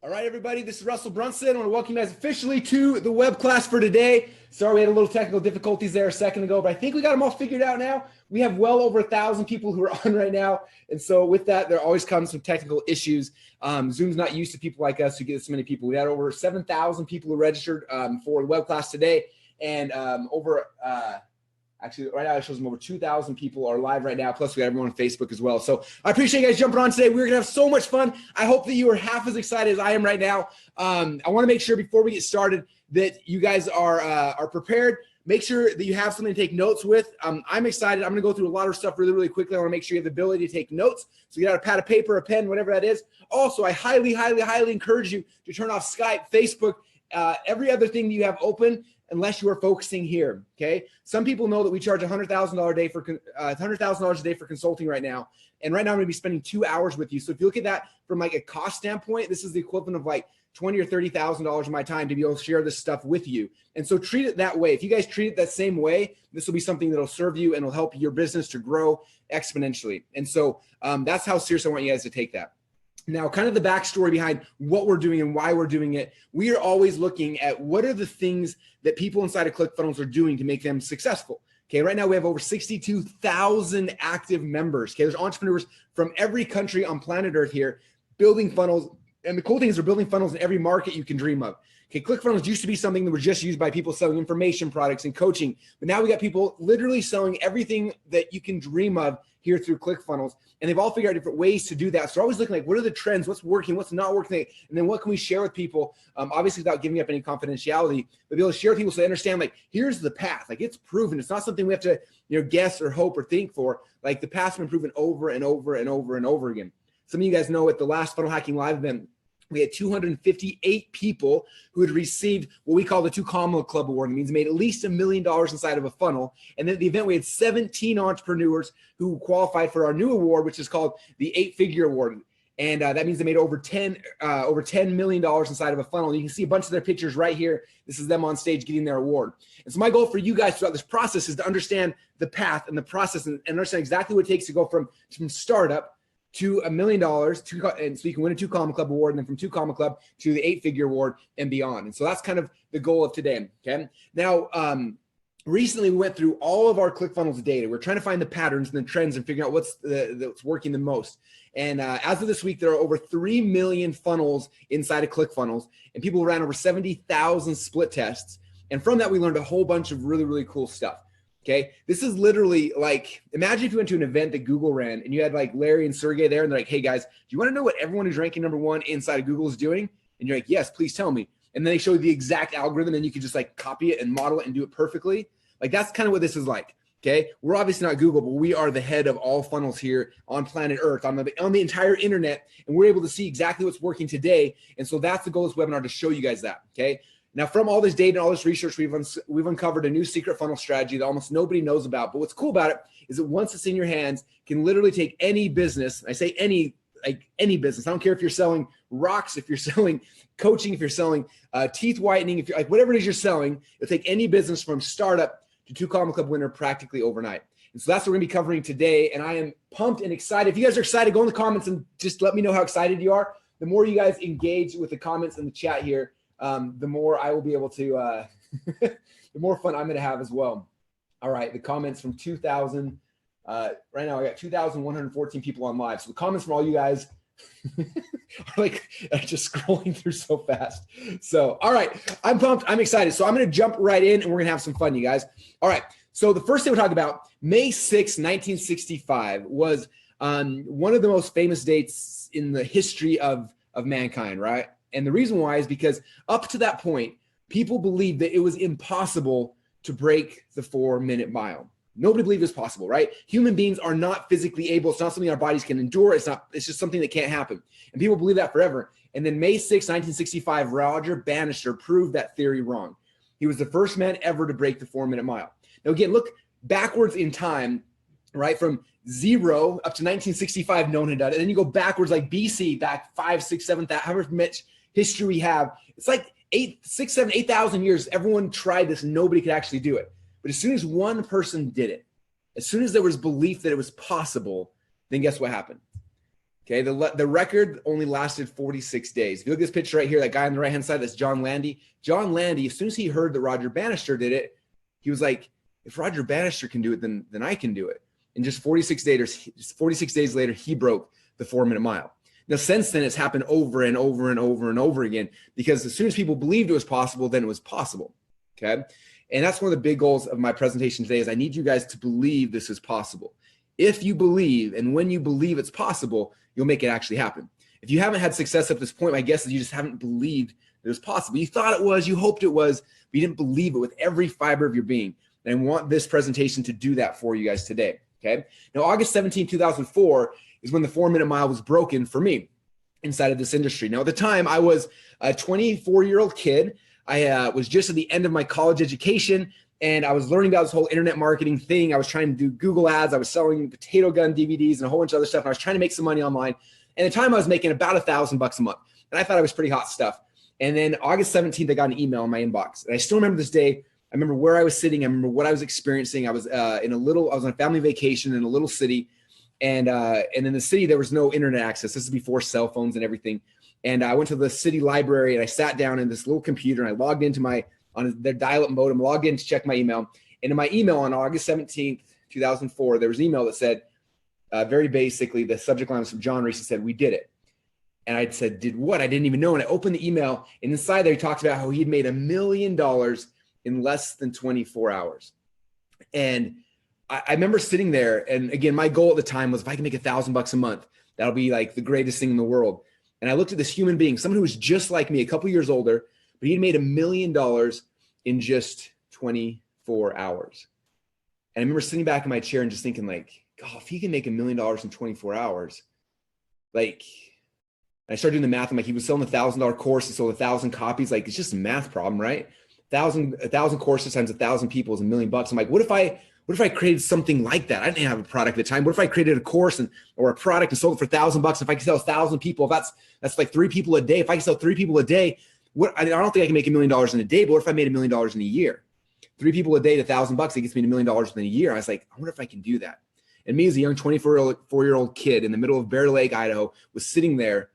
All right, everybody, this is Russell Brunson. I want to welcome you guys officially to the web class for today. Sorry, we had a little technical difficulties there a second ago, but I think we got them all figured out now. We have well over 1,000 people who are on right now. And so with that, there always comes some technical issues. Zoom's not used to people like us who get this many people. We had over 7,000 people who registered for the web class today. And actually, right now it shows them over 2,000 people are live right now. Plus, we got everyone on Facebook as well. So I appreciate you guys jumping on today. We're going to have so much fun. I hope that you are half as excited as I am right now. I want to make sure before we get started that you guys are prepared. Make sure that you have something to take notes with. I'm excited. I'm going to go through a lot of stuff really, really quickly. I want to make sure you have the ability to take notes. So you got a pad of paper, a pen, whatever that is. Also, I highly, highly, highly encourage you to turn off Skype, Facebook, every other thing that you have open, unless you are focusing here. Okay. Some people know that we charge $100,000 a day for $100,000 a day for consulting right now. And right now I'm going to be spending 2 hours with you. So if you look at that from like a cost standpoint, this is the equivalent of like $20,000 or $30,000 of my time to be able to share this stuff with you. And so treat it that way. If you guys treat it that same way, this will be something that'll serve you and will help your business to grow exponentially. And so that's how serious I want you guys to take that. Now, kind of the backstory behind what we're doing and why we're doing it. We are always looking at what are the things that people inside of ClickFunnels are doing to make them successful. Okay, right now we have over 62,000 active members. Okay, there's entrepreneurs from every country on planet Earth here building funnels. And the cool thing is they're building funnels in every market you can dream of. Okay, ClickFunnels used to be something that was just used by people selling information products and coaching. But now we got people literally selling everything that you can dream of here through ClickFunnels. And they've all figured out different ways to do that. So we're always looking like, what are the trends? What's working? What's not working? And then what can we share with people? Obviously without giving up any confidentiality, but be able to share with people so they understand, like, here's the path. Like, it's proven. It's not something we have to, guess or hope or think for. Like, the path's been proven over and over and over and over again. Some of you guys know at the last Funnel Hacking Live event, we had 258 people who had received what we call the 2 Comma Club Award. It means they made at least $1 million inside of a funnel. And then at the event, we had 17 entrepreneurs who qualified for our new award, which is called the 8-Figure Award. And that means they made over $10 million inside of a funnel. You can see a bunch of their pictures right here. This is them on stage getting their award. And so my goal for you guys throughout this process is to understand the path and the process and understand exactly what it takes to go from startup to $1 million, and so you can win a 2 Comma Club award, and then from 2 Comma Club to the 8-Figure award and beyond. And so that's kind of the goal of today. Okay. Now, recently we went through all of our ClickFunnels data. We're trying to find the patterns and the trends and figuring out what's working the most. And as of this week, there are over 3 million funnels inside of ClickFunnels, and people ran over 70,000 split tests. And from that, we learned a whole bunch of really, really cool stuff. Okay, this is literally like, imagine if you went to an event that Google ran and you had like Larry and Sergey there and they're like, hey guys, do you want to know what everyone who's ranking #1 inside of Google is doing? And you're like, yes, please tell me. And then they show you the exact algorithm and you can just like copy it and model it and do it perfectly. Like, that's kind of what this is like. Okay, we're obviously not Google, but we are the head of all funnels here on planet Earth, on the entire internet, and we're able to see exactly what's working today. And so that's the goal of this webinar, to show you guys that. Okay. Now, from all this data and all this research, we've uncovered a new secret funnel strategy that almost nobody knows about. But what's cool about it is that once it's in your hands, can literally take any business. I say any, like any business. I don't care if you're selling rocks, if you're selling coaching, if you're selling teeth whitening, if you're like whatever it is you're selling, it'll take any business from startup to 2 Comma Club winner practically overnight. And so that's what we're going to be covering today. And I am pumped and excited. If you guys are excited, go in the comments and just let me know how excited you are. The more you guys engage with the comments in the chat here, the more I will be able to, the more fun I'm going to have as well. All right, the comments from 2,000. Right now I got 2,114 people on live. So the comments from all you guys are like just scrolling through so fast. So, all right, I'm pumped. I'm excited. So I'm going to jump right in and we're going to have some fun, you guys. All right, so the first thing we'll talk about, May 6, 1965 was one of the most famous dates in the history of mankind, right? And the reason why is because up to that point, people believed that it was impossible to break the 4-minute mile. Nobody believed it was possible, right? Human beings are not physically able. It's not something our bodies can endure. It's just something that can't happen. And people believe that forever. And then May 6, 1965, Roger Bannister proved that theory wrong. He was the first man ever to break the 4-minute mile. Now, again, look backwards in time, right? From 0 up to 1965, no one had done it. And then you go backwards, like BC, back 5, 6, 7, however much history we have. It's like 8,000 years. Everyone tried this. Nobody could actually do it. But as soon as one person did it, as soon as there was belief that it was possible, then guess what happened? Okay, the record only lasted 46 days. If you look at this picture right here, that guy on the right-hand side, that's John Landy. John Landy, as soon as he heard that Roger Bannister did it, he was like, if Roger Bannister can do it, then I can do it. And just 46 days later, he broke the 4-minute mile. Now, since then, it's happened over and over and over and over again, because as soon as people believed it was possible, then it was possible. Okay. And that's one of the big goals of my presentation today is I need you guys to believe this is possible. If you believe, and when you believe it's possible, you'll make it actually happen. If you haven't had success at this point, my guess is you just haven't believed that it was possible. You thought it was, you hoped it was, but you didn't believe it with every fiber of your being. And I want this presentation to do that for you guys today. Okay. Now, August 17, 2004 is when the 4-minute mile was broken for me inside of this industry. Now, at the time, I was a 24-year-old kid. I was just at the end of my college education, and I was learning about this whole internet marketing thing. I was trying to do Google ads. I was selling potato gun DVDs and a whole bunch of other stuff. And I was trying to make some money online. And at the time, I was making about $1,000 a month. And I thought it was pretty hot stuff. And then August 17th, I got an email in my inbox. And I still remember this day. I remember where I was sitting. I remember what I was experiencing. I was I was on a family vacation in a little city. And in the city, there was no internet access. This is before cell phones and everything. And I went to the city library and I sat down in this little computer and I logged into on their dial-up modem, logged in to check my email. And in my email on August 17th, 2004, there was an email that said, very basically, the subject line was from John Reese. He said, "We did it." And I said, "Did what?" I didn't even know. And I opened the email, and inside there, he talked about how he'd made $1 million in less than 24 hours. And I remember sitting there. And again, my goal at the time was if I can make $1,000 a month, that'll be like the greatest thing in the world. And I looked at this human being, someone who was just like me, a couple years older, but he'd made $1 million in just 24 hours. And I remember sitting back in my chair and just thinking like, God, if he can make $1 million in 24 hours, like, and I started doing the math. I'm like, he was selling $1,000 course. He sold 1,000 copies. Like, it's just a math problem, right? 1,000 courses times 1,000 people is $1 million. I'm like, what if I created something like that? I didn't have a product at the time. What if I created a course or a product and sold it for $1,000? If I could sell 1,000 people, that's like 3 people a day. If I could sell 3 people a day, I don't think I can make $1 million in a day, but what if I made $1 million in a year? 3 people a day to $1,000, it gets me $1 million in a year. I was like, I wonder if I can do that. And me as a young 24-year-old kid in the middle of Bear Lake, Idaho, was sitting there,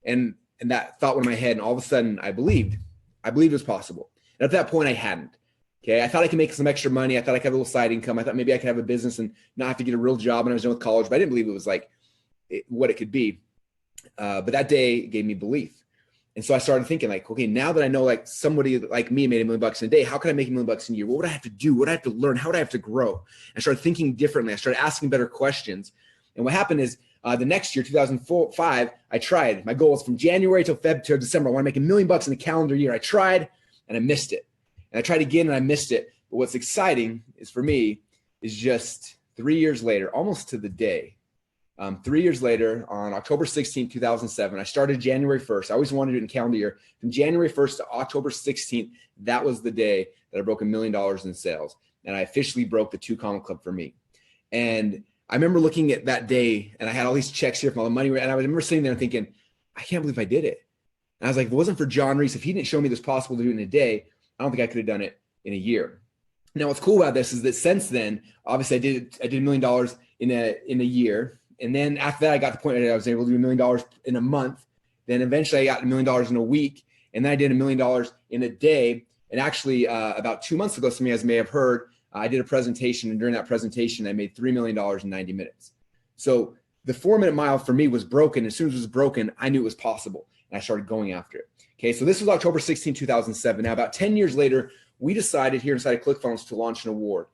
and that thought went in my head, and all of a sudden I believed it was possible. And at that point, I hadn't. Okay, I thought I could make some extra money. I thought I could have a little side income. I thought maybe I could have a business and not have to get a real job when I was done with college, but I didn't believe it was like what it could be. But that day gave me belief. And so I started thinking like, okay, now that I know like somebody like me made $1 million in a day, how could I make $1 million in a year? What would I have to do? What would I have to learn? How would I have to grow? I started thinking differently. I started asking better questions. And what happened is the next year, 2005, I tried. My goal was from January till December. I want to make $1 million in a calendar year. I tried and I missed it. And I tried again and I missed it. But what's exciting is for me is just 3 years later, almost to the day, 3 years later, on October 16th, 2007, I started January 1st. I always wanted to do it in calendar year. From January 1st to October 16th, that was the day that I broke $1 million in sales. And I officially broke the 2 Comma Club for me. And I remember looking at that day, and I had all these checks here from all the money. And I remember sitting there and thinking, I can't believe I did it. And I was like, if it wasn't for John Reese, if he didn't show me this possible to do it in a day, I don't think I could have done it in a year. Now, what's cool about this is that since then, obviously I did $1 million in a year. And then after that, I got to the point where I was able to do $1 million in a month. Then eventually I got $1 million in a week. And then I did $1 million in a day. And actually about 2 months ago, some of you guys may have heard, I did a presentation. And during that presentation, I made $3 million in 90 minutes. So the 4-minute mile for me was broken. As soon as it was broken, I knew it was possible. And I started going after it. Okay, so this was October 16, 2007. Now, about 10 years later, we decided here inside of ClickFunnels to launch an award.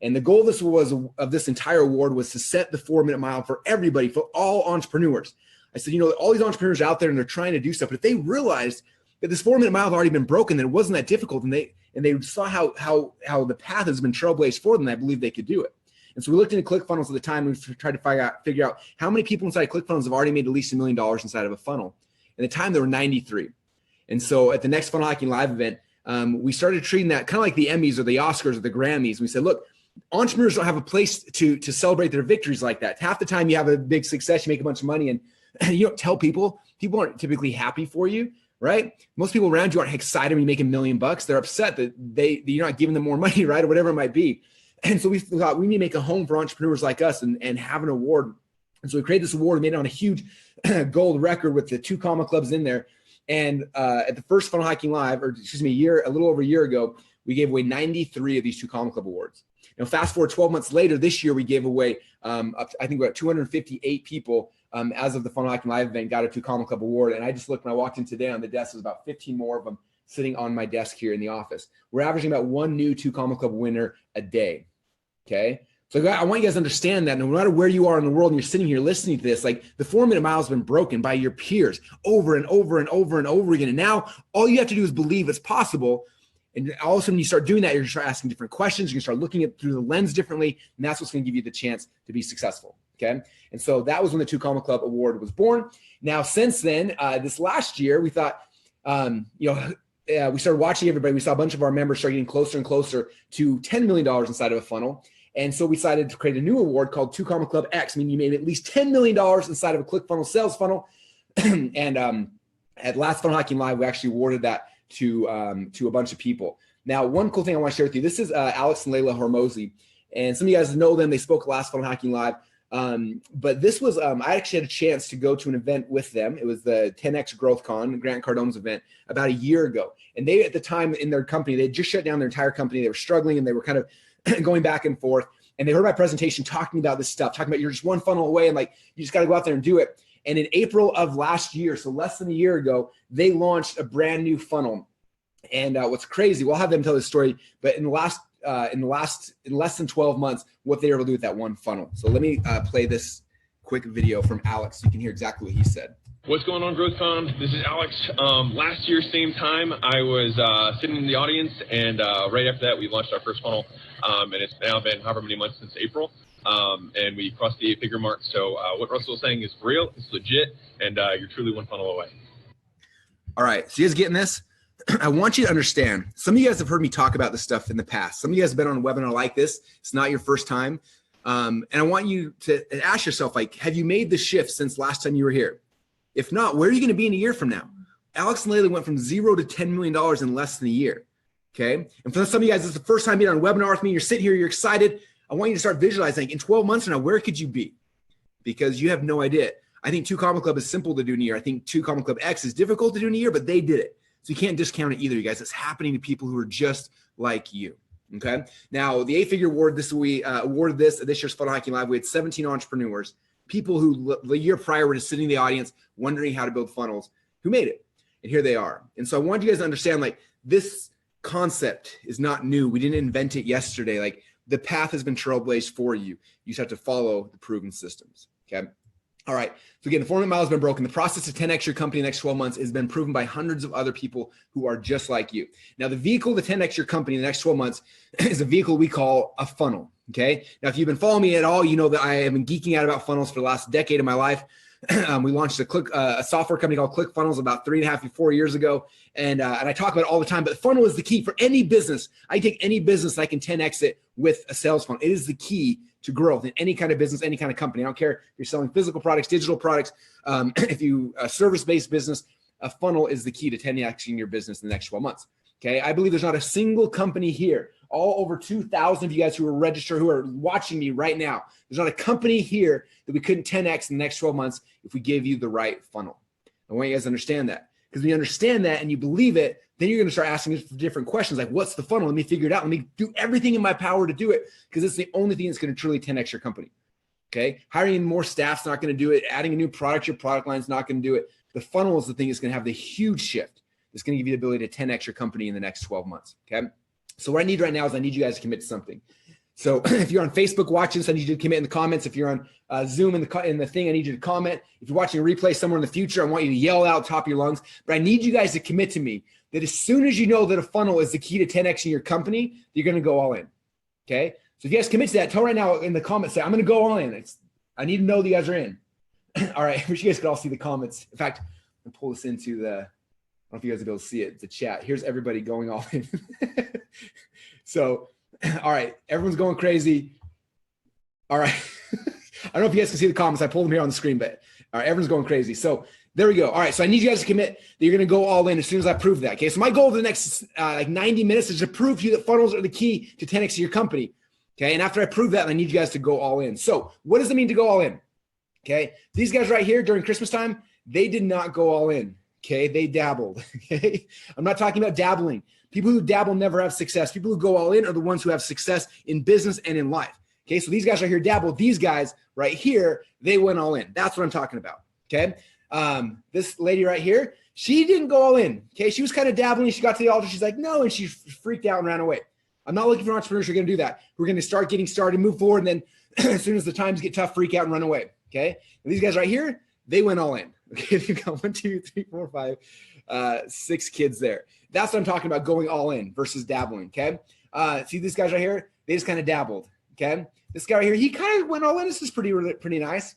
And the goal of this entire award was to set the 4-minute mile for everybody, for all entrepreneurs. I said, all these entrepreneurs out there and they're trying to do stuff, but if they realized that this 4-minute mile had already been broken, then it wasn't that difficult, and they saw how the path has been trailblazed for them, I believe they could do it. And so we looked into ClickFunnels at the time and we tried to figure out how many people inside ClickFunnels have already made at least $1 million inside of a funnel. At the time, there were 93. And so at the next Funnel Hacking Live event, we started treating that kind of like the Emmys or the Oscars or the Grammys. We said, look, entrepreneurs don't have a place to celebrate their victories like that. Half the time you have a big success, you make a bunch of money, and you don't tell people. People aren't typically happy for you, right? Most people around you aren't excited when you make $1 million. They're upset that you're not giving them more money, right? Or whatever it might be. And so we thought we need to make a home for entrepreneurs like us and have an award And so we created this award, we made it on a huge gold record with the 2 comma clubs in there. And at the first Funnel Hacking Live, or excuse me, a little over a year ago, we gave away 93 of these 2 comma club awards. Now, fast forward 12 months later, this year we gave away, up to, I think, about 258 people as of the Funnel Hacking Live event got a 2 comma club award. And I just looked when I walked in today on the desk, there's about 15 more of them sitting on my desk here in the office. We're averaging about 1 new 2 comma club winner a day. Okay. So I want you guys to understand that no matter where you are in the world and you're sitting here listening to this, like the 4-minute mile has been broken by your peers over and over and over and over again. And now all you have to do is believe it's possible. And all of a sudden you start doing that, you're going to start asking different questions. You're going to start looking at it through the lens differently. And that's what's going to give you the chance to be successful. Okay. And so that was when the 2 comma club award was born. Now, since then, this last year, we thought, we started watching everybody. We saw a bunch of our members start getting closer and closer to $10 million inside of a funnel. And so we decided to create a new award called 2 comma club X, meaning you made at least $10 million inside of a ClickFunnels sales funnel. And at last Funnel Hacking Live, we actually awarded that to a bunch of people. Now, one cool thing I want to share with you, this is Alex and Layla Hormozi. And some of you guys know them. They spoke at last Funnel Hacking Live. But this was, I actually had a chance to go to an event with them. It was the 10X Growth Con, Grant Cardone's event, about a year ago. And they, at the time in their company, they had just shut down their entire company. They were struggling and they were kind of going back and forth. And they heard my presentation talking about this stuff, talking about you're just 1 funnel away and like, you just got to go out there and do it. And in April of last year, so less than a year ago, they launched a brand new funnel. And what's crazy, we'll have them tell this story, but in less than 12 months, what they were able to do with that 1 funnel. So let me play this quick video from Alex so you can hear exactly what he said. What's going on, GrowthCon? This is Alex. Last year, same time, I was sitting in the audience, and right after that, we launched our first funnel, and it's now been however many months since April, and we crossed the 8-figure mark. So what Russell was saying is real, it's legit, and you're truly 1 funnel away. All right, so you guys getting this? I want you to understand, some of you guys have heard me talk about this stuff in the past. Some of you guys have been on a webinar like this. It's not your first time. And I want you to ask yourself, like, have you made the shift since last time you were here? If not, where are you going to be in a year from now? Alex and Layla went from 0 to $10 million in less than a year. Okay. And for some of you guys, it's the first time being on a webinar with me. You're sitting here, you're excited. I want you to start visualizing in 12 months from now, where could you be? Because you have no idea. I think 2 comma club is simple to do in a year. I think 2 comma club X is difficult to do in a year, but they did it. So you can't discount it either, you guys. It's happening to people who are just like you. Okay. Now, the 8-figure award, we awarded this year's Funnel Hacking Live. We had 17 entrepreneurs, people who the year prior were just sitting in the audience wondering how to build funnels, who made it. And here they are. And so I want you guys to understand, like, this concept is not new. We didn't invent it yesterday. Like, the path has been trailblazed for you. You just have to follow the proven systems. Okay. All right. So again, the 4-minute mile has been broken. The process to 10X your company in the next 12 months has been proven by hundreds of other people who are just like you. Now, the vehicle to 10X your company in the next 12 months is a vehicle we call a funnel. Okay. Now, if you've been following me at all, you know that I have been geeking out about funnels for the last decade of my life. We launched a software company called ClickFunnels about 3.5 to 4 years ago. And I talk about it all the time, but the funnel is the key for any business. I take any business, I can 10X it with a sales funnel. It is the key to growth in any kind of business, any kind of company. I don't care if you're selling physical products, digital products, if you a service-based business, a funnel is the key to 10Xing your business in the next 12 months. Okay. I believe there's not a single company here, all over 2,000 of you guys who are registered, who are watching me right now. There's not a company here that we couldn't 10X in the next 12 months if we gave you the right funnel. I want you guys to understand that, because when you understand that and you believe it, then you're going to start asking different questions like, what's the funnel? Let me figure it out. Let me do everything in my power to do it, because it's the only thing that's going to truly 10X your company. Okay. Hiring more staff's not going to do it. Adding a new product, your product line is not going to do it. The funnel is the thing that's going to have the huge shift. It's going to give you the ability to 10X your company in the next 12 months. Okay. So what I need right now is I need you guys to commit to something. So if you're on Facebook watching this, I need you to commit in the comments. If you're on Zoom in the thing, I need you to comment. If you're watching a replay somewhere in the future, I want you to yell out top of your lungs. But I need you guys to commit to me that as soon as you know that a funnel is the key to 10Xing your company, you're going to go all in. Okay. So if you guys commit to that, tell right now in the comments, say, I'm going to go all in. I need to know that you guys are in. All right. I wish you guys could all see the comments. In fact, I'm going to pull this into the, I don't know if you guys will be able to see it, the chat. Here's everybody going all in. So, all right, everyone's going crazy. All right. I don't know if you guys can see the comments. I pulled them here on the screen, but all right, everyone's going crazy. So there we go. All right. So I need you guys to commit that you're going to go all in as soon as I prove that. Okay. So my goal for the next 90 minutes is to prove to you that funnels are the key to 10X your company. Okay. And after I prove that, I need you guys to go all in. So what does it mean to go all in? Okay. These guys right here during Christmas time, they did not go all in. Okay. They dabbled. Okay. I'm not talking about dabbling. People who dabble never have success. People who go all in are the ones who have success in business and in life. Okay. So these guys right here dabbled. These guys right here, they went all in. That's what I'm talking about. Okay. This lady right here, she didn't go all in. Okay. She was kind of dabbling. She got to the altar. She's like, no. And she freaked out and ran away. I'm not looking for entrepreneurs who are going to do that. We're going to start getting started, move forward. And then as soon as the times get tough, freak out and run away. Okay. And these guys right here, they went all in. Okay. They've got 1, 2, 3, 4, 5, 6 kids there. That's what I'm talking about, going all in versus dabbling. Okay. See these guys right here? They just kind of dabbled. Okay. This guy right here, he kind of went all in. This is pretty nice.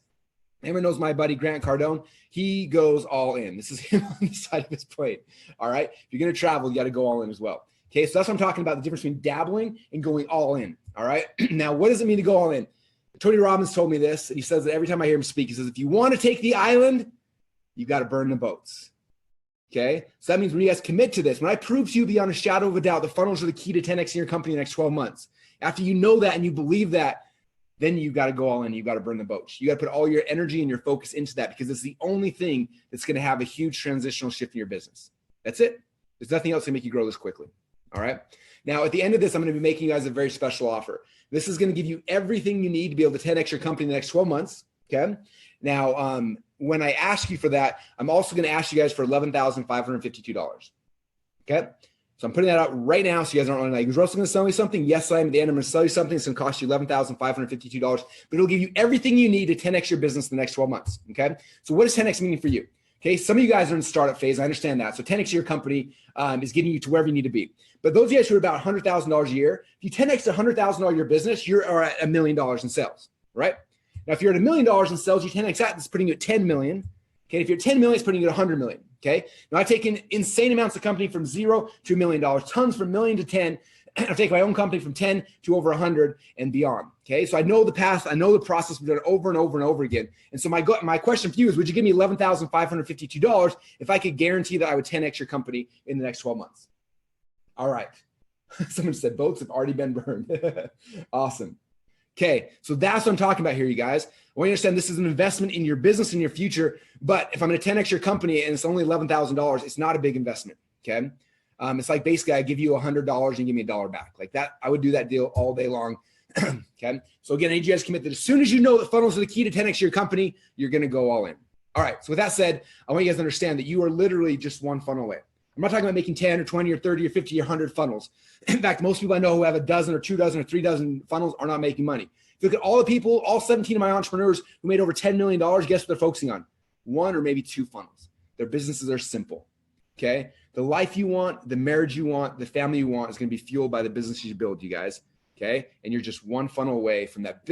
Everyone knows my buddy Grant Cardone. He goes all in. This is him on the side of his plate. All right. If you're going to travel, you got to go all in as well. Okay. So that's what I'm talking about, the difference between dabbling and going all in. All right. Now, what does it mean to go all in? Tony Robbins told me this, and he says that every time I hear him speak, he says, if you want to take the island, you got to burn the boats. Okay. So that means when you guys commit to this, when I prove to you beyond a shadow of a doubt, the funnels are the key to 10X in your company in the next 12 months. After you know that and you believe that, then you got to go all in. You got to burn the boats. You got to put all your energy and your focus into that, because it's the only thing that's going to have a huge transitional shift in your business. That's it. There's nothing else to make you grow this quickly. All right. Now, at the end of this, I'm going to be making you guys a very special offer. This is going to give you everything you need to be able to 10X your company in the next 12 months. Okay. Now, when I ask you for that, I'm also going to ask you guys for $11,552. Okay. So I'm putting that out right now, so you guys aren't like, is Russell going to sell me something? Yes, I am. At the end, I'm going to sell you something. It's going to cost you $11,552, but it'll give you everything you need to 10X your business in the next 12 months. Okay. So what does 10X mean for you? Okay. Some of you guys are in the startup phase. I understand that. So 10X your company is getting you to wherever you need to be. But those of you guys who are about $100,000 a year, if you 10X to $100,000 your business, you're at $1 million in sales, right? Now, if you're at $1 million in sales, you 10X that, it's putting you at 10 million. Okay. If you're 10 million, it's putting you at 100 million. Okay. Now I've taken insane amounts of company from 0 to $1 million, tons from 1 million to 10. I've taken my own company from 10 to over 100 and beyond. Okay. So I know the path. I know the process. We've done it over and over and over again. And so my question for you is, would you give me $11,552 if I could guarantee that I would 10X your company in the next 12 months? All right. Someone said boats have already been burned. Awesome. Okay. So that's what I'm talking about here, you guys. I want you to understand this is an investment in your business and your future. But if I'm going to 10X your company and it's only $11,000, it's not a big investment. Okay. It's like basically I give you $100 and give me $1 back. Like that, I would do that deal all day long. Okay. So again, I need you guys to commit that as soon as you know that funnels are the key to 10X your company, you're going to go all in. All right. So with that said, I want you guys to understand that you are literally just one funnel away. I'm not talking about making 10 or 20 or 30 or 50 or 100 funnels. In fact, most people I know who have a dozen or 2 dozen or 3 dozen funnels are not making money. If you look at all the people, all 17 of my entrepreneurs who made over $10 million, guess what they're focusing on? 1 or maybe 2 funnels. Their businesses are simple. Okay. The life you want, the marriage you want, the family you want is going to be fueled by the business you build, you guys. Okay. And you're just one funnel away from that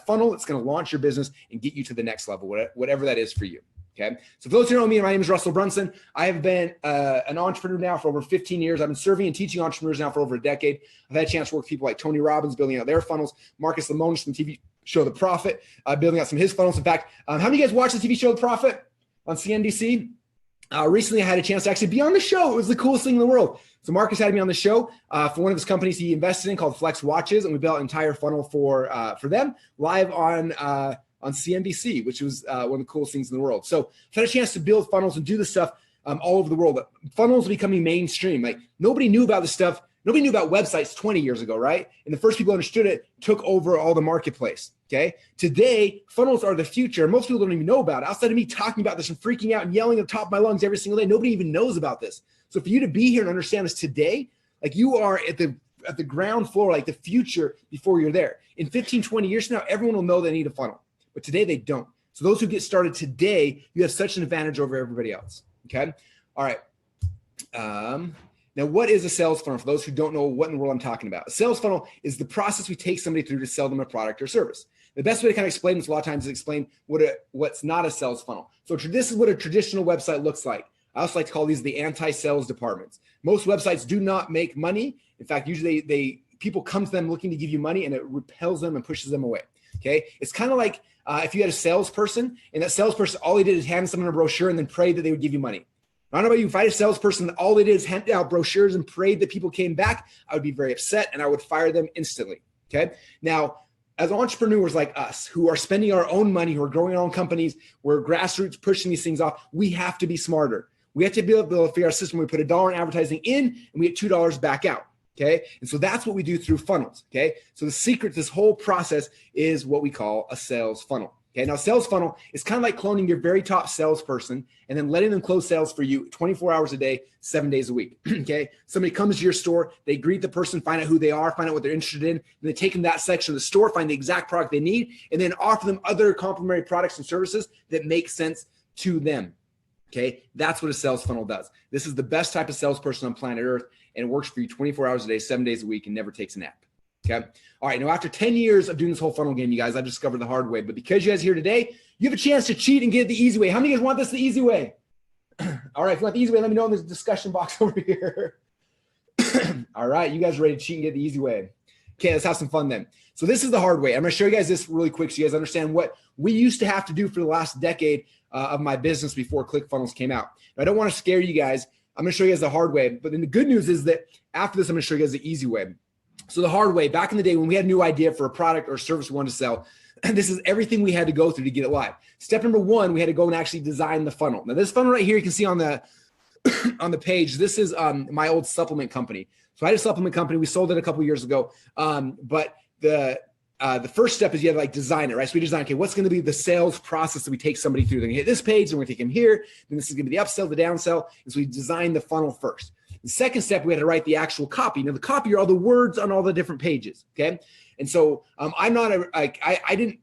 funnel that's going to launch your business and get you to the next level, whatever that is for you. Okay. So for those who know me, my name is Russell Brunson. I have been an entrepreneur now for over 15 years. I've been serving and teaching entrepreneurs now for over a decade. I've had a chance to work with people like Tony Robbins, building out their funnels, Marcus Lemonis from the TV show The Profit, building out some of his funnels. In fact, how many of you guys watch the TV show The Profit on CNBC? Recently, I had a chance to actually be on the show. It was the coolest thing in the world. So Marcus had me on the show for one of his companies he invested in called Flex Watches, and we built an entire funnel for them live on CNBC, which was one of the coolest things in the world. So I've had a chance to build funnels and do this stuff all over the world. Funnels are becoming mainstream. Like nobody knew about this stuff. Nobody knew about websites 20 years ago, right? And the first people who understood it took over all the marketplace. Okay. Today, funnels are the future. Most people don't even know about it. Outside of me talking about this and freaking out and yelling at the top of my lungs every single day, nobody even knows about this. So for you to be here and understand this today, like you are at the ground floor, like the future before you're there. In 15, 20 years from now, everyone will know they need a funnel. But today they don't. So those who get started today, you have such an advantage over everybody else. Okay. All right. Now, what is a sales funnel? For those who don't know what in the world I'm talking about, a sales funnel is the process we take somebody through to sell them a product or service. The best way to kind of explain this a lot of times is explain what's not a sales funnel. So this is what a traditional website looks like. I also like to call these the anti-sales departments. Most websites do not make money. In fact, usually people come to them looking to give you money and it repels them and pushes them away. Okay. It's kind of like if you had a salesperson and that salesperson, all he did is hand someone a brochure and then pray that they would give you money. I don't know about you. If I had a salesperson, all they did is hand out brochures and prayed that people came back, I would be very upset and I would fire them instantly. Okay. Now, as entrepreneurs like us who are spending our own money, who are growing our own companies, we're grassroots pushing these things off, we have to be smarter. We have to be able to figure out a system where we put $1 in advertising in and we get $2 back out. Okay. And so that's what we do through funnels. Okay. So the secret to this whole process is what we call a sales funnel. Okay. Now, sales funnel is kind of like cloning your very top salesperson and then letting them close sales for you 24 hours a day, 7 days a week. Okay. Somebody comes to your store, they greet the person, find out who they are, find out what they're interested in, and they take them to that section of the store, find the exact product they need, and then offer them other complementary products and services that make sense to them. Okay. That's what a sales funnel does. This is the best type of salesperson on planet Earth, and it works for you 24 hours a day, 7 days a week, and never takes a nap. Okay. All right. Now, after 10 years of doing this whole funnel game, you guys, I discovered the hard way. But because you guys are here today, you have a chance to cheat and get it the easy way. How many of you guys want this the easy way? All right. If you want the easy way, let me know in this discussion box over here. All right. You guys are ready to cheat and get the easy way? Okay. Let's have some fun then. So this is the hard way. I'm going to show you guys this really quick so you guys understand what we used to have to do for the last decade of my business before ClickFunnels came out. Now, I don't want to scare you guys. I'm going to show you guys the hard way. But then the good news is that after this, I'm going to show you guys the easy way. So the hard way, back in the day when we had a new idea for a product or service we wanted to sell, this is everything we had to go through to get it live. Step number one, we had to go and actually design the funnel. Now this funnel right here, you can see on the on the page, this is my old supplement company. So I had a supplement company. We sold it a couple years ago. But the first step is you have to like design it, right? So we design, okay, what's going to be the sales process that we take somebody through? They're going to hit this page, and we're going to take them here. Then this is going to be the upsell, the downsell. And so we design the funnel first. The second step, we had to write the actual copy. Now, the copy are all the words on all the different pages, okay? And so I'm not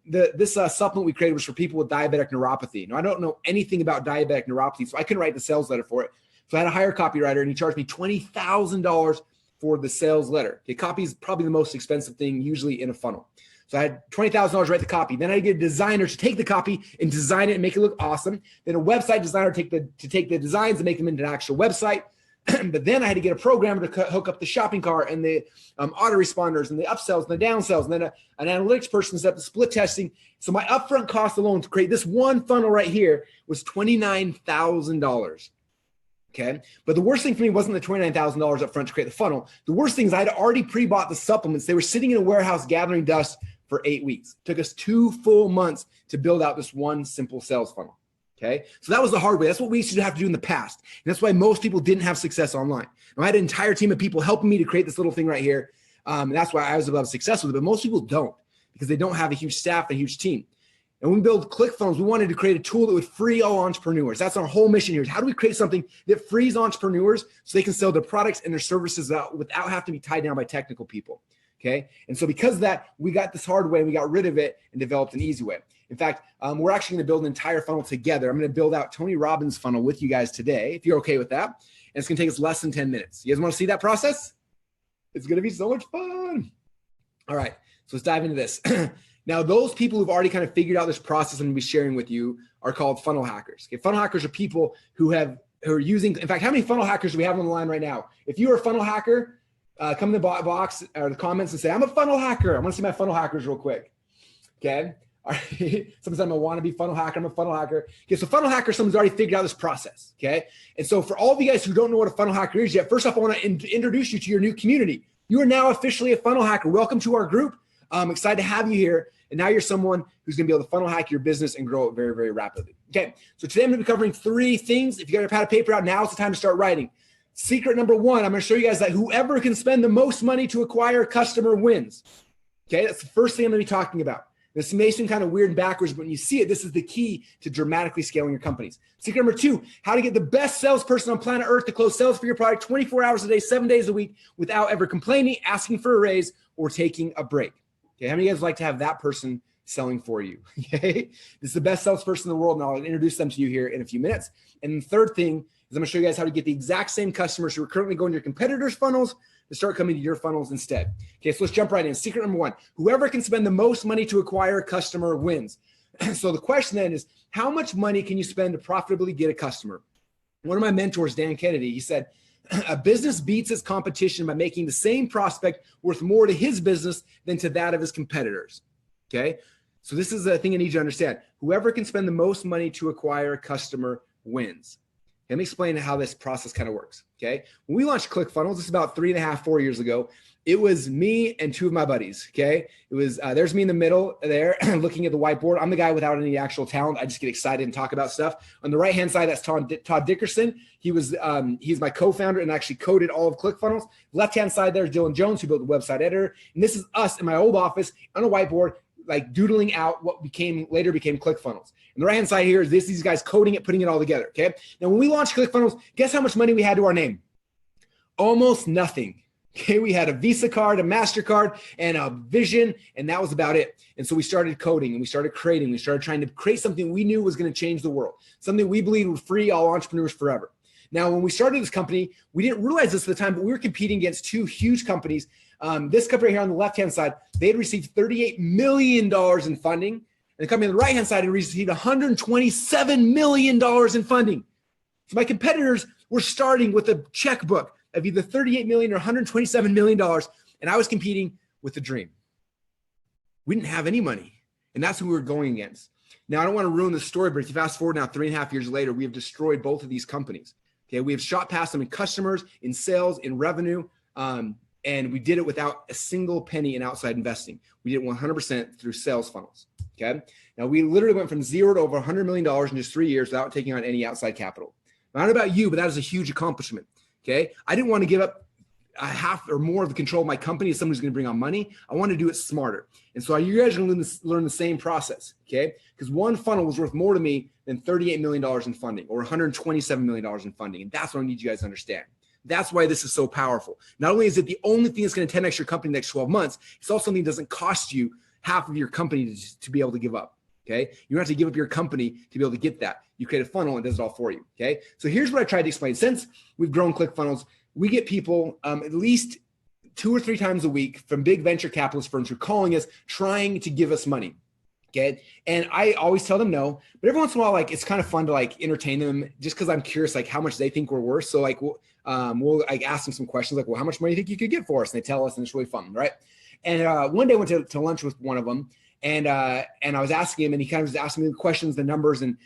this supplement we created was for people with diabetic neuropathy. Now, I don't know anything about diabetic neuropathy, so I couldn't write the sales letter for it. So I had to hire a copywriter, and he charged me $20,000 for the sales letter. Okay, copy is probably the most expensive thing usually in a funnel. So I had $20,000 to write the copy. Then I get a designer to take the copy and design it and make it look awesome. Then a website designer to take the designs and make them into an actual website. But then I had to get a programmer to hook up the shopping cart and the autoresponders and the upsells and the downsells, and then an analytics person set up the split testing. So my upfront cost alone to create this one funnel right here was $29,000. Okay. But the worst thing for me wasn't the $29,000 up front to create the funnel. The worst thing is I had already pre-bought the supplements. They were sitting in a warehouse gathering dust for 8 weeks. It took us 2 full months to build out this one simple sales funnel. Okay. So that was the hard way. That's what we used to have to do in the past. And that's why most people didn't have success online. Now, I had an entire team of people helping me to create this little thing right here. And that's why I was able to have success with it. But most people don't, because they don't have a huge staff, a huge team. And when we build ClickFunnels, we wanted to create a tool that would free all entrepreneurs. That's our whole mission here. Is how do we create something that frees entrepreneurs so they can sell their products and their services without having to be tied down by technical people? Okay. And so because of that, we got this hard way and we got rid of it and developed an easy way. In fact, we're actually going to build an entire funnel together. I'm going to build out Tony Robbins' funnel with you guys today, if you're okay with that. And it's going to take us less than 10 minutes. You guys want to see that process? It's going to be so much fun. All right. So let's dive into this. Now, those people who've already kind of figured out this process I'm going to be sharing with you are called funnel hackers. Okay, funnel hackers are people who are using, in fact, how many funnel hackers do we have on the line right now? If you are a funnel hacker, come in the box or the comments and say, I'm a funnel hacker. I want to see my funnel hackers real quick. Okay. All right. Sometimes I'm a wannabe funnel hacker. I'm a funnel hacker. Okay. So funnel hacker, someone's already figured out this process. Okay. And so for all of you guys who don't know what a funnel hacker is yet, first off, I want to introduce you to your new community. You are now officially a funnel hacker. Welcome to our group. I'm excited to have you here. And now you're someone who's going to be able to funnel hack your business and grow it very, very rapidly. Okay. So today I'm going to be covering 3 things. If you got your pad of paper out, now is the time to start writing. Secret number 1, I'm going to show you guys that whoever can spend the most money to acquire a customer wins. Okay. That's the first thing I'm going to be talking about. This may seem kind of weird and backwards, but when you see it, this is the key to dramatically scaling your companies. Secret number 2, how to get the best salesperson on planet Earth to close sales for your product 24 hours a day, 7 days a week without ever complaining, asking for a raise, or taking a break. Okay, how many of you guys would like to have that person selling for you? Okay, this is the best salesperson in the world, and I'll introduce them to you here in a few minutes. And the third thing is I'm going to show you guys how to get the exact same customers who are currently going to your competitors' funnels to start coming to your funnels instead. Okay, so let's jump right in. Secret number 1, whoever can spend the most money to acquire a customer wins. So the question then is, how much money can you spend to profitably get a customer? One of my mentors, Dan Kennedy, he said, a business beats its competition by making the same prospect worth more to his business than to that of his competitors. Okay. So this is the thing I need you to understand. Whoever can spend the most money to acquire a customer wins. Let me explain how this process kind of works. Okay. When we launched ClickFunnels, this is about 3.5, 4 years ago. It was me and two of my buddies. Okay. It was, there's me in the middle there looking at the whiteboard. I'm the guy without any actual talent. I just get excited and talk about stuff. On the right-hand side, that's Todd Dickerson. He's my co-founder and actually coded all of ClickFunnels. Left-hand side, there's Dylan Jones, who built the website editor. And this is us in my old office on a whiteboard, like doodling out what later became ClickFunnels. And the right-hand side here is these guys coding it, putting it all together, okay? Now, when we launched ClickFunnels, guess how much money we had to our name? Almost nothing, okay? We had a Visa card, a MasterCard, and a vision, and that was about it. And so we started coding, and we started creating. We started trying to create something we knew was going to change the world, something we believed would free all entrepreneurs forever. Now, when we started this company, we didn't realize this at the time, but we were competing against two huge companies. This company right here on the left-hand side, they had received $38 million in funding. And the company on the right-hand side had received $127 million in funding. So my competitors were starting with a checkbook of either $38 million or $127 million. And I was competing with a dream. We didn't have any money. And that's who we were going against. Now, I don't want to ruin the story, but if you fast forward now 3.5 years later, we have destroyed both of these companies. Okay, we have shot past them in customers, in sales, in revenue, and we did it without a single penny in outside investing. We did it 100% through sales funnels. Okay. Now we literally went from 0 to over $100 million in just 3 years without taking on any outside capital. Now, I don't know about you, but that is a huge accomplishment. Okay. I didn't want to give up a half or more of the control of my company as someone who's going to bring on money. I want to do it smarter. And so you guys are going to learn the same process. Okay. Because one funnel was worth more to me than $38 million in funding or $127 million in funding. And that's what I need you guys to understand. That's why this is so powerful. Not only is it the only thing that's going to 10x your company in the next 12 months, it's also something that doesn't cost you half of your company to be able to give up. Okay. You don't have to give up your company to be able to get that. You create a funnel and it does it all for you. Okay. So here's what I tried to explain. Since we've grown ClickFunnels, we get people at least 2 or 3 times a week from big venture capitalist firms who are calling us, trying to give us money. Okay. And I always tell them no, but every once in a while, like, it's kind of fun to like entertain them just because I'm curious, like how much they think we're worth. So like, we'll like ask them some questions like, well, how much money do you think you could get for us? And they tell us, and it's really fun. Right. And one day I went to lunch with one of them, and I was asking him, and he kind of was asking me the questions, the numbers, and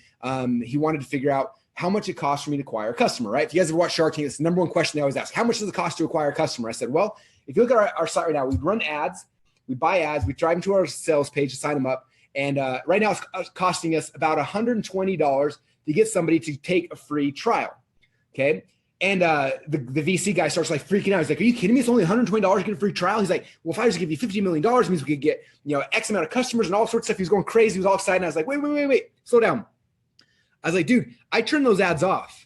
he wanted to figure out how much it costs for me to acquire a customer, right? If you guys have watched Shark Tank, it's the number one question they always ask. How much does it cost to acquire a customer? I said, well, if you look at our site right now, we run ads, we buy ads, we drive them to our sales page to sign them up. And right now it's costing us about $120 to get somebody to take a free trial, okay? And the VC guy starts like freaking out. He's like, are you kidding me? It's only $120 to get a free trial. He's like, well, if I just give you $50 million, it means we could get, X amount of customers and all sorts of stuff. He was going crazy. He was all excited. And I was like, wait, slow down. I was like, dude, I turn those ads off.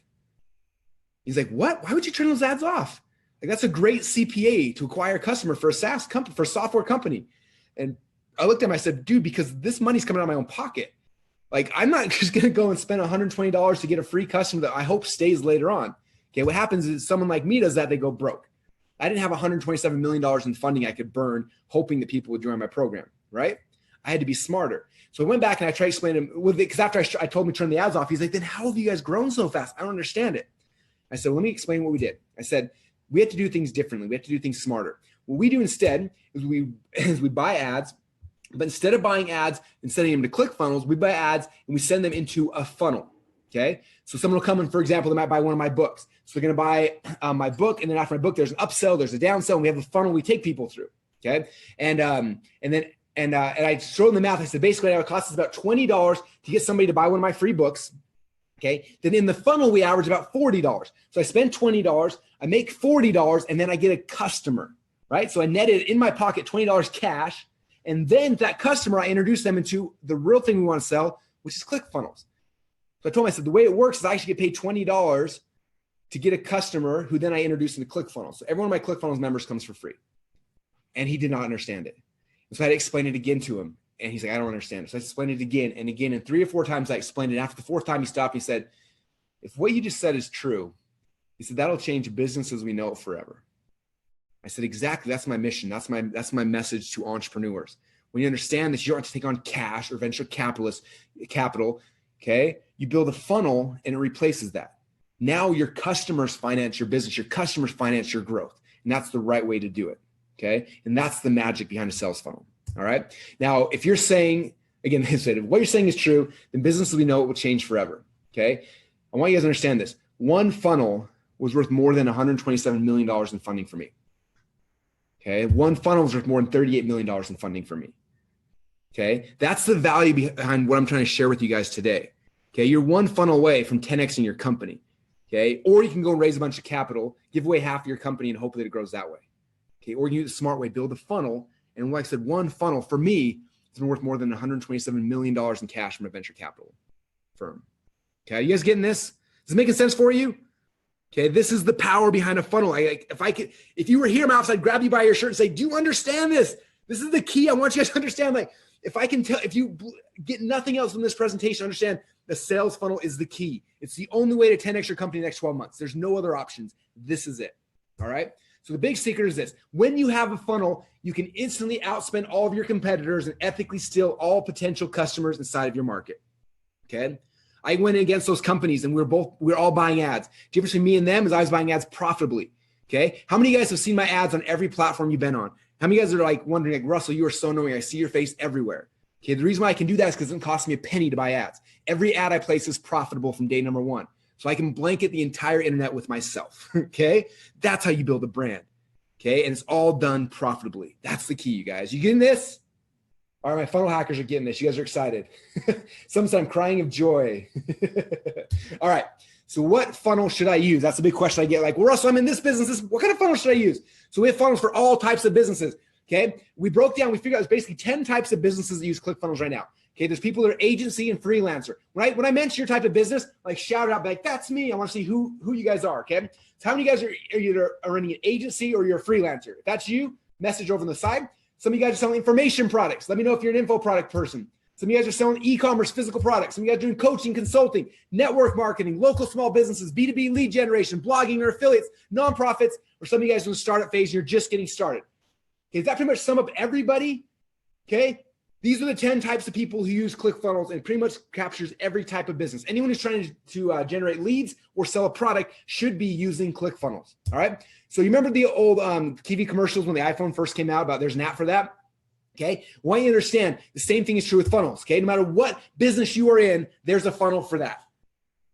He's like, what? Why would you turn those ads off? Like, that's a great CPA to acquire a customer for a SaaS company, for a software company. And I looked at him, I said, dude, because this money's coming out of my own pocket. Like, I'm not just going to go and spend $120 to get a free customer that I hope stays later on. Okay, what happens is someone like me does that, they go broke. I didn't have $127 million in funding I could burn hoping that people would join my program, right? I had to be smarter. So I went back and I tried to explain to him, because after I told him to turn the ads off, he's like, then how have you guys grown so fast? I don't understand it. I said, let me explain what we did. I said, we have to do things differently. We have to do things smarter. What we do instead is we buy ads, but instead of buying ads and sending them to ClickFunnels, we buy ads and we send them into a funnel. Okay. So someone will come in, for example, they might buy one of my books. So they're going to buy my book. And then after my book, there's an upsell, there's a downsell, and we have a funnel we take people through. Okay. And I showed them the math. I said, basically it costs us about $20 to get somebody to buy one of my free books. Okay. Then in the funnel, we average about $40. So I spend $20, I make $40, and then I get a customer, right? So I netted in my pocket $20 cash. And then that customer, I introduce them into the real thing we want to sell, which is ClickFunnels. So I told him, I said, the way it works is I actually get paid $20 to get a customer who then I introduce into ClickFunnels. So every one of my ClickFunnels members comes for free. And he did not understand it. And so I had to explain it again to him. And he's like, I don't understand it. So I explained it again and again. And 3 or 4 times I explained it. After the 4th time he stopped, he said, if what you just said is true, he said, that'll change business as we know it forever. I said, exactly. That's my mission. That's my message to entrepreneurs. When you understand that you don't have to take on cash or venture capital, okay, you build a funnel and it replaces that. Now your customers finance your business. Your customers finance your growth. And that's the right way to do it. Okay. And that's the magic behind a sales funnel. All right. Now, if you're saying, again, if what you're saying is true, then business as we know it will change forever. Okay. I want you guys to understand this. one funnel was worth more than $127 million in funding for me. Okay. One funnel was worth more than $38 million in funding for me. Okay. That's the value behind what I'm trying to share with you guys today. Okay. You're one funnel away from 10Xing your company. Okay. Or you can go and raise a bunch of capital, give away half of your company, and hopefully it grows that way. Okay. Or you use the smart way, build a funnel. And like I said, one funnel for me has been worth more than $127 million in cash from a venture capital firm. Okay. You guys getting this? Is it making sense for you? Okay. This is the power behind a funnel. If you were here, Mouse, I'd grab you by your shirt and say, do you understand this? This is the key. I want you guys to understand, like, if you get nothing else from this presentation, understand the sales funnel is the key. It's the only way to 10X your company in the next 12 months. There's no other options. This is it. All right. So the big secret is this: when you have a funnel, you can instantly outspend all of your competitors and ethically steal all potential customers inside of your market. Okay. I went against those companies and we were all buying ads. The difference between me and them is I was buying ads profitably. Okay. How many of you guys have seen my ads on every platform you've been on? How many of you guys are like wondering, like, Russell, you are so annoying. I see your face everywhere. Okay. The reason why I can do that is because it doesn't cost me a penny to buy ads. Every ad I place is profitable from day number one. So I can blanket the entire internet with myself. Okay. That's how you build a brand. Okay. And it's all done profitably. That's the key, you guys. You getting this? All right. My funnel hackers are getting this. You guys are excited. Sometimes I'm crying of joy. All right. So what funnel should I use? That's a big question I get. Like, well, Russell, I'm in this business. What kind of funnel should I use? So we have funnels for all types of businesses. Okay. We figured out there's basically 10 types of businesses that use ClickFunnels right now. Okay. There's people that are agency and freelancer. When I mention your type of business, like, shout it out, like, that's me. I want to see who you guys are. Okay. So how many of you guys are either running an agency or you're a freelancer? If that's you, message over on the side. Some of you guys are selling information products. Let me know if you're an info product person. Some of you guys are selling e-commerce, physical products. Some of you guys are doing coaching, consulting, network marketing, local small businesses, B2B lead generation, blogging or affiliates, nonprofits, or some of you guys are in the startup phase and you're just getting started. Okay, does that pretty much sum up everybody? Okay, these are the 10 types of people who use ClickFunnels, and pretty much captures every type of business. Anyone who's trying to generate leads or sell a product should be using ClickFunnels. All right. So you remember the old TV commercials when the iPhone first came out about there's an app for that? Okay. I want you to understand the same thing is true with funnels. Okay. No matter what business you are in, there's a funnel for that.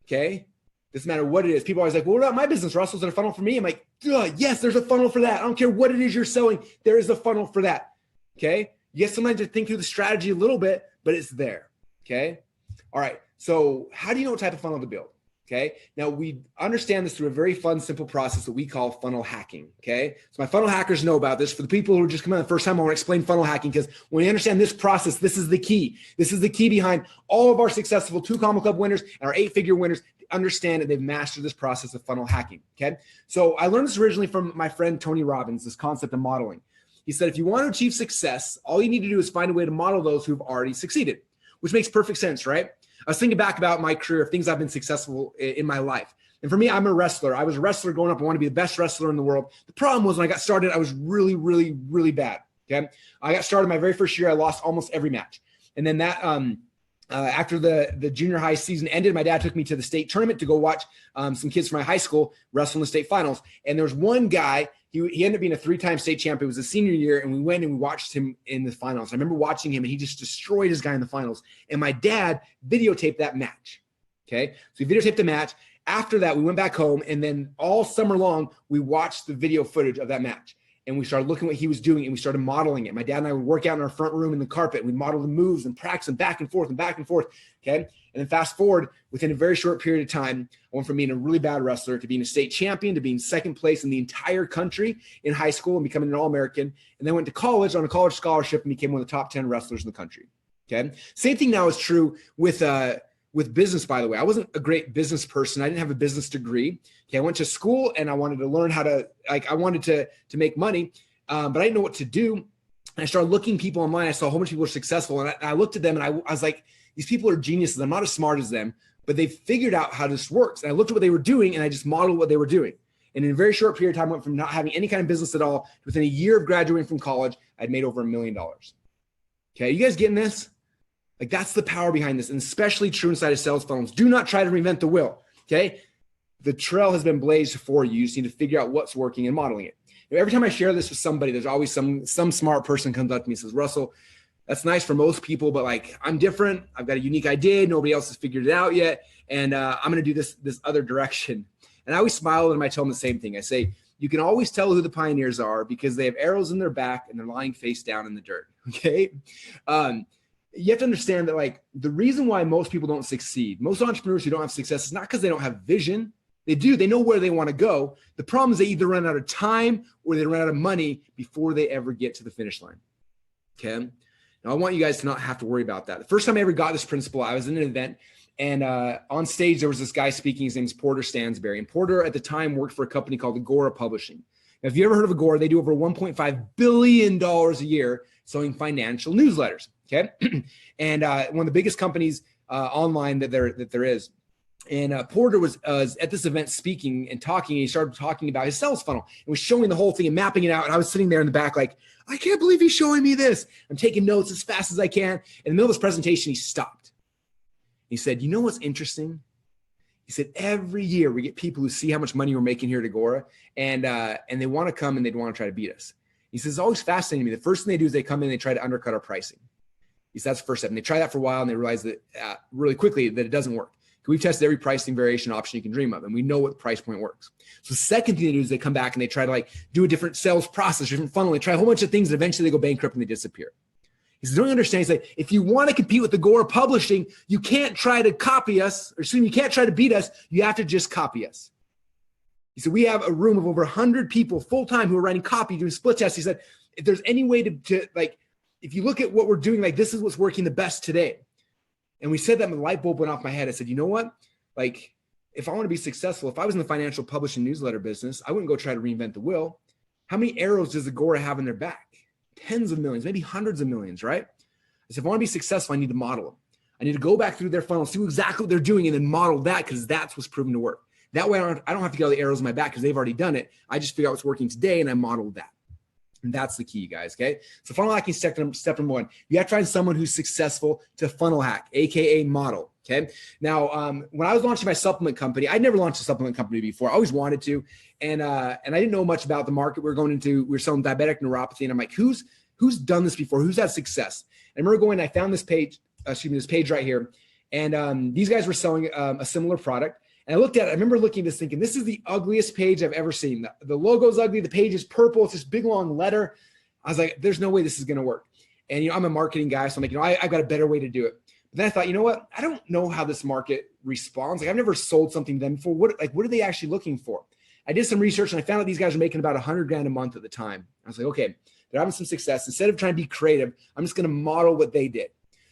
Okay. Doesn't matter what it is. People are always like, well, what about my business, Russell? Is there a funnel for me? I'm like, yes, there's a funnel for that. I don't care what it is you're selling. There is a funnel for that. Okay. Yes, sometimes you think through the strategy a little bit, but it's there. Okay. All right. So how do you know what type of funnel to build? Okay. Now we understand this through a very fun, simple process that we call funnel hacking. Okay. So my funnel hackers know about this. For the people who are just coming on the first time, I want to explain funnel hacking because when you understand this process, this is the key. This is the key behind all of our successful 2 Combo Club winners and our 8-figure winners. Understand that they've mastered this process of funnel hacking. Okay. So I learned this originally from my friend, Tony Robbins, this concept of modeling. He said, if you want to achieve success, all you need to do is find a way to model those who've already succeeded, which makes perfect sense, right? I was thinking back about my career of things I've been successful in my life. And for me, I'm a wrestler. I was a wrestler growing up. I wanted to be the best wrestler in the world. The problem was when I got started, I was really, really, really bad. Okay. I got started my very first year. I lost almost every match. And then that, after the junior high season ended, my dad took me to the state tournament to go watch some kids from my high school wrestle in the state finals. And there was one guy, he ended up being a 3-time state champion. It was a senior year, and we went and we watched him in the finals. I remember watching him, and he just destroyed his guy in the finals. And my dad videotaped that match. Okay, so he videotaped the match. After that, we went back home, and then all summer long, we watched the video footage of that match. And we started looking at what he was doing, and we started modeling it. My dad and I would work out in our front room in the carpet. We'd model the moves and practice them back and forth and back and forth. Okay. And then fast forward, within a very short period of time, I went from being a really bad wrestler to being a state champion, to being second place in the entire country in high school and becoming an All-American. And then went to college on a college scholarship and became one of the top 10 wrestlers in the country. Okay. Same thing now is true with business, by the way. I wasn't a great business person. I didn't have a business degree. Okay. I went to school and I wanted to learn how to, I wanted to make money, but I didn't know what to do. And I started looking people online. I saw a whole bunch of people were successful. And I looked at them and I was like, these people are geniuses. I'm not as smart as them, but they figured out how this works. And I looked at what they were doing and I just modeled what they were doing. And in a very short period of time, I went from not having any kind of business at all to within a year of graduating from college, I'd made over $1 million. Okay. You guys getting this? Like, that's the power behind this, and especially true inside of sales funnels. Do not try to reinvent the wheel. Okay. The trail has been blazed for you. You just need to figure out what's working and modeling it. Every time I share this with somebody, there's always some smart person comes up to me and says, Russell, That's nice for most people, but like, I'm different. I've got a unique idea. Nobody else has figured it out yet. And I'm going to do this other direction. And I always smile at them. I tell them the same thing. I say, you can always tell who the pioneers are because they have arrows in their back and they're lying face down in the dirt. Okay. You have to understand that like the reason why most people don't succeed, most entrepreneurs who don't have success is not because they don't have vision. They do, they know where they want to go. The problem is they either run out of time or they run out of money before they ever get to the finish line. Okay. Now I want you guys to not have to worry about that. The first time I ever got this principle, I was in an event and on stage, there was this guy speaking. His name is Porter Stansberry. And Porter at the time worked for a company called Agora Publishing. Now, if you ever heard of Agora, they do over $1.5 billion a year selling financial newsletters. Okay. And one of the biggest companies online that there is. And Porter was at this event speaking and talking. And he started talking about his sales funnel and was showing the whole thing and mapping it out. And I was sitting there in the back like, I can't believe he's showing me this. I'm taking notes as fast as I can. In the middle of this presentation, he stopped. He said, you know what's interesting? He said, every year we get people who see how much money we're making here at Agora and they want to come and they want to try to beat us. He says, it's always fascinating to me. The first thing they do is they come in and they try to undercut our pricing. He said, that's the first step. And they try that for a while and they realize that really quickly that it doesn't work. We've tested every pricing variation option you can dream of, and we know what price point works. So the second thing they do is they come back and they try to like do a different sales process, different funnel. They try a whole bunch of things, and eventually they go bankrupt and they disappear. He says, don't you understand? He's like, if you want to compete with Agora Publishing, you can't try to copy us, or excuse me, you can't try to beat us. You have to just copy us. He said, we have a room of over 100 people full-time who are writing copy, doing split tests. He said, if there's any way to like, if you look at what we're doing, like this is what's working the best today. And we said that and the light bulb went off my head. I said, you know what? Like, if I want to be successful, if I was in the financial publishing newsletter business, I wouldn't go try to reinvent the wheel. How many arrows does Agora have in their back? Tens of millions, maybe hundreds of millions, right? I said, if I want to be successful, I need to model them. I need to go back through their funnel, see exactly what they're doing, and then model that because that's what's proven to work. That way, I don't have to get all the arrows in my back because they've already done it. I just figure out what's working today, and I modeled that. And that's the key, guys, okay? So funnel hacking step number one. You have to find someone who's successful to funnel hack, AKA model, okay? Now, when I was launching my supplement company, I'd never launched a supplement company before. I always wanted to, and I didn't know much about the market we were going into. We were selling diabetic neuropathy, and I'm like, who's done this before? Who's had success? And I remember going, I found this page, this page right here, and these guys were selling a similar product. And I looked at it. I remember looking at this thinking, this is the ugliest page I've ever seen. The logo's ugly. The page is purple. It's this big, long letter. I was like, there's no way this is going to work. And, I'm a marketing guy. So I'm like, I've got a better way to do it. But then I thought, you know what? I don't know how this market responds. Like I've never sold something to them before. What are they actually looking for? I did some research and I found out these guys are making about $100,000 a month at the time. I was like, okay, they're having some success. Instead of trying to be creative, I'm just going to model what they did.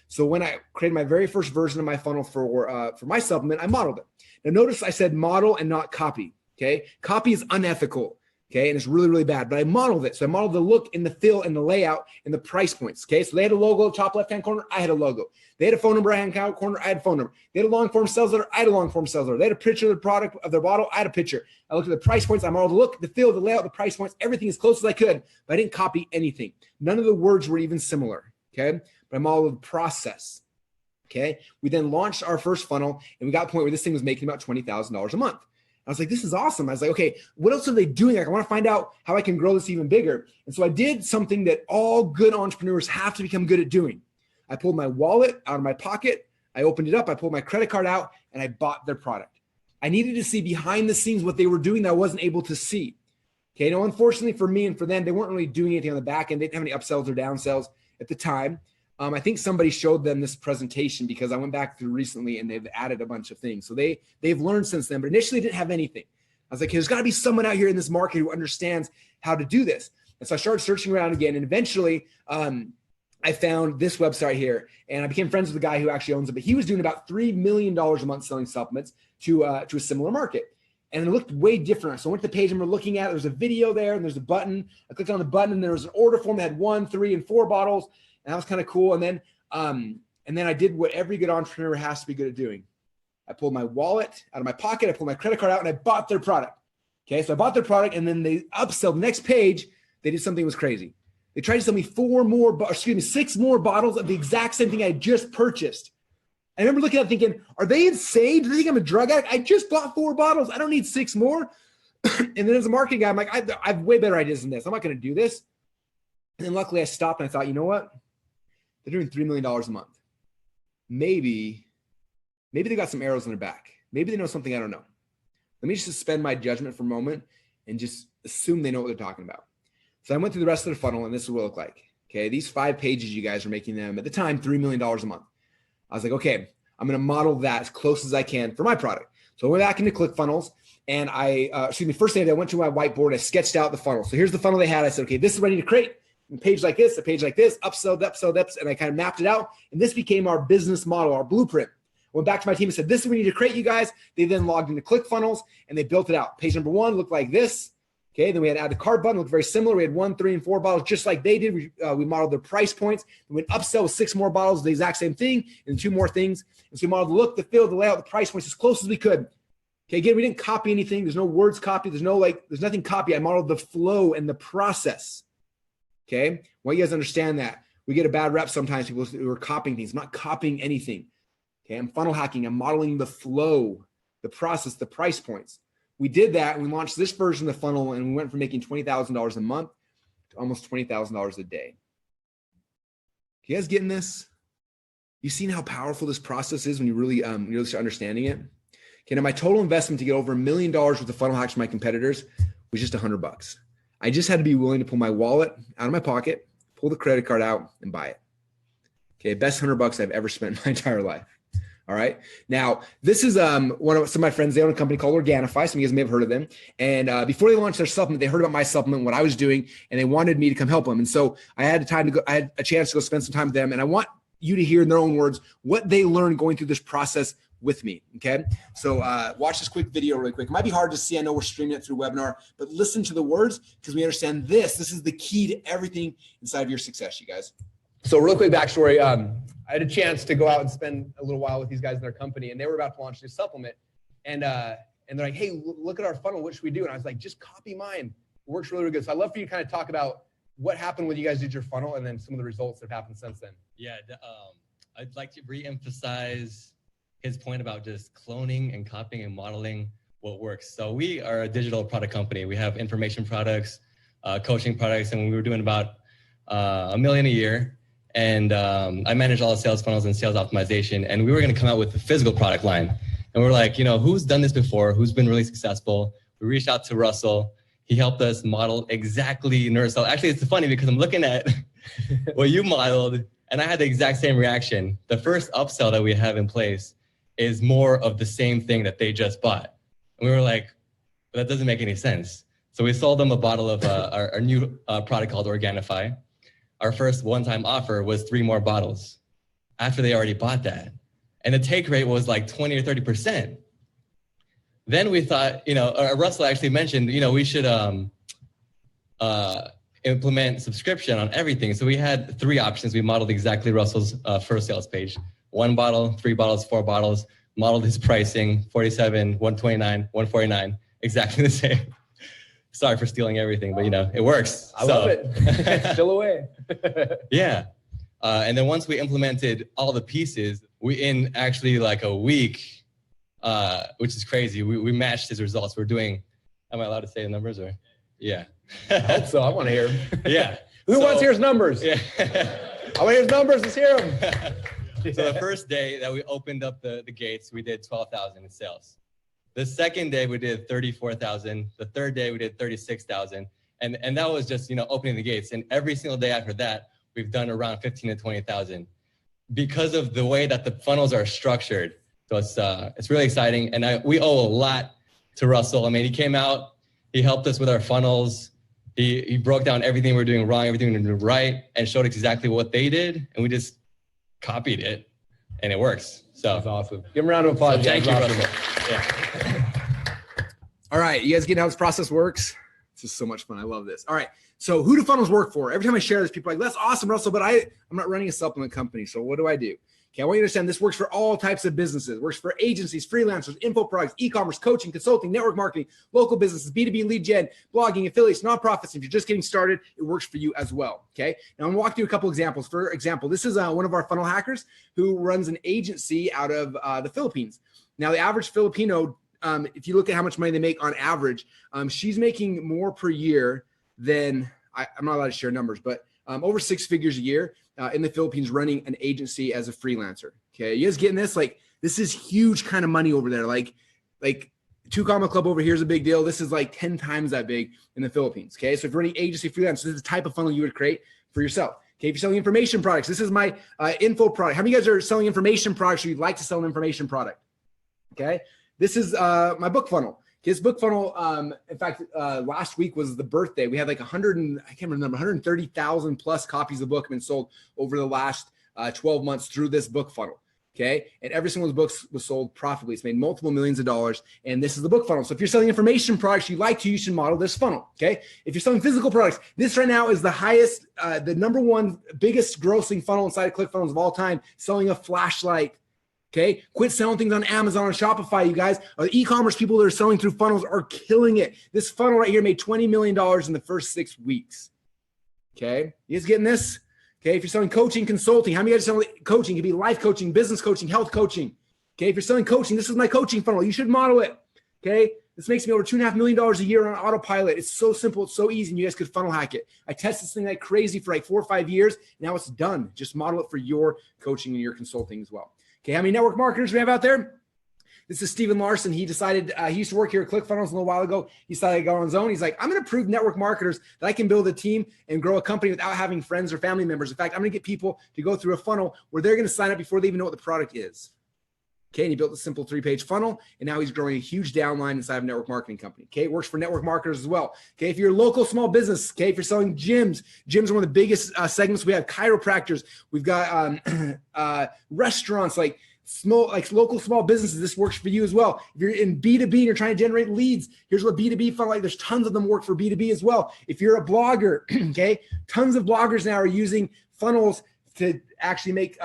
So when I created my very first version of my funnel for my supplement, I modeled it. Now notice I said model and not copy, okay? Copy is unethical, okay? And it's really, really bad, but I modeled it. So I modeled the look and the feel and the layout and the price points, okay? So they had a logo, top left-hand corner, I had a logo. They had a phone number, right-hand corner, I had a phone number. They had a long-form sales letter, I had a long-form sales letter. They had a picture of the product, of their bottle, I had a picture. I looked at the price points, I modeled the look, the feel, the layout, the price points, everything as close as I could, but I didn't copy anything. None of the words were even similar, okay? But I modeled the process. Okay. We then launched our first funnel and we got to the point where this thing was making about $20,000 a month. I was like, this is awesome. I was like, okay, what else are they doing? Like, I want to find out how I can grow this even bigger. And so I did something that all good entrepreneurs have to become good at doing. I pulled my wallet out of my pocket. I opened it up. I pulled my credit card out and I bought their product. I needed to see behind the scenes what they were doing that I wasn't able to see. Okay. Now, unfortunately for me and for them, they weren't really doing anything on the back end. They didn't have any upsells or downsells at the time. I think somebody showed them this presentation because I went back through recently and they've added a bunch of things. So they've learned since then, but initially didn't have anything. I was like, hey, there's got to be someone out here in this market who understands how to do this. And so I started searching around again. And eventually I found this website here and I became friends with the guy who actually owns it, but he was doing about $3 million a month selling supplements to a similar market. And it looked way different. So I went to the page and we're looking at it. There's a video there and there's a button. I clicked on the button and there was an order form that had 1, 3, and 4 bottles. And that was kind of cool. And then I did what every good entrepreneur has to be good at doing. I pulled my wallet out of my pocket. I pulled my credit card out and I bought their product. Okay. So I bought their product and then they upsell the next page. They did something that was crazy. They tried to sell me 6 more bottles of the exact same thing I just purchased. I remember looking at it thinking, are they insane? Do they think I'm a drug addict? I just bought 4 bottles. I don't need 6 more. And then as a marketing guy, I'm like, I have way better ideas than this. I'm not going to do this. And then luckily I stopped and I thought, you know what? They're doing $3 million a month. Maybe they got some arrows in their back. Maybe they know something I don't know. Let me just suspend my judgment for a moment and just assume they know what they're talking about. So I went through the rest of the funnel, and this is what it looked like. Okay, these 5 pages, you guys are making them, at the time, $3 million a month. I was like, okay, I'm going to model that as close as I can for my product. So I went back into ClickFunnels, and first thing I went to my whiteboard, I sketched out the funnel. So here's the funnel they had. I said, okay, this is what I need to create. A page like this, upsell, and I kind of mapped it out. And this became our business model, our blueprint. Went back to my team and said, this is what we need to create, you guys. They then logged into ClickFunnels, and they built it out. Page number 1 looked like this. Okay, then we had add the cart button, looked very similar. We had 1, 3, and 4 bottles, just like they did. We modeled their price points. We went upsell with 6 more bottles, the exact same thing, and 2 more things. And so we modeled the look, the feel, the layout, the price points as close as we could. Okay, again, we didn't copy anything. There's no words copied. There's nothing copied. I modeled the flow and the process. Okay, I want you guys to understand that. We get a bad rep sometimes, people who are copying things. I'm not copying anything. Okay, I'm funnel hacking. I'm modeling the flow, the process, the price points. We did that, and we launched this version of the funnel, and we went from making $20,000 a month to almost $20,000 a day. You guys getting this? You seen how powerful this process is when you really start understanding it? Okay, now my total investment to get over $1 million worth of funnel hacks from my competitors was just $100. I just had to be willing to pull my wallet out of my pocket, pull the credit card out, and buy it. Okay, best $100 I've ever spent in my entire life. All right. Now, this is some of my friends. They own a company called Organifi. Some of you guys may have heard of them. And before they launched their supplement, they heard about my supplement, what I was doing, and they wanted me to come help them. And so I had a chance to go spend some time with them. And I want you to hear in their own words what they learned going through this process with me. Okay. So watch this quick video really quick. It might be hard to see. I know we're streaming it through webinar, but listen to the words because we understand this is the key to everything inside of your success, you guys. So real quick backstory. I had a chance to go out and spend a little while with these guys in their company, and they were about to launch a new supplement. And they're like, hey, look at our funnel. What should we do? And I was like, just copy mine. It works really, really good. So I'd love for you to kind of talk about what happened when you guys did your funnel and then some of the results that have happened since then. Yeah, I'd like to re-emphasize his point about just cloning and copying and modeling what works. So we are a digital product company. We have information products, coaching products, and we were doing about $1 million a year. And I manage all the sales funnels and sales optimization. And we were going to come out with the physical product line. And we're like, who's done this before? Who's been really successful? We reached out to Russell. He helped us model exactly NerdSell. Actually, it's funny because I'm looking at what you modeled, and I had the exact same reaction. The first upsell that we have in place is more of the same thing that they just bought. And we were like, that doesn't make any sense. So we sold them a bottle of our new product called Organifi. Our first one-time offer was 3 more bottles after they already bought that. And the take rate was like 20 or 30%. Then we thought, Russell actually mentioned, we should implement subscription on everything. So we had 3 options. We modeled exactly Russell's first sales page. 1 bottle, 3 bottles, 4 bottles, modeled his pricing, 47, 129, 149, exactly the same. Sorry for stealing everything, but it works. I love it. It's still away. Yeah. And then once we implemented all the pieces, in actually like a week, which is crazy, we matched his results. We're doing, am I allowed to say the numbers or? Yeah. I hope so. I want to hear them. Yeah. Who wants to hear his numbers? Yeah. I want to hear his numbers. Let's hear them. So the first day that we opened up the gates, we did 12,000 in sales. The second day we did 34,000. The third day we did 36,000. And that was just, opening the gates. And every single day after that, we've done around 15 to 20,000 because of the way that the funnels are structured. So it's really exciting. And we owe a lot to Russell. I mean, he came out, he helped us with our funnels. He broke down everything we're doing wrong, everything we're doing right, and showed exactly what they did. And we just copied it and it works. So that's awesome. Give him a round of applause. So thank you, awesome. Russell. Yeah. All right. You guys getting how this process works? This is so much fun. I love this. All right. So who do funnels work for? Every time I share this, people are like, that's awesome, Russell, but I'm not running a supplement company. So what do I do? Okay, I want you to understand this works for all types of businesses. It works for agencies, freelancers, info products, e-commerce, coaching, consulting, network marketing, local businesses, B2B lead gen, blogging, affiliates, nonprofits. If you're just getting started, it works for you as well. Okay. Now I'm going to walk through a couple examples. For example, this is one of our funnel hackers who runs an agency out of the Philippines. Now the average Filipino, if you look at how much money they make on average, she's making more per year than I'm not allowed to share numbers, but over 6 figures a year in the Philippines running an agency as a freelancer. Okay, you guys getting this? Like, this is huge kind of money over there. Like 2 Comma Club over here is a big deal. This is like 10 times that big in the Philippines. Okay, so if you're running agency freelance, this is the type of funnel you would create for yourself. Okay, if you're selling information products, this is my info product. How many of you guys are selling information products or you'd like to sell an information product? Okay, this is my book funnel. His book funnel, in fact, last week was the birthday. We had like 130,000 plus copies of the book have been sold over the last 12 months through this book funnel. Okay. And every single one of the books was sold profitably. It's made multiple millions of dollars. And this is the book funnel. So if you're selling information products you should model this funnel. Okay. If you're selling physical products, this right now is the highest, the number one biggest grossing funnel inside of ClickFunnels of all time, selling a flashlight. Okay. Quit selling things on Amazon and Shopify, you guys. The e-commerce people that are selling through funnels are killing it. This funnel right here made $20 million in the first 6 weeks. Okay. You guys getting this? Okay. If you're selling coaching, consulting, how many of you guys are selling coaching? It could be life coaching, business coaching, health coaching. Okay. If you're selling coaching, this is my coaching funnel. You should model it. Okay. This makes me over $2.5 million a year on autopilot. It's so simple. It's so easy. And you guys could funnel hack it. I tested this thing like crazy for like 4 or 5 years. Now it's done. Just model it for your coaching and your consulting as well. Okay, how many network marketers we have out there? This is Steven Larson. He decided, he used to work here at ClickFunnels a little while ago. He decided to go on his own. He's like, I'm going to prove network marketers that I can build a team and grow a company without having friends or family members. In fact, I'm going to get people to go through a funnel where they're going to sign up before they even know what the product is. Okay, and he built a simple 3-page funnel, and now he's growing a huge downline inside of a network marketing company. Okay, it works for network marketers as well. Okay, if you're a local small business, okay, if you're selling gyms are one of the biggest segments. We have chiropractors. We've got restaurants, like local small businesses. This works for you as well. If you're in B2B and you're trying to generate leads, here's what B2B funnel, like there's tons of them work for B2B as well. If you're a blogger, okay, tons of bloggers now are using funnels to actually make,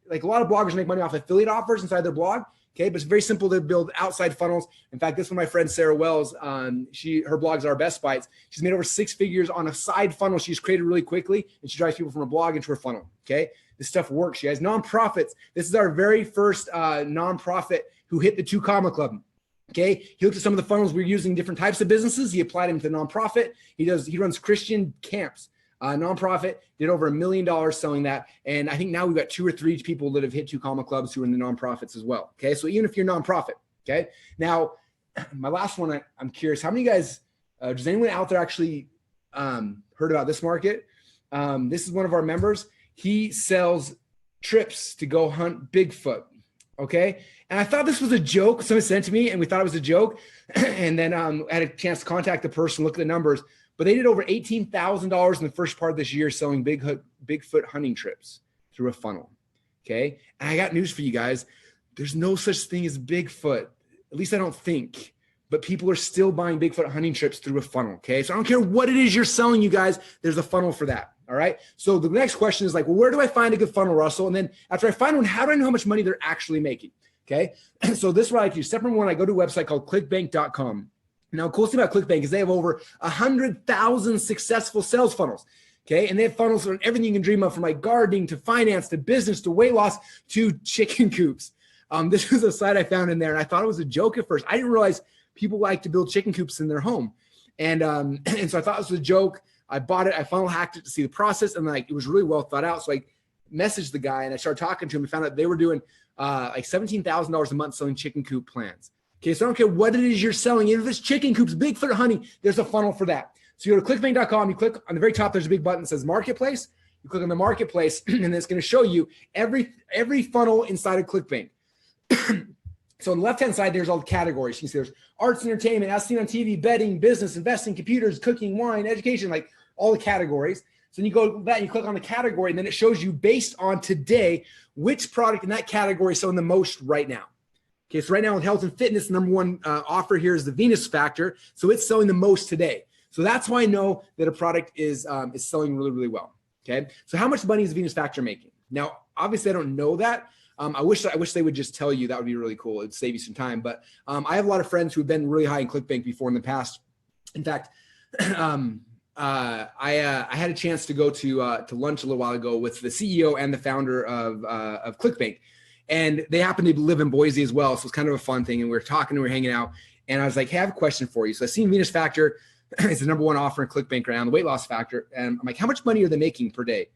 like a lot of bloggers make money off affiliate offers inside their blog. Okay, but it's very simple to build outside funnels. In fact, this one, my friend Sarah Wells, her blogs are Best Bites. She's made over 6 figures on a side funnel she's created really quickly, and she drives people from her blog into her funnel. Okay, this stuff works. She has nonprofits. This is our very first nonprofit who hit the 2 Comma Club. Okay, he looked at some of the funnels we're using, different types of businesses. He applied them to nonprofit. He runs Christian camps. Nonprofit, did over $1 million selling that. And I think now we've got 2 or 3 people that have hit 2 Comma Clubs who are in the nonprofits as well. Okay, so even if you're nonprofit, okay. Now, my last one, I'm curious, how many guys, does anyone out there actually heard about this market? This is one of our members. He sells trips to go hunt Bigfoot. Okay. And I thought this was a joke. Someone sent it to me and we thought it was a joke. And then I had a chance to contact the person, look at the numbers. But they did over $18,000 in the first part of this year selling Bigfoot hunting trips through a funnel. Okay. And I got news for you guys. There's no such thing as Bigfoot. At least I don't think. But people are still buying Bigfoot hunting trips through a funnel. Okay. So I don't care what it is you're selling, you guys. There's a funnel for that. All right. So the next question is like, well, where do I find a good funnel, Russell? And then after I find one, how do I know how much money they're actually making? Okay. So this is what I do. Step number 1, I go to a website called clickbank.com. Now, the cool thing about ClickBank is they have over 100,000 successful sales funnels. Okay. And they have funnels on everything you can dream of, from like gardening to finance to business to weight loss to chicken coops. This was a site I found in there, and I thought it was a joke at first. I didn't realize people like to build chicken coops in their home. And so I thought this was a joke. I bought it. I funnel hacked it to see the process, and like it was really well thought out. So I messaged the guy and I started talking to him and found out they were doing like $17,000 a month selling chicken coop plans. Okay, so I don't care what it is you're selling. If it's chicken coops, Bigfoot hunting, there's a funnel for that. So you go to clickbank.com, you click on the very top, there's a big button that says marketplace. You click on the marketplace, and it's going to show you every funnel inside of ClickBank. So on the left-hand side, there's all the categories. You can see there's arts, entertainment, as seen on TV, betting, business, investing, computers, cooking, wine, education, like all the categories. So then you go to that, and you click on the category, and then it shows you based on today, which product in that category is selling the most right now. Okay, so right now in health and fitness, the number 1 offer here is the Venus Factor. So it's selling the most today. So that's why I know that a product is selling really, really well. Okay, so how much money is the Venus Factor making? Now, obviously, I don't know that. I wish they would just tell you. That would be really cool. It'd save you some time. But I have a lot of friends who have been really high in ClickBank before in the past. In fact, I had a chance to go to lunch a little while ago with the CEO and the founder of ClickBank. And they happen to live in Boise as well. So it's kind of a fun thing. And we were talking and we were hanging out. And I was like, hey, I have a question for you. So I seen Venus Factor is the number 1 offer in ClickBank right now, the weight loss factor. And I'm like, how much money are they making per day?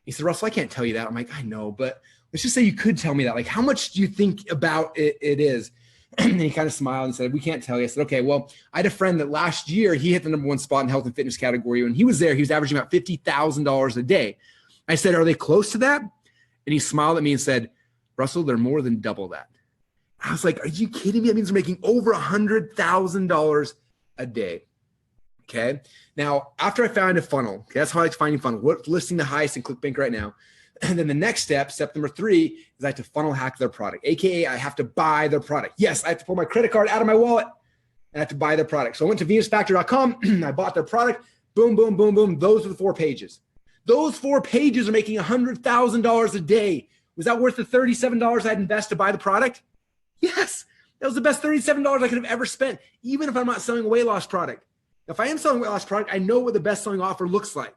He said, Russell, I can't tell you that. I'm like, I know, but let's just say you could tell me that. Like, how much do you think about it is? And he kind of smiled and said, we can't tell you. I said, okay, well, I had a friend that last year he hit the #1 spot in health and fitness category. When he was there, he was averaging about $50,000 a day. I said, are they close to that? And he smiled at me and said, Russell, they're more than double that. I was like, are you kidding me? That means they're making over $100,000 a day. Okay. Now, after I found a funnel, okay, that's how I like finding funnel. What's listing the highest in ClickBank right now? And then the next step number 3, is I have to funnel hack their product, AKA I have to buy their product. Yes, I have to pull my credit card out of my wallet and I have to buy their product. So I went to venusfactor.com. I bought their product. Boom, boom, boom, boom. Those are the 4 pages. Those 4 pages are making $100,000 a day. Was that worth the $37 I'd invest to buy the product? Yes, that was the best $37 I could have ever spent, even if I'm not selling a weight loss product. Now, if I am selling a weight loss product, I know what the best selling offer looks like.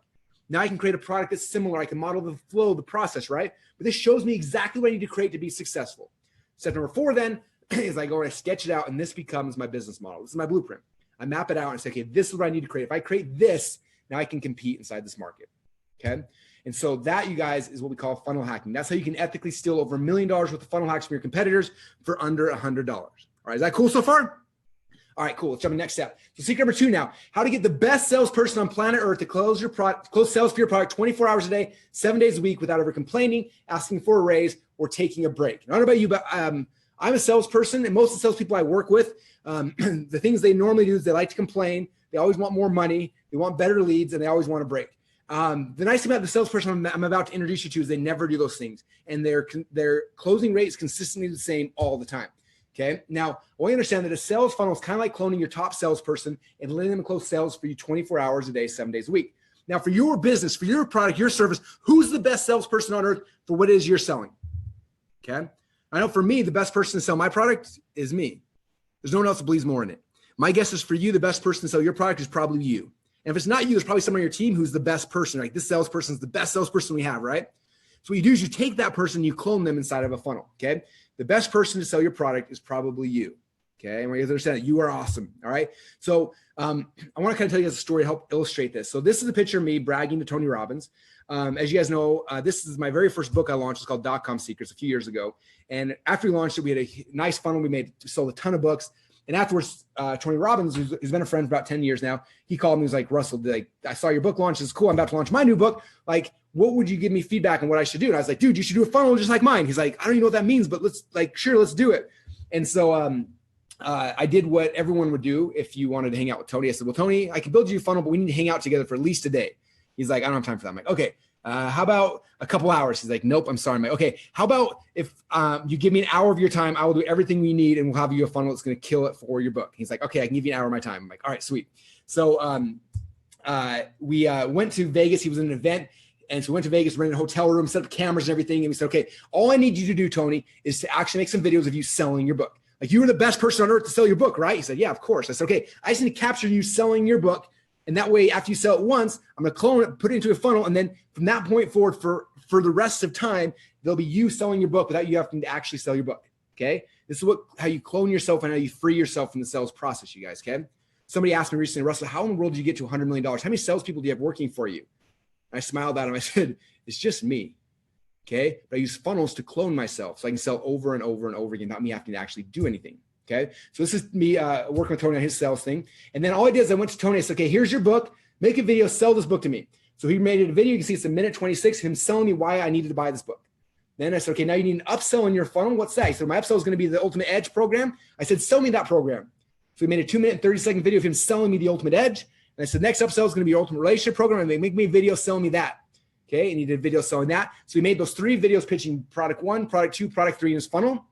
Now I can create a product that's similar. I can model the flow, the process, right? But this shows me exactly what I need to create to be successful. Step number 4 then is I go and I sketch it out, and this becomes my business model. This is my blueprint. I map it out and say, okay, this is what I need to create. If I create this, now I can compete inside this market, okay? And so that, you guys, is what we call funnel hacking. That's how you can ethically steal over $1 million worth of funnel hacks from your competitors for under $100. All right, is that cool so far? All right, cool. Let's jump to the next step. So secret number 2 now, how to get the best salesperson on planet Earth to close sales for your product 24 hours a day, 7 days a week without ever complaining, asking for a raise, or taking a break. I don't know about you, but I'm a salesperson, and most of the salespeople I work with, the things they normally do is they like to complain. They always want more money. They want better leads, and they always want a break. The nice thing about the salesperson I'm about to introduce you to is they never do those things, and their closing rate is consistently the same all the time. Okay. Now, I want you to understand that a sales funnel is kind of like cloning your top salesperson and letting them close sales for you 24 hours a day, 7 days a week. Now, for your business, for your product, your service, who's the best salesperson on earth for what it is you're selling? Okay. I know for me, the best person to sell my product is me. There's no one else that believes more in it. My guess is for you, the best person to sell your product is probably you. And if it's not you, there's probably someone on your team who's the best person, right? This salesperson is the best salesperson we have, right? So what you do is you take that person, you clone them inside of a funnel, okay? The best person to sell your product is probably you, okay? And we understand that you are awesome, all right? So I want to kind of tell you guys a story to help illustrate this. So this is a picture of me bragging to Tony Robbins. As you guys know, this is my very first book I launched. It's called .com Secrets a few years ago. And after we launched it, we had a nice funnel. We sold a ton of books. And afterwards, Tony Robbins, who's been a friend for about 10 years now, he called me. He was like, Russell, I saw your book launch. It's cool. I'm about to launch my new book. Like, what would you give me feedback on what I should do? And I was like, dude, you should do a funnel just like mine. He's like, I don't even know what that means, but let's do it. And so I did what everyone would do if you wanted to hang out with Tony. I said, well, Tony, I can build you a funnel, but we need to hang out together for at least a day. He's like, I don't have time for that. I'm like, okay. How about a couple hours? He's like, nope, I'm sorry. I'm like, okay, how about if you give me an hour of your time, I will do everything we need and we'll have you a funnel that's going to kill it for your book. He's like, okay, I can give you an hour of my time. I'm like, all right, sweet. So we went to Vegas. He was in an event. And so we went to Vegas, rented a hotel room, set up cameras and everything. And we said, okay, all I need you to do, Tony, is to actually make some videos of you selling your book. Like, you were the best person on earth to sell your book, right? He said, yeah, of course. I said, okay, I just need to capture you selling your book. And that way, after you sell it once, I'm going to clone it, put it into a funnel. And then from that point forward, for the rest of time, there'll be you selling your book without you having to actually sell your book. Okay. This is how you clone yourself and how you free yourself from the sales process, you guys. Okay. Somebody asked me recently, Russell, how in the world did you get to $100 million? How many salespeople do you have working for you? And I smiled at him. I said, it's just me. Okay. But I use funnels to clone myself so I can sell over and over and over again, not me having to actually do anything. Okay. So this is me working with Tony on his sales thing. And then all I did is I went to Tony. I said, okay, here's your book. Make a video, sell this book to me. So he made a video. You can see it's a minute 26, him selling me why I needed to buy this book. Then I said, okay, now you need an upsell in your funnel. What's that? He said, my upsell is going to be the Ultimate Edge program. I said, sell me that program. So he made a 2-minute and 30-second video of him selling me the Ultimate Edge. And I said, next upsell is going to be your Ultimate Relationship program. And they make me a video selling me that. Okay. And he did a video selling that. So he made those 3 videos pitching product 1, product 2, product 3 in his funnel.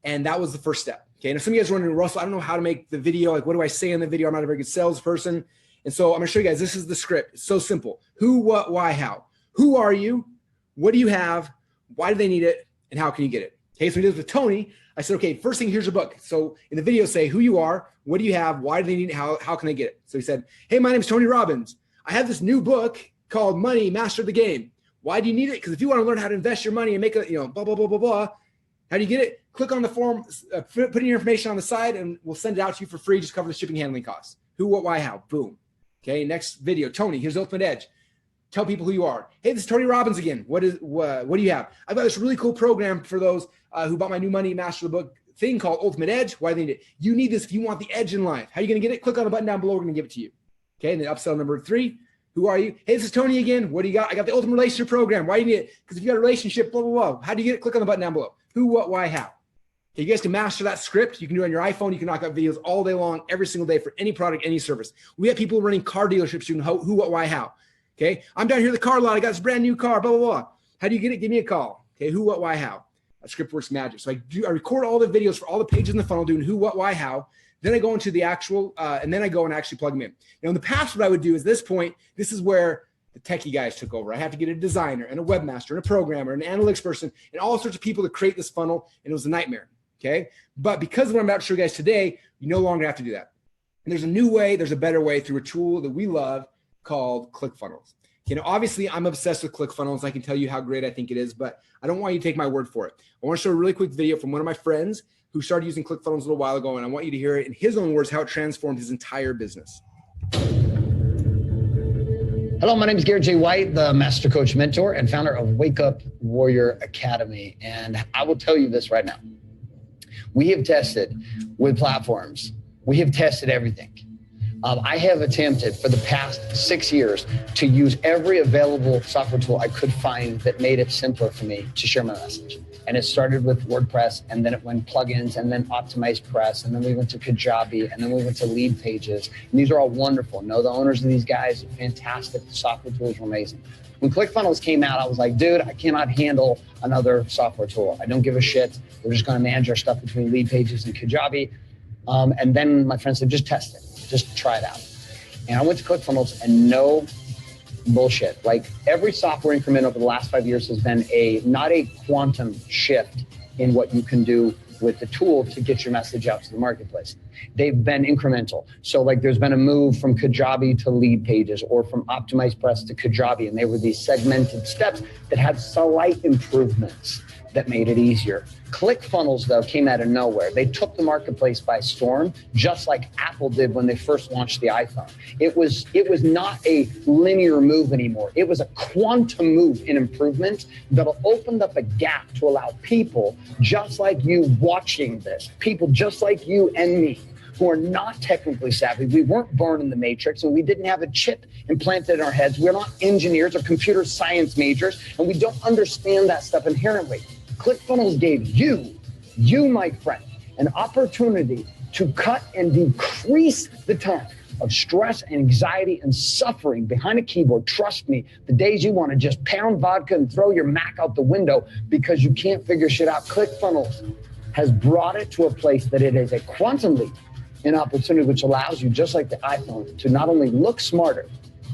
And that was the first step. Okay. And if some of you guys are wondering, Russell, I don't know how to make the video. Like, what do I say in the video? I'm not a very good salesperson. And so I'm going to show you guys, this is the script. It's so simple. Who, what, why, how. Who are you? What do you have? Why do they need it? And how can you get it? Okay, so we did this with Tony. I said, okay, first thing, here's your book. So in the video, say who you are, what do you have? Why do they need it? How can they get it? So he said, hey, my name is Tony Robbins. I have this new book called Money, Master the Game. Why do you need it? Because if you want to learn how to invest your money and make a, blah, blah, blah, blah, blah. How do you get it? Click on the form, put in your information on the side, and we'll send it out to you for free. Just cover the shipping handling costs. Who, what, why, how. Boom. Okay, next video. Tony, here's the Ultimate Edge. tell people who you are. Hey, this is Tony Robbins again. What do you have? I've got this really cool program for those who bought my new Money Master the Book thing called Ultimate Edge. Why do they need it? You need this if you want the edge in life. How are you going to get it? Click on the button down below. We're going to give it to you. Okay, and then upsell number 3. Who are you? Hey, this is Tony again. What do you got? I got the Ultimate Relationship Program. Why do you need it? Because if you got a relationship, blah, blah, blah. How do you get it? Click on the button down below. Who, what, why, how. Okay, you guys can master that script. You can do it on your iPhone. You can knock out videos all day long, every single day for any product, any service. We have people running car dealerships doing who, what, why, how. Okay, I'm down here at the car lot. I got this brand new car, blah, blah, blah. How do you get it? Give me a call. Okay, who, what, why, how. That script works magic. So I record all the videos for all the pages in the funnel doing who, what, why, how. Then I go into the actual, and then I go and actually plug them in. Now, in the past, what I would do is this point, this is where the techie guys took over. I have to get a designer and a webmaster and a programmer and an analytics person and all sorts of people to create this funnel, and it was a nightmare. Okay, but because of what I'm about to show you guys today, you no longer have to do that. And there's a new way, there's a better way through a tool that we love called ClickFunnels. You know, obviously I'm obsessed with ClickFunnels. I can tell you how great I think it is, but I don't want you to take my word for it. I want to show a really quick video from one of my friends who started using ClickFunnels a little while ago, and I want you to hear it in his own words, how it transformed his entire business. Hello, my name is Garrett J. White, the Master Coach Mentor and founder of Wake Up Warrior Academy. And I will tell you this right now. We have tested with platforms. We have tested everything. I have attempted for the past 6 years to use every available software tool I could find that made it simpler for me to share my message. And it started with WordPress, and then it went plugins, and then OptimizePress, and then we went to Kajabi, and then we went to Lead Pages. And these are all wonderful. Know the owners of these guys are fantastic. The software tools are amazing. When ClickFunnels came out, I was like, dude, I cannot handle another software tool. I don't give a shit. We're just going to manage our stuff between Lead Pages and Kajabi. And then my friend said, just test it. Just try it out. And I went to ClickFunnels, and no bullshit. Like, every software increment over the last 5 years has been not a quantum shift in what you can do with the tool to get your message out to the marketplace. They've been incremental. So like there's been a move from Kajabi to Lead Pages or from OptimizePress to Kajabi, and they were these segmented steps that had slight improvements that made it easier. ClickFunnels, though, came out of nowhere. They took the marketplace by storm, just like Apple did when they first launched the iPhone. It was not a linear move anymore. It was a quantum move in improvement that opened up a gap to allow people just like you watching this, people just like you and me, who are not technically savvy. We weren't born in the matrix, and we didn't have a chip implanted in our heads. We're not engineers or computer science majors, and we don't understand that stuff inherently. ClickFunnels gave you, my friend, an opportunity to cut and decrease the time of stress and anxiety and suffering behind a keyboard. Trust me, the days you want to just pound vodka and throw your Mac out the window because you can't figure shit out, ClickFunnels has brought it to a place that it is a quantum leap in opportunity, which allows you, just like the iPhone, to not only look smarter,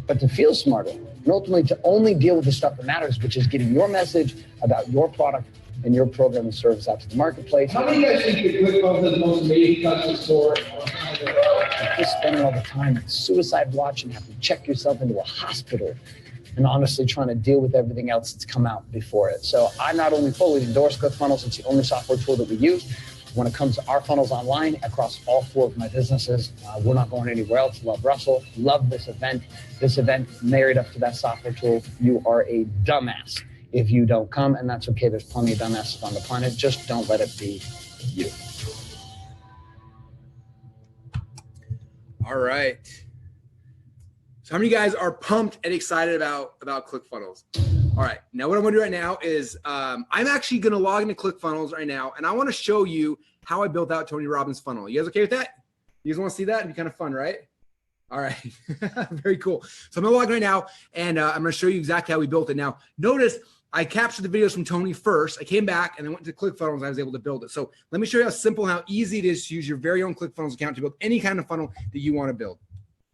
but to feel smarter, and ultimately to only deal with the stuff that matters, which is getting your message about your product and your program and service out to the marketplace. How many of you guys think that ClickFunnels is the most amazing customer support? You're spending all the time in suicide watch and have to check yourself into a hospital and honestly trying to deal with everything else that's come out before it. So I not only fully endorse ClickFunnels, it's the only software tool that we use. When it comes to our funnels online across all 4 of my businesses, we're not going anywhere else. Love Russell, love this event. This event married up to that software tool. You are a dumbass if you don't come, and that's okay. There's plenty of dumbasses on the planet. Just don't let it be you. All right. So how many of you guys are pumped and excited about ClickFunnels? All right. Now what I'm gonna do right now is I'm actually gonna log into ClickFunnels right now, and I want to show you how I built out Tony Robbins' funnel. You guys okay with that? You guys want to see that? It'd be kind of fun, right? All right. Very cool. So I'm gonna log in right now, and I'm gonna show you exactly how we built it. Now, notice I captured the videos from Tony first. I came back and I went to ClickFunnels and I was able to build it. So let me show you how simple, how easy it is to use your very own ClickFunnels account to build any kind of funnel that you want to build.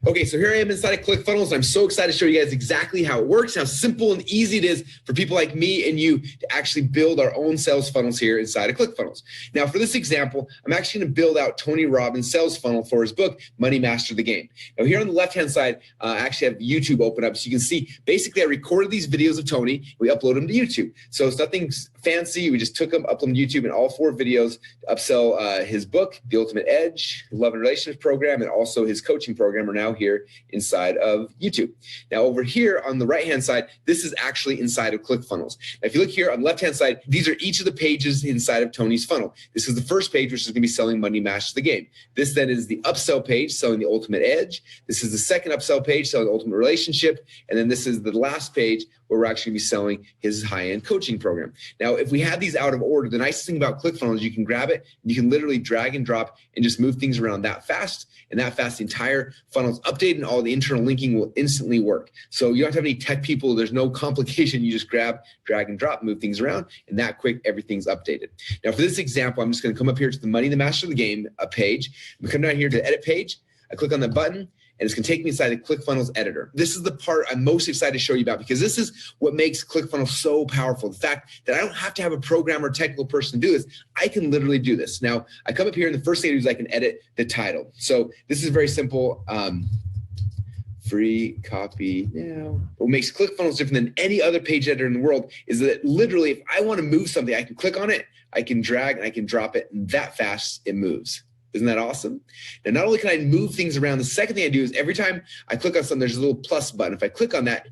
Okay, so here I am inside of ClickFunnels. I'm so excited to show you guys exactly how it works, how simple and easy it is for people like me and you to actually build our own sales funnels here inside of ClickFunnels. Now, for this example, I'm actually going to build out Tony Robbins' sales funnel for his book, Money Master the Game. Now, here on the left-hand side, I actually have YouTube open up, so you can see basically I recorded these videos of Tony. We upload them to YouTube. So it's nothing fancy. We just took them, uploaded them to YouTube, and all 4 videos to upsell his book, The Ultimate Edge, Love and Relationships Program, and also his coaching program are now here inside of YouTube. Now over here on the right-hand side, this is actually inside of ClickFunnels. Now, if you look here on the left-hand side, these are each of the pages inside of Tony's funnel. This is the first page, which is going to be selling Money Matches the Game. This then is the upsell page, selling the Ultimate Edge. This is the second upsell page, selling the Ultimate Relationship. And then this is the last page where we're actually going to be selling his high-end coaching program. Now, if we had these out of order, the nicest thing about ClickFunnels is you can grab it, you can literally drag and drop and just move things around that fast. And that fast, the entire funnel is updated and all the internal linking will instantly work. So you don't have to have any tech people. There's no complication. You just grab, drag and drop, move things around, and that quick, everything's updated. Now, for this example, I'm just going to come up here to the Money the Master of the Game page. We come down here to the edit page. I click on the button, and it's going to take me inside the ClickFunnels editor. This is the part I'm most excited to show you about because this is what makes ClickFunnels so powerful. The fact that I don't have to have a programmer or technical person to do this. I can literally do this. Now, I come up here, and the first thing I do is I can edit the title. So this is very simple. Free copy now. What makes ClickFunnels different than any other page editor in the world is that literally, if I want to move something, I can click on it, I can drag, and I can drop it, and that fast it moves. Isn't that awesome? Now, not only can I move things around, the second thing I do is every time I click on something, there's a little plus button. If I click on that,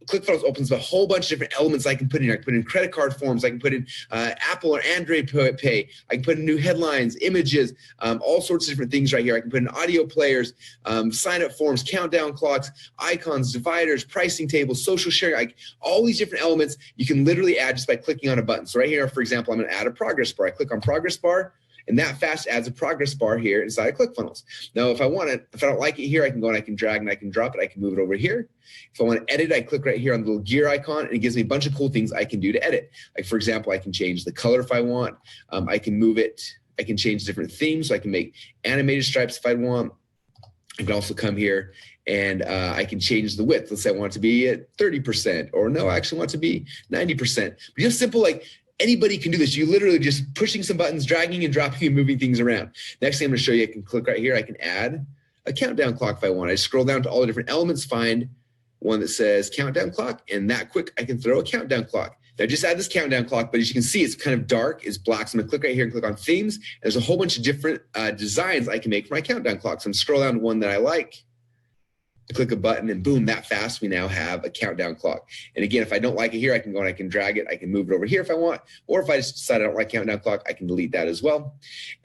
ClickFunnels opens a whole bunch of different elements I can put in here. I can put in credit card forms. I can put in Apple or Android Pay. I can put in new headlines, images, all sorts of different things right here. I can put in audio players, sign-up forms, countdown clocks, icons, dividers, pricing tables, social sharing, all these different elements you can literally add just by clicking on a button. So right here, for example, I'm going to add a progress bar. I click on progress bar, and that fast adds a progress bar here inside of ClickFunnels. Now, if I want it, if I don't like it here, I can go and I can drag and I can drop it. I can move it over here. If I want to edit, I click right here on the little gear icon, and it gives me a bunch of cool things I can do to edit. Like, for example, I can change the color if I want. I can move it. I can change different themes. So I can make animated stripes if I want. I can also come here and I can change the width. Let's say I want it to be at 30%, or no, I actually want it to be 90%. But just simple, like, anybody can do this. You literally just pushing some buttons, dragging and dropping and moving things around. Next thing I'm going to show you, I can click right here. I can add a countdown clock if I want. I scroll down to all the different elements, find one that says countdown clock, and that quick, I can throw a countdown clock. Now, I just add this countdown clock, but as you can see, it's kind of dark, it's black. So I'm going to click right here and click on themes. There's a whole bunch of different designs I can make for my countdown clock. So I'm scroll down to one that I like. I click a button, and boom, that fast, we now have a countdown clock. And again, if I don't like it here, I can go and I can drag it. I can move it over here if I want. Or if I just decide I don't like countdown clock, I can delete that as well.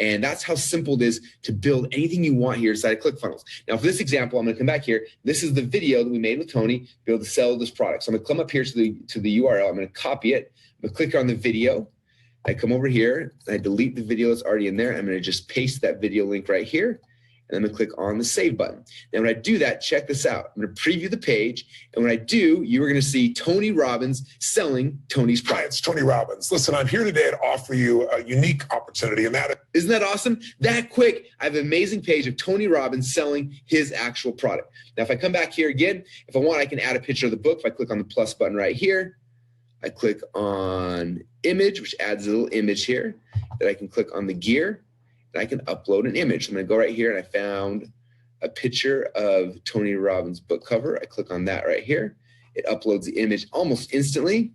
And that's how simple it is to build anything you want here inside of ClickFunnels. Now, for this example, I'm going to come back here. This is the video that we made with Tony to be able to sell this product. So I'm going to come up here to the URL. I'm going to copy it. I'm going to click on the video. I come over here. I delete the video that's already in there. I'm going to just paste that video link right here. And I'm going to click on the save button. Now, when I do that, check this out. I'm going to preview the page. And when I do, you are going to see Tony Robbins selling Tony's product. Hi, it's Tony Robbins. Listen, I'm here today to offer you a unique opportunity, and that isn't that awesome? That quick, I have an amazing page of Tony Robbins selling his actual product. Now, if I come back here again, if I want, I can add a picture of the book. If I click on the plus button right here, I click on image, which adds a little image here. Then I can click on the gear. I can upload an image. I'm going to go right here, and I found a picture of Tony Robbins' book cover. I click on that right here. It uploads the image almost instantly.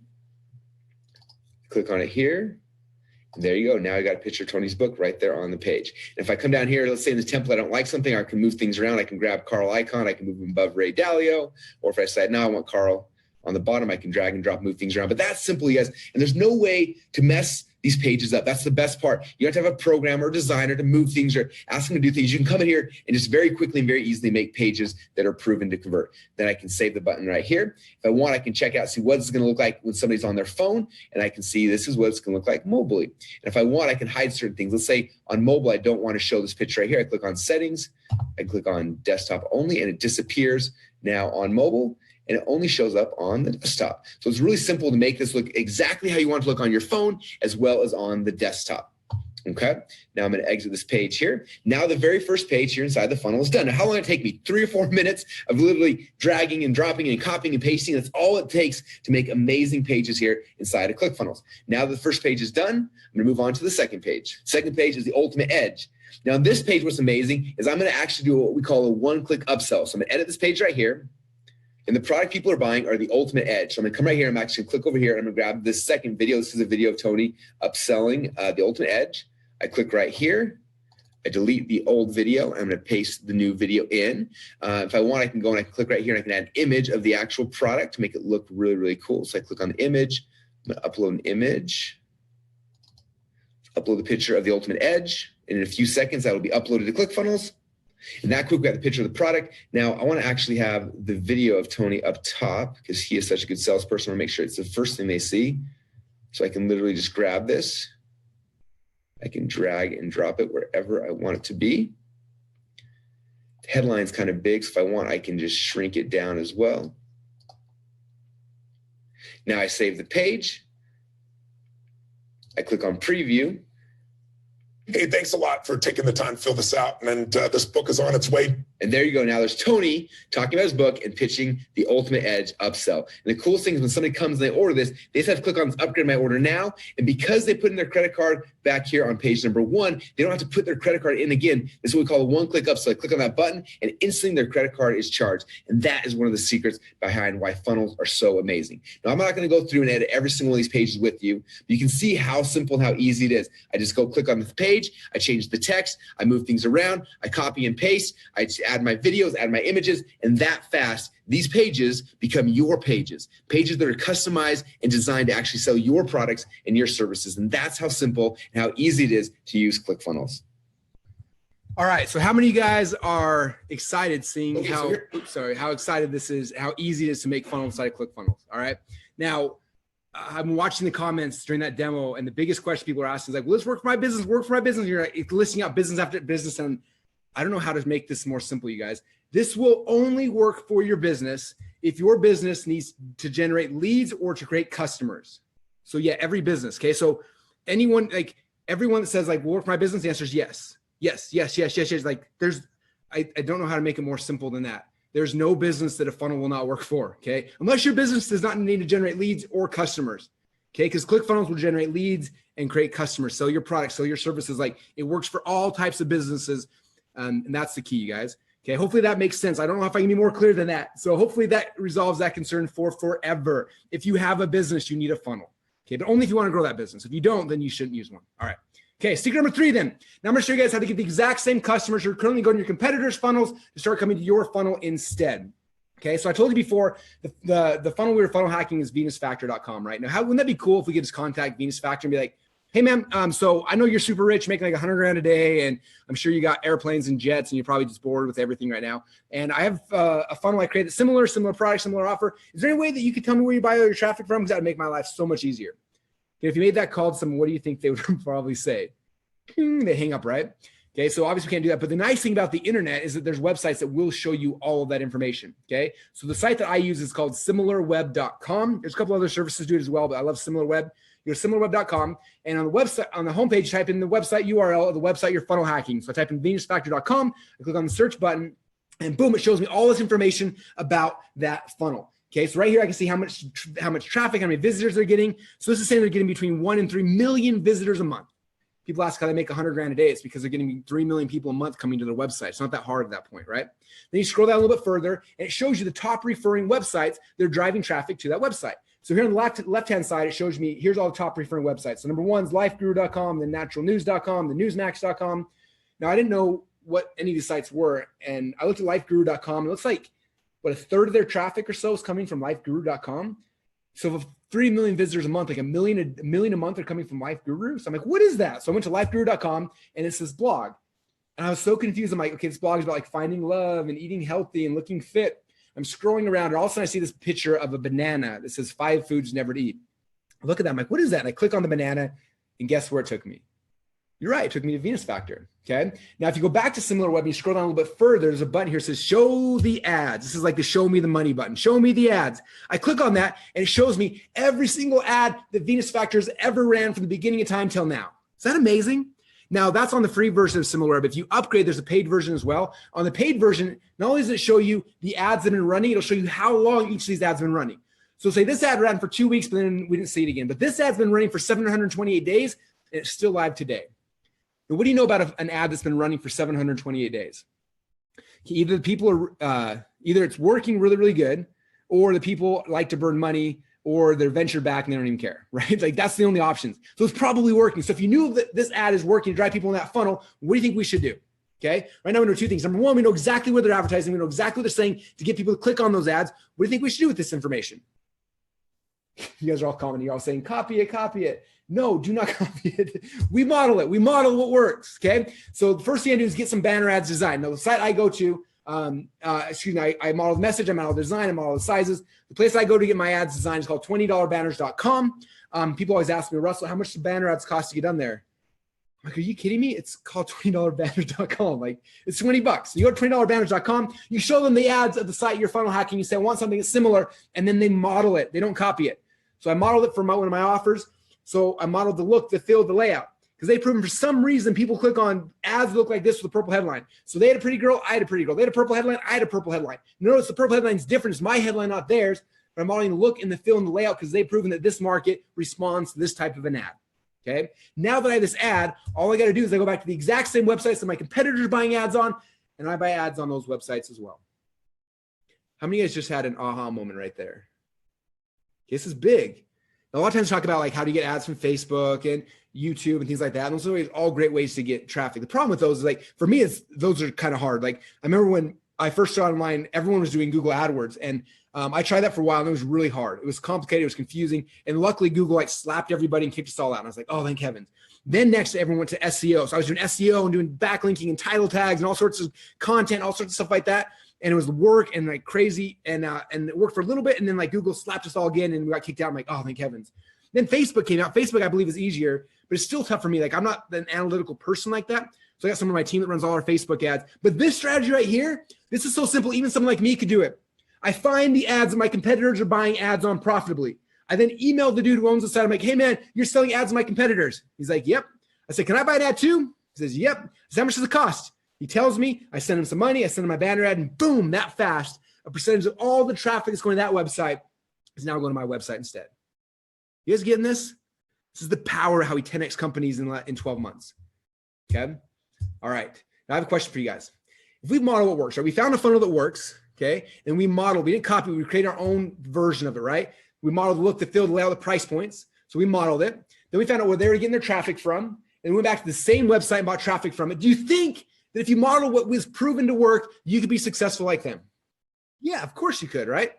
Click on it here. And there you go. Now I got a picture of Tony's book right there on the page. And if I come down here, let's say in this template I don't like something, I can move things around. I can grab Carl icon. I can move him above Ray Dalio. Or if I decide, no, I want Carl on the bottom, I can drag and drop, move things around. But that's simple, you guys. And there's no way to mess these pages up. That's the best part. You don't have to have a programmer or designer to move things or ask them to do things. You can come in here and just very quickly and very easily make pages that are proven to convert. Then I can save the button right here. If I want, I can check out, see what it's going to look like when somebody's on their phone, and I can see this is what it's going to look like mobilely. And if I want, I can hide certain things. Let's say on mobile, I don't want to show this picture right here. I click on settings, I click on desktop only, and it disappears now on mobile. And it only shows up on the desktop. So it's really simple to make this look exactly how you want it to look on your phone as well as on the desktop. Okay, now I'm going to exit this page here. Now the very first page here inside the funnel is done. Now, how long did it take me? 3 or 4 minutes of literally dragging and dropping and copying and pasting. That's all it takes to make amazing pages here inside of ClickFunnels. Now the first page is done. I'm going to move on to the second page. Second page is the Ultimate Edge. Now on this page, what's amazing is I'm going to actually do what we call a one-click upsell. So I'm going to edit this page right here. And the product people are buying are the Ultimate Edge. So I'm gonna come right here. I'm actually gonna click over here and I'm gonna grab this second video. This is a video of Tony upselling the Ultimate Edge. I click right here. I delete the old video. I'm gonna paste the new video in. If I want, I can go and I can click right here and I can add an image of the actual product to make it look really, really cool. So I click on the image. I'm gonna upload an image. Upload the picture of the Ultimate Edge. And in a few seconds, that will be uploaded to ClickFunnels. And that quick, we got the picture of the product. Now, I want to actually have the video of Tony up top because he is such a good salesperson. I want to make sure it's the first thing they see. So I can literally just grab this. I can drag and drop it wherever I want it to be. The headline's kind of big, so if I want, I can just shrink it down as well. Now I save the page. I click on preview. Hey, thanks a lot for taking the time to fill this out. And this book is on its way. And there you go. Now there's Tony talking about his book and pitching the Ultimate Edge upsell. And the coolest thing is when somebody comes and they order this, they just have to click on upgrade my order now. And because they put in their credit card back here on page number 1, they don't have to put their credit card in again. This is what we call a one-click upsell. I click on that button and instantly their credit card is charged. And that is one of the secrets behind why funnels are so amazing. Now I'm not going to go through and edit every single one of these pages with you, but you can see how simple and how easy it is. I just go click on the page, I change the text, I move things around, I copy and paste, I add my videos, add my images, and that fast, these pages become your pages that are customized and designed to actually sell your products and your services. And that's how simple and how easy it is to use ClickFunnels. All right, so how many of you guys are excited seeing how excited this is, how easy it is to make funnels inside of ClickFunnels? All right, now I'm watching the comments during that demo, and the biggest question people are asking is like, well, let's work for my business, You're like, listing out business after business, and I don't know how to make this more simple, you guys. This will only work for your business if your business needs to generate leads or to create customers. So yeah, every business, okay? So everyone that says like, well, work for my business, the answer is yes. Yes. Like I don't know how to make it more simple than that. There's no business that a funnel will not work for, okay? Unless your business does not need to generate leads or customers, okay? Because ClickFunnels will generate leads and create customers, sell your products, sell your services. Like it works for all types of businesses. And that's the key, you guys. Okay, hopefully that makes sense. I don't know if I can be more clear than that. So hopefully that resolves that concern for forever. If you have a business, you need a funnel. Okay, but only if you want to grow that business. If you don't, then you shouldn't use one. All right. Okay, secret number 3 then. Now I'm going to show you guys how to get the exact same customers who are currently going to your competitors' funnels to start coming to your funnel instead. Okay, so I told you before, the funnel we were funnel hacking is venusfactor.com, right? Now, wouldn't that be cool if we could just contact Venus Factor and be like, hey man, so I know you're super rich, making like 100 grand a day, and I'm sure you got airplanes and jets, and you're probably just bored with everything right now. And I have a funnel I created, similar product, similar offer. Is there any way that you could tell me where you buy all your traffic from? Because that would make my life so much easier. Okay, if you made that call to someone, what do you think they would probably say? They hang up, right? Okay, so obviously we can't do that. But the nice thing about the internet is that there's websites that will show you all of that information. Okay, so the site that I use is called similarweb.com. There's a couple other services do it as well, but I love SimilarWeb. You go to similarweb.com, and on the website, on the homepage, type in the website URL of the website you're funnel hacking. So I type in venusfactor.com, I click on the search button, and boom, it shows me all this information about that funnel. Okay, so right here I can see how much traffic, how many visitors they're getting. So this is saying they're getting between 1 and 3 million visitors a month. People ask how they make 100 grand a day. It's because they're getting 3 million people a month coming to their website. It's not that hard at that point, right? Then you scroll down a little bit further, and it shows you the top referring websites that are driving traffic to that website. So here on the left-hand side, it shows me, here's all the top referring websites. So number 1 is lifeguru.com, then naturalnews.com, then newsmax.com. Now, I didn't know what any of these sites were, and I looked at lifeguru.com. It looks like, a third of their traffic or so is coming from lifeguru.com. So if 3 million visitors a month, like a million a month are coming from LifeGuru. So I'm like, what is that? So I went to lifeguru.com, and it's this blog. And I was so confused. I'm like, okay, this blog is about like finding love and eating healthy and looking fit. I'm scrolling around, and all of a sudden I see this picture of a banana that says 5 foods never to eat. I look at that. I'm like, what is that? And I click on the banana, and guess where it took me? You're right. It took me to Venus Factor. Okay. Now, if you go back to SimilarWeb and you scroll down a little bit further, there's a button here that says show the ads. This is like the show me the money button. Show me the ads. I click on that, and it shows me every single ad that Venus Factor has ever ran from the beginning of time till now. Is that amazing? Now, that's on the free version of SimilarWeb. If you upgrade, there's a paid version as well. On the paid version, not only does it show you the ads that have been running, it'll show you how long each of these ads have been running. So say this ad ran for 2 weeks, but then we didn't see it again. But this ad's been running for 728 days, and it's still live today. Now, what do you know about an ad that's been running for 728 days? Either the people are, either it's working really, really good, or the people like to burn money, or they're venture back and they don't even care, right? Like that's the only options. So it's probably working. So if you knew that this ad is working to drive people in that funnel, what do you think we should do? Okay. Right now we know two things. Number one, we know exactly what they're advertising. We know exactly what they're saying to get people to click on those ads. What do you think we should do with this information? You guys are all commenting. You're all saying, copy it, copy it. No, do not copy it. We model it. We model what works. Okay. So the first thing I do is get some banner ads designed. Now the site I go to, I model the message, I model the design, I model the sizes. The place I go to get my ads designed is called $20banners.com. People always ask me, Russell, how much do banner ads cost to get done there? I'm like, are you kidding me? It's called $20banners.com. Like it's $20. You go to $20banners.com, you show them the ads of the site you're funnel hacking. You say, I want something that's similar. And then they model it. They don't copy it. So I modeled it for one of my offers. So I modeled the look, the feel, the layout. Because they've proven for some reason people click on ads that look like this with a purple headline. So they had a pretty girl, I had a pretty girl. They had a purple headline, I had a purple headline. Notice the purple headline is different. It's my headline, not theirs. But I'm modeling the look and the feel and the layout because they've proven that this market responds to this type of an ad. Okay. Now that I have this ad, all I got to do is I go back to the exact same websites that my competitors are buying ads on, and I buy ads on those websites as well. How many of you guys just had an aha moment right there? This is big. A lot of times talk about like how do you get ads from Facebook and YouTube and things like that. And those are all great ways to get traffic. The problem with those is like, for me, those are kind of hard. Like I remember when I first started online, everyone was doing Google AdWords. And I tried that for a while and it was really hard. It was complicated. It was confusing. And luckily Google like slapped everybody and kicked us all out. And I was like, oh, thank heavens. Then next everyone went to SEO. So I was doing SEO and doing backlinking and title tags and all sorts of content, all sorts of stuff like that. And it was work and like crazy. And it worked for a little bit. And then like Google slapped us all again and we got kicked out. I'm like, oh, thank heavens. Then Facebook came out. Facebook, I believe, is easier, but it's still tough for me. Like I'm not an analytical person like that. So I got someone on my team that runs all our Facebook ads. But this strategy right here, this is so simple. Even someone like me could do it. I find the ads that my competitors are buying ads on profitably. I then email the dude who owns the site. I'm like, hey man, you're selling ads to my competitors. He's like, yep. I said, can I buy an ad too? He says, yep. I said, how much does it cost? He tells me, I send him some money. I send him my banner ad and boom, that fast, a percentage of all the traffic that's going to that website is now going to my website instead. You guys getting this? This is the power of how we 10X companies in 12 months. Okay. All right. Now I have a question for you guys. If we model what works, right? We found a funnel that works. Okay. And we modeled, we didn't copy, we created our own version of it, right? We modeled the look, the feel, the layout, the price points. So we modeled it. Then we found out where they were getting their traffic from. And we went back to the same website and bought traffic from it. Do you think that if you model what was proven to work, you could be successful like them? Yeah, of course you could, right?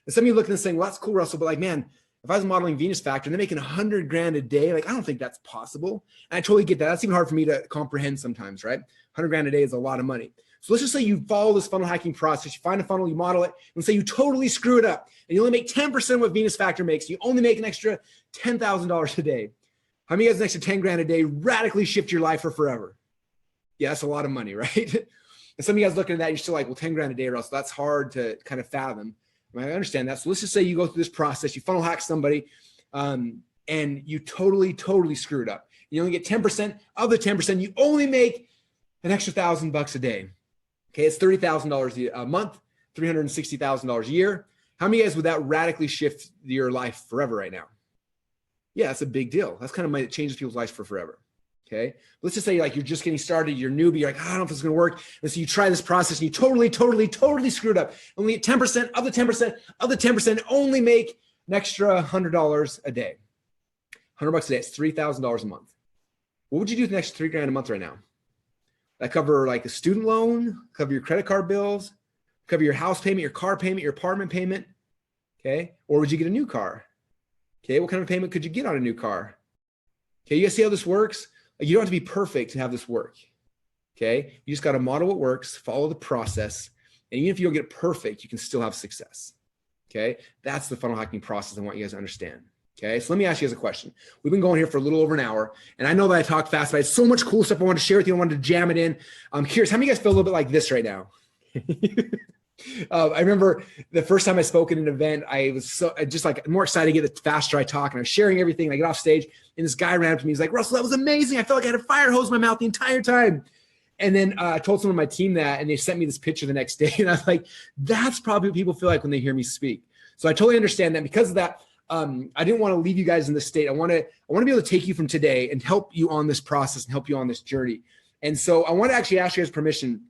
And some of you looking and saying, well, that's cool, Russell, but like, man, if I was modeling Venus Factor and they're making $100,000 a day, like, I don't think that's possible. And I totally get that. That's even hard for me to comprehend sometimes, right? $100,000 a day is a lot of money. So let's just say you follow this funnel hacking process. You find a funnel, you model it, and say you totally screw it up and you only make 10% of what Venus Factor makes. You only make an extra $10,000 a day. How many of you guys an extra $10,000 a day radically shift your life for forever? Yeah, that's a lot of money, right? And some of you guys looking at that, you're still like, well, $10,000 a day, Russell, that's hard to kind of fathom. I understand that. So let's just say you go through this process, you funnel hack somebody, and you totally screw it up. You only get 10%. Of the 10%, you only make an extra $1,000 a day. Okay, it's $30,000 a month, $360,000 a year. How many guys would that radically shift your life forever right now? Yeah, that's a big deal. That's kind of it changes people's lives for forever. Okay, let's just say like you're just getting started, you're newbie, you're like, I don't know if it's going to work. And so you try this process and you totally screwed up. Only get 10% of the 10% of the 10%, only make an extra $100 a day. $100 a day, it's $3,000 a month. What would you do with the next $3,000 a month right now? That cover like a student loan, cover your credit card bills, cover your house payment, your car payment, your apartment payment. Okay, or would you get a new car? Okay, what kind of payment could you get on a new car? Okay, you guys see how this works? You don't have to be perfect to have this work, okay? You just got to model what works, follow the process, and even if you don't get it perfect, you can still have success, okay? That's the funnel hacking process I want you guys to understand, okay? So let me ask you guys a question. We've been going here for a little over an hour, and I know that I talked fast, but I had so much cool stuff I wanted to share with you. I wanted to jam it in. I'm curious, how many of you guys feel a little bit like this right now? I remember the first time I spoke at an event, I was so just like more excited to get the faster I talk, and I was sharing everything. And I get off stage, and this guy ran up to me. He's like, Russell, that was amazing. I felt like I had a fire hose in my mouth the entire time. And then I told someone on my team that, and they sent me this picture the next day. And I was like, that's probably what people feel like when they hear me speak. So I totally understand that. Because of that, I didn't want to leave you guys in this state. I want to be able to take you from today and help you on this process and help you on this journey. And so I want to actually ask you guys permission.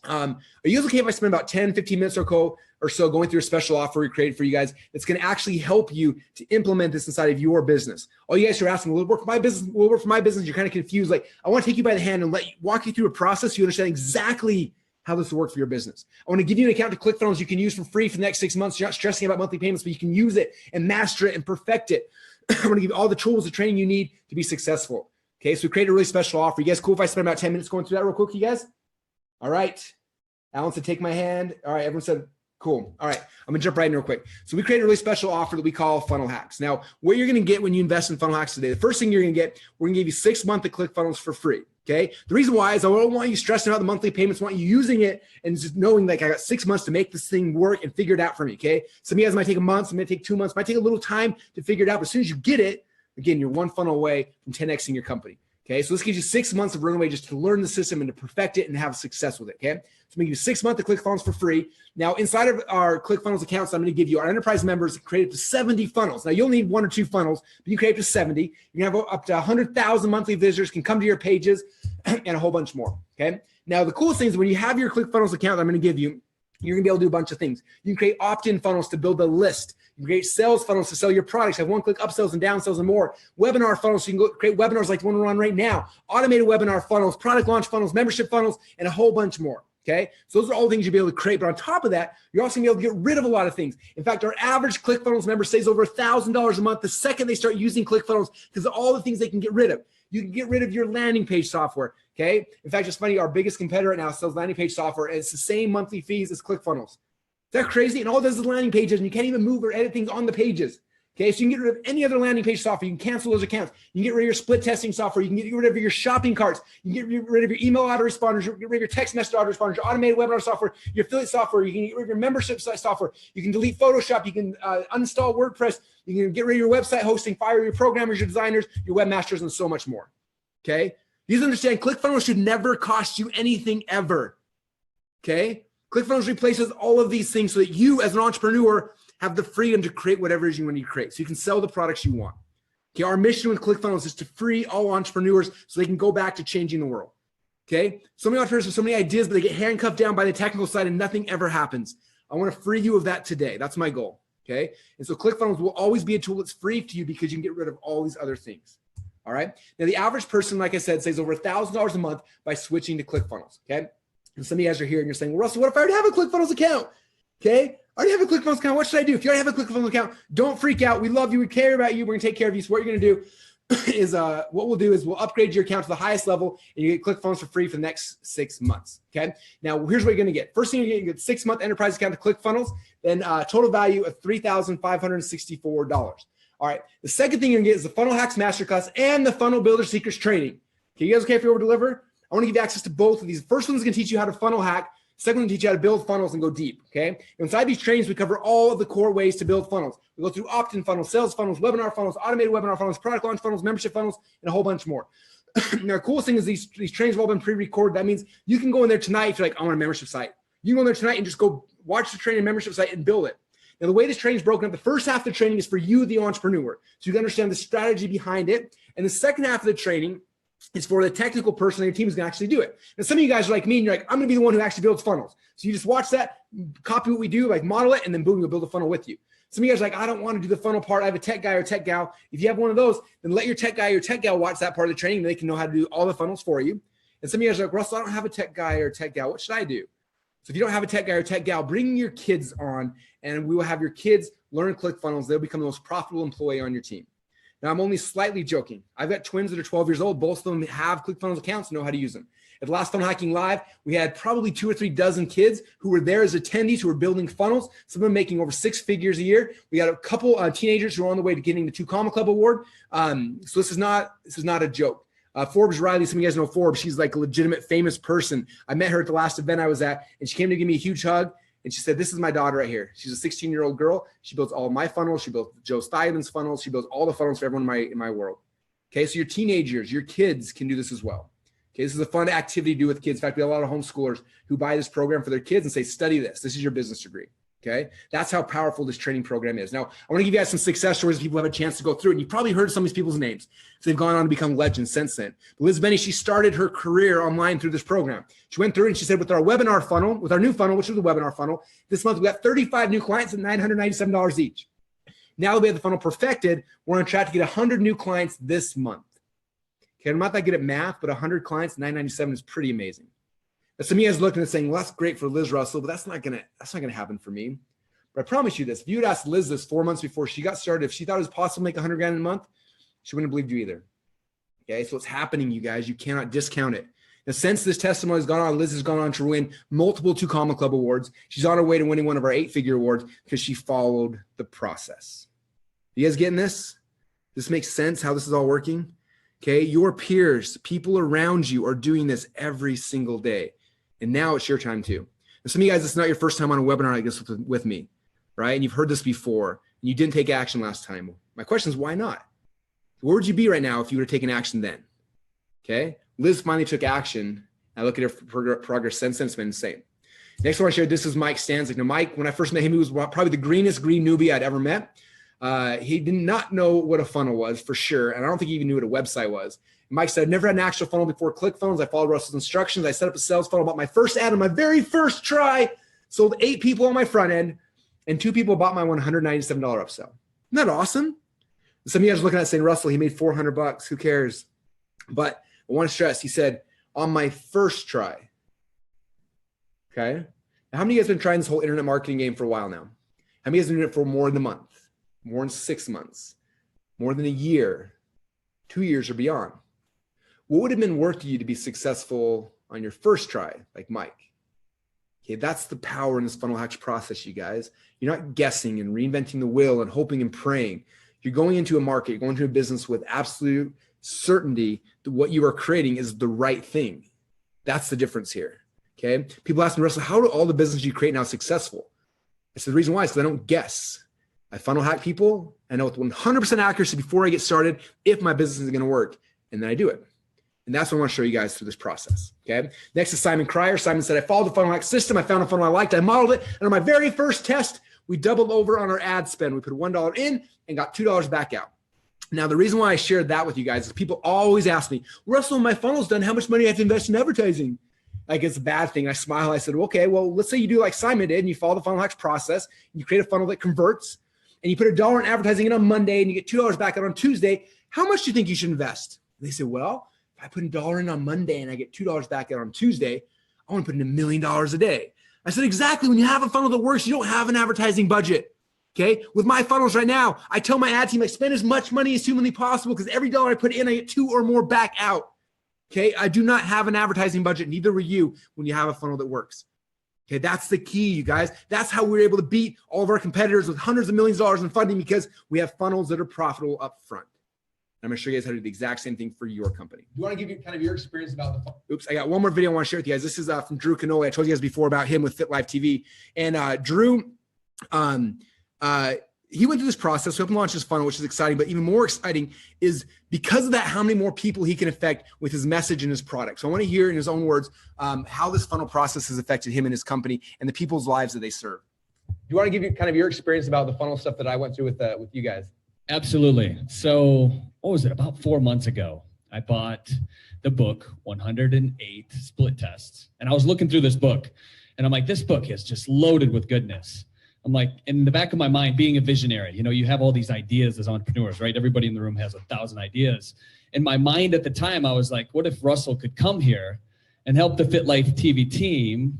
Are you guys okay if I spend about 10, 15 minutes or so going through a special offer we created for you guys that's going to actually help you to implement this inside of your business? All you guys are asking, will it work for my business? Will it work for my business? You're kind of confused. Like, I want to take you by the hand and walk you through a process so you understand exactly how this will work for your business. I want to give you an account to ClickFunnels you can use for free for the next 6 months. You're not stressing about monthly payments, but you can use it and master it and perfect it. I want to give you all the tools, the training you need to be successful. Okay, so we created a really special offer. You guys cool if I spend about 10 minutes going through that real quick, you guys? All right. Alan said, take my hand. All right, everyone said, cool. All right, I'm gonna jump right in real quick. So we created a really special offer that we call Funnel Hacks. Now, what you're gonna get when you invest in Funnel Hacks today, the first thing you're gonna get, we're gonna give you 6 months of ClickFunnels for free. Okay. The reason why is I don't want you stressing out the monthly payments. I want you using it and just knowing like I got 6 months to make this thing work and figure it out for me. Okay. Some of you guys might take a month, some might take 2 months, might take a little time to figure it out. But as soon as you get it, again, you're one funnel away from 10xing your company. Okay. So this gives you 6 months of runway just to learn the system and to perfect it and have success with it. Okay. So I'm gonna give you 6 months of ClickFunnels for free. Now, inside of our ClickFunnels accounts, I'm going to give you our enterprise members create up to 70 funnels. Now, you'll need 1 or 2 funnels, but you create up to 70. You can have up to 100,000 monthly visitors can come to your pages and a whole bunch more. Okay. Now, the coolest thing is when you have your ClickFunnels account that I'm going to give you, you're going to be able to do a bunch of things. You can create opt-in funnels to build a list. You can create sales funnels to sell your products, have one-click upsells and downsells and more. Webinar funnels, so you can go create webinars like the one we're on right now. Automated webinar funnels, product launch funnels, membership funnels, and a whole bunch more. Okay, so those are all things you'll be able to create. But on top of that, you're also gonna be able to get rid of a lot of things. In fact, our average ClickFunnels member saves over $1,000 a month the second they start using ClickFunnels because of all the things they can get rid of. You can get rid of your landing page software. Okay, in fact, it's funny. Our biggest competitor right now sells landing page software, and it's the same monthly fees as ClickFunnels. Is that crazy? And all it does is landing pages, and you can't even move or edit things on the pages. Okay, so you can get rid of any other landing page software. You can cancel those accounts. You can get rid of your split testing software. You can get rid of your shopping carts. You can get rid of your email autoresponders. You can get rid of your text message autoresponders, your automated webinar software, your affiliate software. You can get rid of your membership site software. You can delete Photoshop. You can uninstall WordPress. You can get rid of your website hosting, fire your programmers, your designers, your webmasters, and so much more. Okay, you guys understand ClickFunnels should never cost you anything ever. Okay, ClickFunnels replaces all of these things so that you, as an entrepreneur, have the freedom to create whatever it is you want to create. So you can sell the products you want. Okay, our mission with ClickFunnels is to free all entrepreneurs so they can go back to changing the world. Okay, so many entrepreneurs have so many ideas, but they get handcuffed down by the technical side and nothing ever happens. I want to free you of that today. That's my goal. Okay, and so ClickFunnels will always be a tool that's free to you because you can get rid of all these other things. All right, now the average person, like I said, saves over $1,000 a month by switching to ClickFunnels. Okay, and some of you guys are here and you're saying, well, Russell, what if I already have a ClickFunnels account? Okay, I already have a ClickFunnels account. What should I do? If you already have a ClickFunnels account, don't freak out. We love you. We care about you. We're going to take care of you. So what you're going to do is what we'll do is we'll upgrade your account to the highest level and you get ClickFunnels for free for the next 6 months. Okay. Now, here's what you're going to get. First thing, you get 6-month enterprise account to ClickFunnels, then total value of $3,564. All right. The second thing you're going to get is the Funnel Hacks Masterclass and the Funnel Builder Secrets Training. Okay. You guys okay if you over deliver? I want to give you access to both of these. The first one's going to teach you how to funnel hack. Second one, teach you how to build funnels and go deep, okay? Inside these trainings, we cover all of the core ways to build funnels. We go through opt-in funnels, sales funnels, webinar funnels, automated webinar funnels, product launch funnels, membership funnels, and a whole bunch more. Now, the coolest thing is these trainings have all been pre-recorded. That means you can go in there tonight if you're like, I want a membership site. You can go in there tonight and just go watch the training membership site and build it. Now, the way this training is broken up, the first half of the training is for you, the entrepreneur. So you can understand the strategy behind it. And the second half of the training is for the technical person on your team who's going to actually do it. And some of you guys are like me and you're like, I'm going to be the one who actually builds funnels. So you just watch that, copy what we do, like model it, and then boom, you'll build a funnel with you. Some of you guys are like, I don't want to do the funnel part. I have a tech guy or tech gal. If you have one of those, then let your tech guy or tech gal watch that part of the training and they can know how to do all the funnels for you. And some of you guys are like, Russell, I don't have a tech guy or tech gal. What should I do? So if you don't have a tech guy or tech gal, bring your kids on and we will have your kids learn ClickFunnels. They'll become the most profitable employee on your team. Now, I'm only slightly joking. I've got twins that are 12 years old. Both of them have ClickFunnels accounts and know how to use them. At the last Funnel Hacking Live, we had probably 2 or 3 dozen kids who were there as attendees who were building funnels, some of them making over 6 figures a year. We got a couple teenagers who are on the way to getting the 2 Comma Club award. So this is not a joke. Forbes Riley, some of you guys know Forbes. She's like a legitimate famous person. I met her at the last event I was at, and she came to give me a huge hug. And she said, this is my daughter right here. She's a 16-year-old girl. She builds all of my funnels. She built Joe Stuyvesant's funnels. She builds all the funnels for everyone in my world. Okay, so your teenagers, your kids can do this as well. Okay, this is a fun activity to do with kids. In fact, we have a lot of homeschoolers who buy this program for their kids and say, study this. This is your business degree. Okay. That's how powerful this training program is. Now, I want to give you guys some success stories. People have a chance to go through it. And you've probably heard some of these people's names. So they've gone on to become legends since then. But Liz Benny, she started her career online through this program. She went through and she said, with our webinar funnel, with our new funnel, which is the webinar funnel, this month we got 35 new clients at $997 each. Now that we have the funnel perfected, we're on track to get 100 new clients this month. Okay. I'm not that good at math, but 100 clients, $997 is pretty amazing. But some of you guys looking and saying, well, that's great for Liz Russell, but that's not gonna happen for me. But I promise you this, if you had asked Liz this 4 months before she got started, if she thought it was possible to make 100 grand in a month, she wouldn't have believed you either. Okay, so it's happening, you guys. You cannot discount it. Now, since this testimony has gone on, Liz has gone on to win multiple 2 Comma Club awards. She's on her way to winning one of our 8-figure awards because she followed the process. You guys getting this? This makes sense how this is all working? Okay, your peers, people around you are doing this every single day. And now it's your time too. And some of you guys, it's not your first time on a webinar like this with me, right? And you've heard this before and you didn't take action last time. My question is, why not? Where would you be right now if you would have taken action then? Okay, Liz finally took action. I look at her progress since then, it's been insane. Next one I shared, this is Mike Stanzik. Now, Mike, when I first met him, he was probably the greenest green newbie I'd ever met. He did not know what a funnel was for sure. And I don't think he even knew what a website was. Mike said, I've never had an actual funnel before ClickFunnels. I followed Russell's instructions. I set up a sales funnel, bought my first ad on my very first try, sold 8 people on my front end, and 2 people bought my $197 upsell. Isn't that awesome? Some of you guys are looking at saying, Russell, he made $400. Who cares? But I want to stress, he said, on my first try. Okay. Now, how many of you guys have been trying this whole internet marketing game for a while now? How many of you guys have been doing it for more than a month, more than 6 months, more than a year, 2 years or beyond? What would have been worth to you to be successful on your first try, like Mike? Okay, that's the power in this funnel hacks process, you guys. You're not guessing and reinventing the wheel and hoping and praying. You're going into a market, you're going into a business with absolute certainty that what you are creating is the right thing. That's the difference here. Okay. People ask me, Russell, how do all the businesses you create now successful? I said, the reason why is because I don't guess. I funnel hack people. I know with 100% accuracy before I get started if my business is going to work, and then I do it. And that's what I want to show you guys through this process. Okay. Next is Simon Cryer. Simon said, I followed the funnel hack system. I found a funnel I liked. I modeled it. And on my very first test, we doubled over on our ad spend. We put $1 in and got $2 back out. Now, the reason why I shared that with you guys is people always ask me, Russell, my funnel's done. How much money do I have to invest in advertising? Like, it's a bad thing. I smile. I said, okay, well, let's say you do like Simon did and you follow the funnel hacks process and you create a funnel that converts and you put $1 in advertising in on Monday and you get $2 back out on Tuesday. How much do you think you should invest? And they said, well, if I put $1 in on Monday and I get $2 back out on Tuesday, I want to put in $1 million a day. I said, exactly. When you have a funnel that works, you don't have an advertising budget. Okay. With my funnels right now, I tell my ad team, I spend as much money as humanly possible because every dollar I put in, I get 2 or more back out. Okay. I do not have an advertising budget. Neither will you when you have a funnel that works. Okay. That's the key, you guys. That's how we're able to beat all of our competitors with hundreds of millions of dollars in funding because we have funnels that are profitable up front. I'm going to show you guys how to do the exact same thing for your company. Do you want to give you kind of your experience about the funnel? Oops, I got one more video I want to share with you guys. This is from Drew Canole. I told you guys before about him with FitLife TV. And Drew, he went through this process, helped him launch his funnel, which is exciting, but even more exciting is because of that, how many more people he can affect with his message and his product. So I want to hear in his own words how this funnel process has affected him and his company and the people's lives that they serve. Do you want to give you kind of your experience about the funnel stuff that I went through with you guys? Absolutely. So what was it? About 4 months ago, I bought the book 108 Split Tests. And I was looking through this book and I'm like, this book is just loaded with goodness. I'm like, in the back of my mind, being a visionary, you know, you have all these ideas as entrepreneurs, right? Everybody in the room has 1,000 ideas. In my mind at the time, I was like, what if Russell could come here and help the FitLife TV team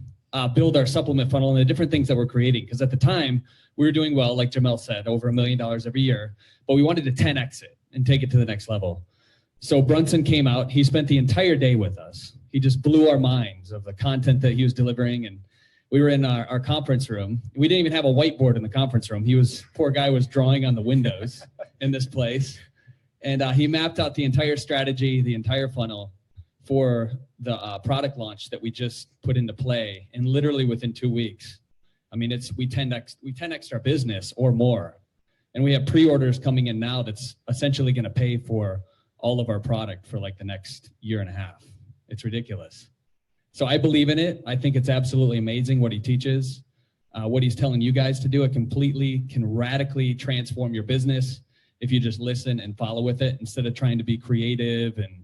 build our supplement funnel and the different things that we're creating? Because at the time, we were doing well, like Jamel said, over $1 million every year, but we wanted to 10X it and take it to the next level. So Brunson came out. He spent the entire day with us. He just blew our minds of the content that he was delivering. And we were in our conference room. We didn't even have a whiteboard in the conference room. Poor guy was drawing on the windows in this place. And he mapped out the entire strategy, the entire funnel for the product launch that we just put into play. And literally within 2 weeks, I mean, we 10x our business or more. And we have pre-orders coming in now that's essentially going to pay for all of our product for like the next year and a half. It's ridiculous. So I believe in it. I think it's absolutely amazing what he teaches. what he's telling you guys to do. It completely can radically transform your business if you just listen and follow with it instead of trying to be creative and,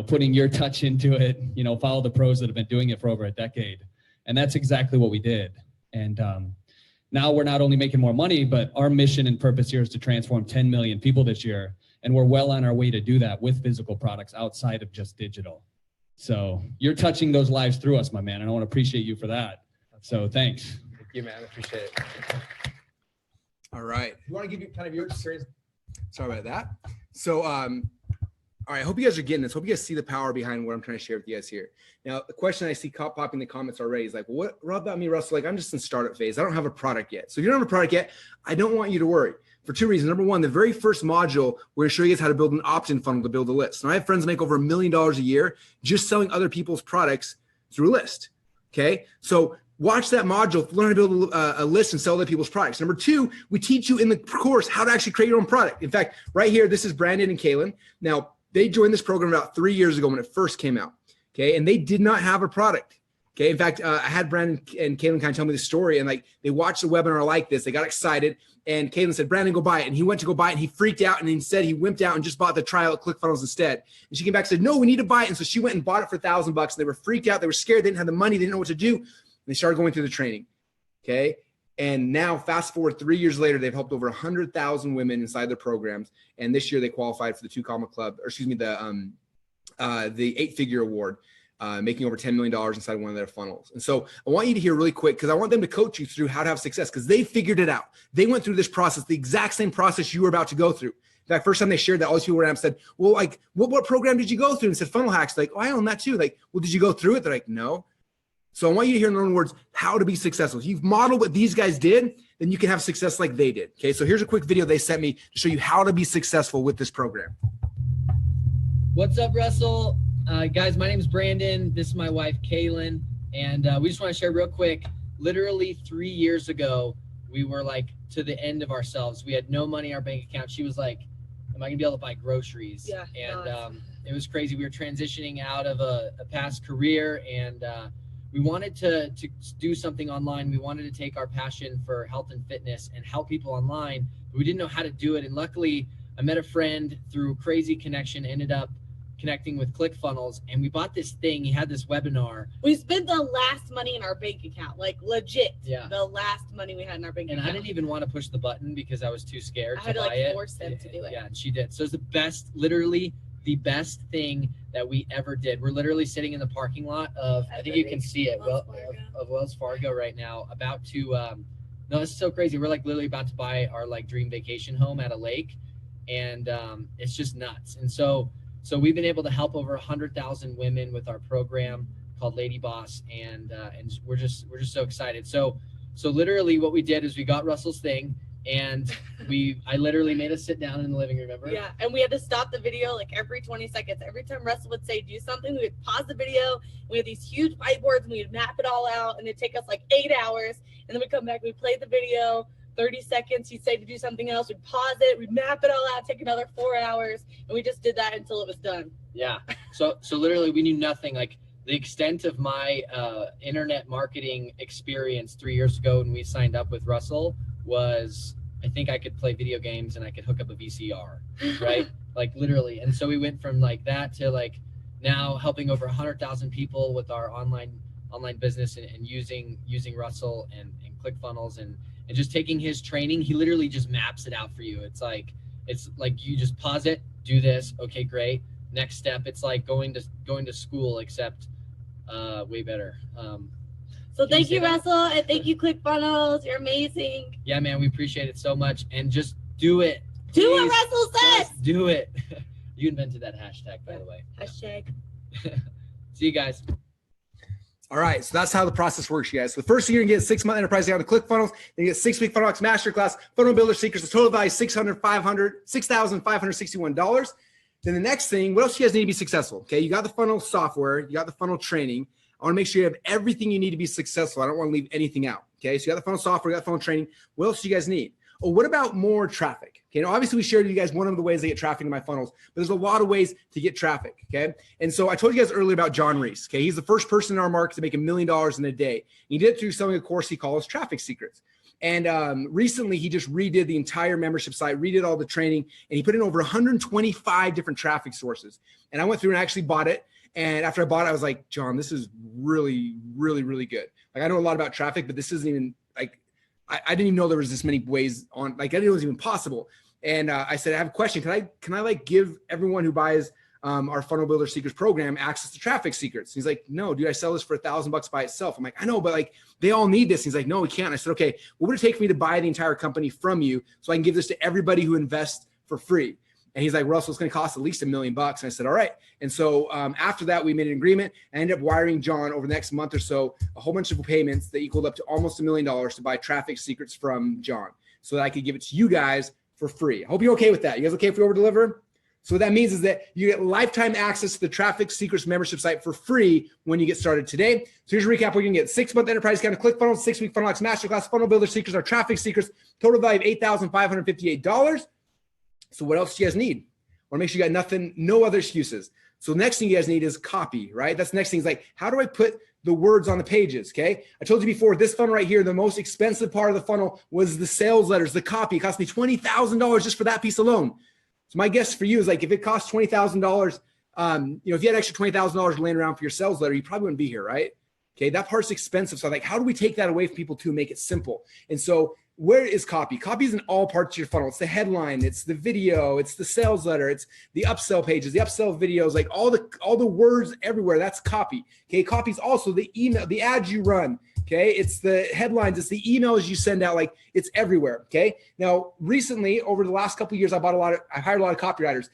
putting your touch into it. Follow the pros that have been doing it for over a decade. And that's exactly what we did. And now we're not only making more money, but our mission and purpose here is to transform 10 million people this year. And we're well on our way to do that with physical products outside of just digital. So you're touching those lives through us, my man. And I want to appreciate you for that. So thanks. Thank you, man. I appreciate it. All right. You want to give you kind of your experience? Sorry about that. So, all right. I hope you guys are getting this. Hope you guys see the power behind what I'm trying to share with you guys here. Now, the question I see popping in the comments already is like, what about me, Russell? Like, I'm just in startup phase. I don't have a product yet. So if you don't have a product yet, I don't want you to worry for two reasons. Number one, the very first module, we're going to show you guys how to build an opt-in funnel to build a list. Now, I have friends that make over $1 million a year just selling other people's products through a list. Okay. So watch that module, learn how to build a list and sell other people's products. Number two, we teach you in the course how to actually create your own product. In fact, right here, this is Brandon and Kaylin. Now, they joined this program about 3 years ago when it first came out. Okay. And they did not have a product. Okay. In fact, I had Brandon and Kaylin kind of tell me the story, and like they watched the webinar like this. They got excited, and Kaylin said, Brandon, go buy it. And he went to go buy it, and he freaked out, and instead he wimped out and just bought the trial at ClickFunnels instead. And she came back and said, no, we need to buy it. And so she went and bought it for $1,000. They were freaked out. They were scared. They didn't have the money. They didn't know what to do. And they started going through the training. Okay. And now fast forward 3 years later, they've helped over 100,000 women inside their programs. And this year they qualified for the Two Comma Club, or excuse me, the 8-figure award, making over $10 million inside one of their funnels. And so I want you to hear really quick, because I want them to coach you through how to have success, because they figured it out. They went through this process, the exact same process you were about to go through. In fact, first time they shared that, all these people around said, well, like, what program did you go through? And said, Funnel Hacks. Like, oh, I own that too. Like, well, did you go through it? They're like, no. So I want you to hear in their own words how to be successful. If you've modeled what these guys did, then you can have success like they did. Okay, so here's a quick video they sent me to show you how to be successful with this program. What's up, Russell? Guys, my name is Brandon. This is my wife, Kaylin. And we just want to share real quick. Literally 3 years ago, we were like to the end of ourselves. We had no money in our bank account. She was like, am I going to be able to buy groceries? Yeah. And it was crazy. We were transitioning out of a past career, and we wanted to do something online. We wanted to take our passion for health and fitness and help people online, but we didn't know how to do it. And luckily, I met a friend through crazy connection, ended up connecting with ClickFunnels, and we bought this thing. He had this webinar. We spent the last money in our bank account, like legit. Yeah. The last money we had in our bank account. And I didn't even want to push the button because I was too scared I had to to buy it. force them to do it. Yeah, and she did. So it's the best, literally the best thing that we ever did. We're literally sitting in the parking lot of, I think you can see it, of Wells Fargo right now, about to, no, this is so crazy. We're like literally about to buy our like dream vacation home at a lake, and it's just nuts. And so we've been able to help over 100,000 women with our program called Lady Boss, and we're just so excited. So literally what we did is we got Russell's thing, and I literally made us sit down in the living room, remember? Yeah, and we had to stop the video like every 20 seconds. Every time Russell would say do something, we would pause the video. We had these huge whiteboards, and we would map it all out, and it'd take us like 8 hours. And then we'd come back, we'd play the video, 30 seconds, he'd say to do something else, we'd pause it, we'd map it all out, take another 4 hours, and we just did that until it was done. Yeah, so literally we knew nothing. Like the extent of my internet marketing experience 3 years ago when we signed up with Russell was, I think I could play video games and I could hook up a VCR, right? Like literally. And so we went from like that to like now helping over 100,000 people with our online business and using Russell and ClickFunnels and just taking his training. He literally just maps it out for you. It's like you just pause it, do this, okay, great. Next step, it's like going to school, except way better. So thank you, Russell, and thank you, ClickFunnels. You're amazing. Yeah, man, we appreciate it so much. And just do it. Do what Russell says. Just do it. You invented that hashtag, by the way. Hashtag. See you guys. All right, so that's how the process works, you guys. So the first thing you're gonna get 6-month enterprise down to ClickFunnels, then you get 6-week Funnel Hacks Masterclass, Funnel Builder Secrets, the total value $6,561. Then the next thing, what else do you guys need to be successful? Okay, you got the funnel software, you got the funnel training. I want to make sure you have everything you need to be successful. I don't want to leave anything out. Okay, so you got the funnel software, you got the funnel training. What else do you guys need? oh, what about more traffic? Okay, now obviously we shared with you guys one of the ways I get traffic in my funnels, but there's a lot of ways to get traffic, okay? And so I told you guys earlier about John Reese, okay? He's the first person in our market to make $1 million in a day. He did it through selling a course he calls Traffic Secrets. And recently he just redid the entire membership site, redid all the training, and he put in over 125 different traffic sources. And I went through and actually bought it. And after I bought it, I was like, John, this is really, really, really good. Like, I know a lot about traffic, but this isn't even like, I didn't even know there was this many ways on, like, I didn't know it was even possible. And I said, I have a question. Can I like give everyone who buys our Funnel Builder Secrets program access to Traffic Secrets? He's like, no, dude, I sell this for $1,000 by itself. I'm like, I know, but like, they all need this. He's like, no, we can't. I said, okay, what would it take for me to buy the entire company from you so I can give this to everybody who invests for free? And he's like, Russell, it's going to cost at least $1 million. And I said, all right. And so after that, we made an agreement. I ended up wiring John over the next month or so a whole bunch of payments that equaled up to almost $1 million to buy Traffic Secrets from John so that I could give it to you guys for free. I hope you're okay with that. You guys okay if we over deliver? So what that means is that you get lifetime access to the Traffic Secrets membership site for free when you get started today. So here's a recap. We're going to get 6-month enterprise account, ClickFunnels, 6-week FunnelX masterclass, Funnel Builder Secrets, our Traffic Secrets, total value of $8,558. So what else do you guys need? I want to make sure you got nothing, no other excuses. So the next thing you guys need is copy, right? That's the next thing is like, how do I put the words on the pages, okay? I told you before, this funnel right here, the most expensive part of the funnel was the sales letters, the copy. It cost me $20,000 just for that piece alone. So my guess for you is like, if it costs $20,000, if you had extra $20,000 laying around for your sales letter, you probably wouldn't be here, right? Okay, that part's expensive. So like, how do we take that away from people to make it simple? And so where is copy? Copy is in all parts of your funnel. It's the headline, it's the video, it's the sales letter, it's the upsell pages, the upsell videos, like all the words everywhere. That's copy. Okay, copy is also the email, the ads you run. Okay, it's the headlines, it's the emails you send out, like it's everywhere. Okay, now recently over the last couple of years, I hired a lot of copywriters.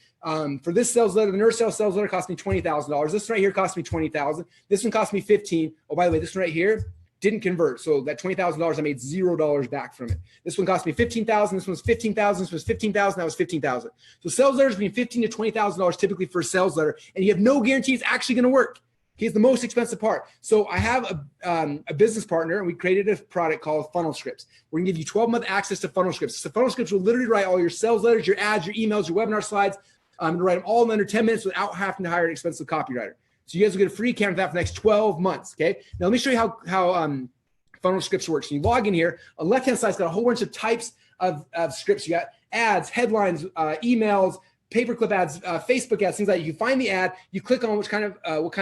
For this sales letter, the nurse sales letter cost me $20,000. This one right here cost me $20,000. This one cost me $15,000. Oh, by the way, this one right here didn't convert. So that $20,000, I made $0 back from it. This one cost me $15,000. This one was $15,000. This was $15,000. That was $15,000. So sales letters between $15,000 to $20,000 typically for a sales letter, and you have no guarantee it's actually going to work. Okay, it's the most expensive part. So I have a business partner, and we created a product called Funnel Scripts. We're going to give you 12-month access to Funnel Scripts. So Funnel Scripts will literally write all your sales letters, your ads, your emails, your webinar slides, and write them all in under 10 minutes without having to hire an expensive copywriter. So you guys will get a free account for that for the next 12 months. Okay. Now let me show you how Funnel Scripts works. So you log in here. On the left-hand side, it's got a whole bunch of types of scripts. You got ads, headlines, emails, pay-per-click ads, Facebook ads, things like that. You find the ad, you click on what kind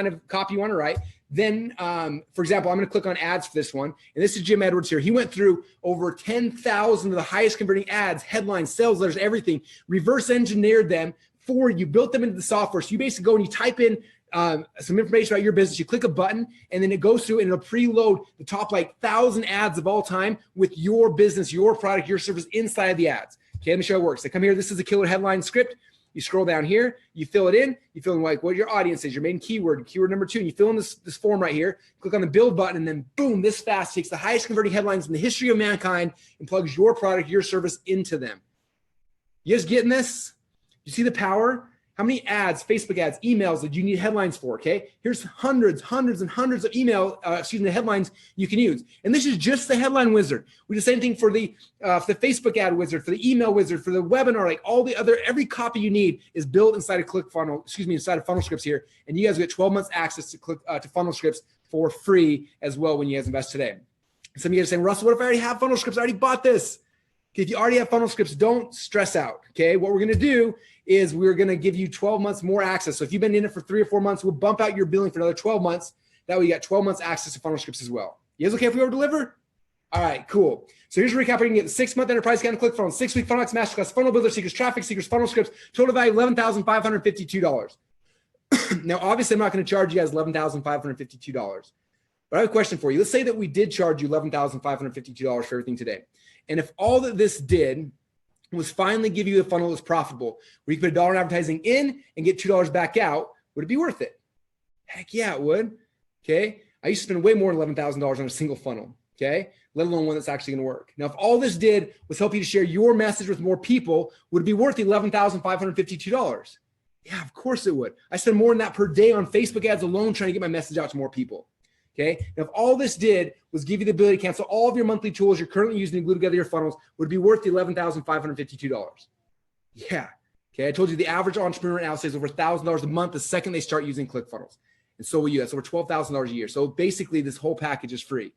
of copy you want to write. Then, for example, I'm going to click on ads for this one. And this is Jim Edwards here. He went through over 10,000 of the highest converting ads, headlines, sales letters, everything, reverse engineered them for you, built them into the software. So you basically go and you type in some information about your business, you click a button, and then it goes through and it'll preload the top 1,000 ads of all time with your business, your product, your service inside of the ads. Okay, let me show you how it works. So come here, this is a killer headline script. You scroll down here, you fill it in, you fill in like what your audience is, your main keyword number 2, and you fill in this form right here, click on the build button, and then boom, this fast takes the highest converting headlines in the history of mankind and plugs your product, your service into them. You guys getting this? You see the power? How many ads, Facebook ads, emails that you need headlines for, okay? Here's hundreds and hundreds of headlines you can use. And this is just the headline wizard. We do the same thing for the Facebook ad wizard, for the email wizard, for the webinar, like all the other, every copy you need is built inside of inside of Funnel Scripts here. And you guys get 12 months access to Funnel Scripts for free as well when you guys invest today. Some of you guys are saying, Russell, what if I already have Funnel Scripts? I already bought this. Okay, if you already have Funnel Scripts, don't stress out, okay? What we're going to do is we're going to give you 12 months more access. So if you've been in it for 3 or 4 months, we'll bump out your billing for another 12 months. That way you got 12 months access to Funnel Scripts as well. You guys okay if we over deliver? All right, cool. So here's a recap. You can get the 6-month enterprise account, ClickFunnels, 6-week FunnelX masterclass, Funnel Builder Secrets, Traffic Secrets, Funnel Scripts, total value $11,552. Now, obviously, I'm not going to charge you guys $11,552. But I have a question for you. Let's say that we did charge you $11,552 for everything today. And if all that this did was finally give you a funnel that's profitable, where you can put $1 in advertising in and get $2 back out, would it be worth it? Heck yeah, it would. Okay. I used to spend way more than $11,000 on a single funnel. Okay. Let alone one that's actually going to work. Now, if all this did was help you to share your message with more people, would it be worth the $11,552? Yeah, of course it would. I spend more than that per day on Facebook ads alone trying to get my message out to more people. Okay. Now, if all this did was give you the ability to cancel all of your monthly tools you're currently using to glue together your funnels, would it be worth the $11,552? Yeah. Okay. I told you the average entrepreneur now saves over $1,000 a month the second they start using ClickFunnels. And so will you. That's over $12,000 a year. So basically, this whole package is free.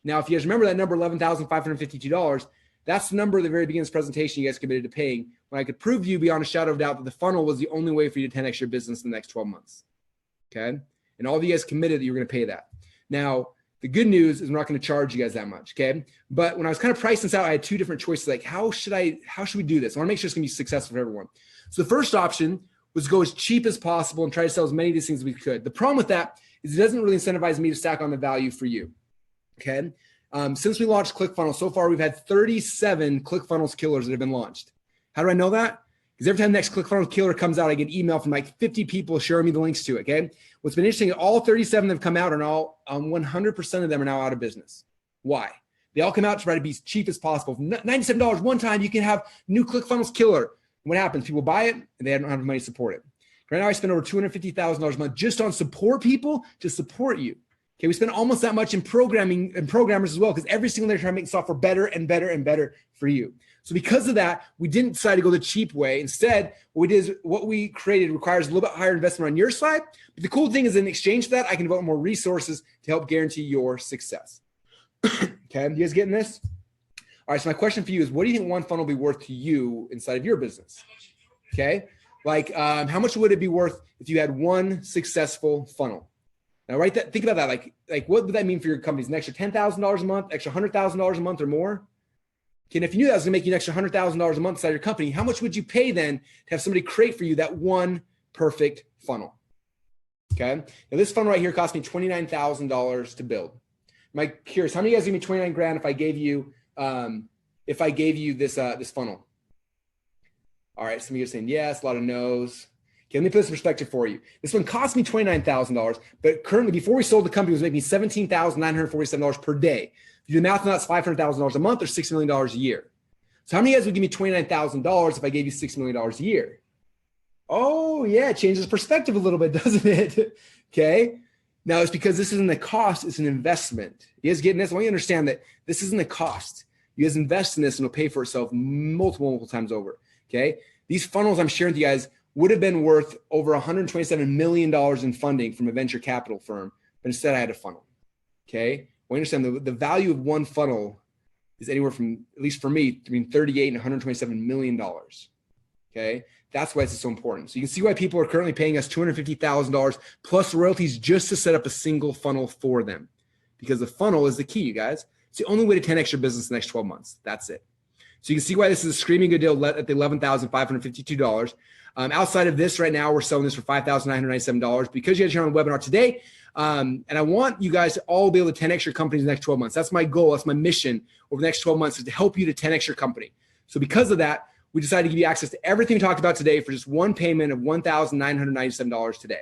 Now, if you guys remember that number, $11,552, that's the number at the very beginning of this presentation you guys committed to paying, when I could prove to you beyond a shadow of doubt that the funnel was the only way for you to 10x your business in the next 12 months. Okay. And all of you guys committed that you're going to pay that. Now, the good news is we're not going to charge you guys that much. Okay. But when I was kind of pricing this out, I had two different choices. Like, how should we do this? I want to make sure it's going to be successful for everyone. So the first option was go as cheap as possible and try to sell as many of these things as we could. The problem with that is it doesn't really incentivize me to stack on the value for you. Okay. Since we launched ClickFunnels, so far we've had 37 ClickFunnels killers that have been launched. How do I know that? Because every time the next ClickFunnels killer comes out, I get email from like 50 people sharing me the links to it. Okay. What's been interesting, all 37 that have come out and all 100% of them are now out of business. Why? They all come out to try to be as cheap as possible. $97 one time, you can have new ClickFunnels killer. What happens? People buy it and they don't have money to support it. Right now, I spend over $250,000 a month just on support people to support you. Okay, we spend almost that much in programming and programmers as well, because every single day we're trying to make software better and better and better for you. So because of that, we didn't decide to go the cheap way. Instead, what we created requires a little bit higher investment on your side. But the cool thing is, in exchange for that, I can devote more resources to help guarantee your success. Okay, you guys getting this? All right, so my question for you is, what do you think one funnel will be worth to you inside of your business? Okay, like how much would it be worth if you had one successful funnel? Now, think about that. Like what would that mean for your companies? An extra $10,000 a month, extra $100,000 a month or more? Okay, and if you knew that was gonna make you an extra $100,000 a month inside your company, how much would you pay then to have somebody create for you that one perfect funnel? Okay, now this funnel right here cost me $29,000 to build. Am I curious, how many of you guys give me 29 grand if I gave you this funnel? All right, some of you are saying yes, a lot of no's. Okay, let me put this in perspective for you. This one cost me $29,000, but currently, before we sold the company, it was making me $17,947 per day. If you do the math on that, it's $500,000 a month or $6 million a year. So how many of you guys would give me $29,000 if I gave you $6 million a year? Oh yeah, it changes perspective a little bit, doesn't it? Okay. Now it's because this isn't a cost, it's an investment. You guys getting this? I want you to understand that this isn't a cost. You guys invest in this and it'll pay for itself multiple times over. Okay. These funnels I'm sharing with you guys would have been worth over $127 million in funding from a venture capital firm, but instead I had a funnel. Okay. Well, understand the value of one funnel is anywhere from, at least for me, between 38 and $127 million. Okay. That's why this is so important. So you can see why people are currently paying us $250,000 plus royalties just to set up a single funnel for them, because the funnel is the key, you guys. It's the only way to 10x your business in the next 12 months. That's it. So you can see why this is a screaming good deal at the $11,552. Outside of this right now, we're selling this for $5,997 because you guys are on the webinar today. And I want you guys to all be able to 10x your companies in the next 12 months. That's my goal. That's my mission over the next 12 months, is to help you to 10x your company. So because of that, we decided to give you access to everything we talked about today for just one payment of $1,997 today.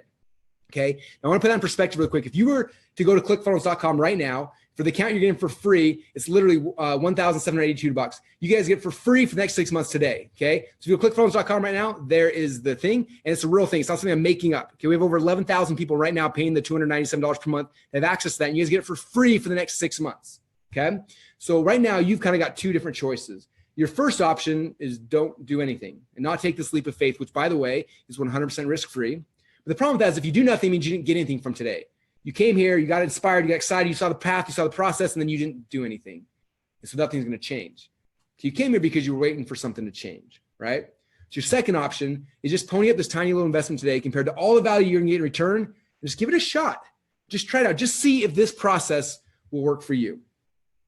Okay. Now I want to put that in perspective real quick. If you were to go to clickfunnels.com right now, for the account you're getting for free, it's literally $1,782. You guys get for free for the next 6 months today. Okay. So if you go to clickfunnels.com right now, there is the thing. And it's a real thing. It's not something I'm making up. Okay. We have over 11,000 people right now paying the $297 per month. They have access to that. And you guys get it for free for the next 6 months. Okay. So right now you've kind of got two different choices. Your first option is don't do anything and not take this leap of faith, which, by the way, is 100% risk-free. But the problem with that is if you do nothing, it means you didn't get anything from today. You came here, you got inspired, you got excited, you saw the path, you saw the process, and then you didn't do anything. And so nothing's going to change. So you came here because you were waiting for something to change, right? So your second option is just pony up this tiny little investment today compared to all the value you're going to get in return, and just give it a shot. Just try it out. Just see if this process will work for you,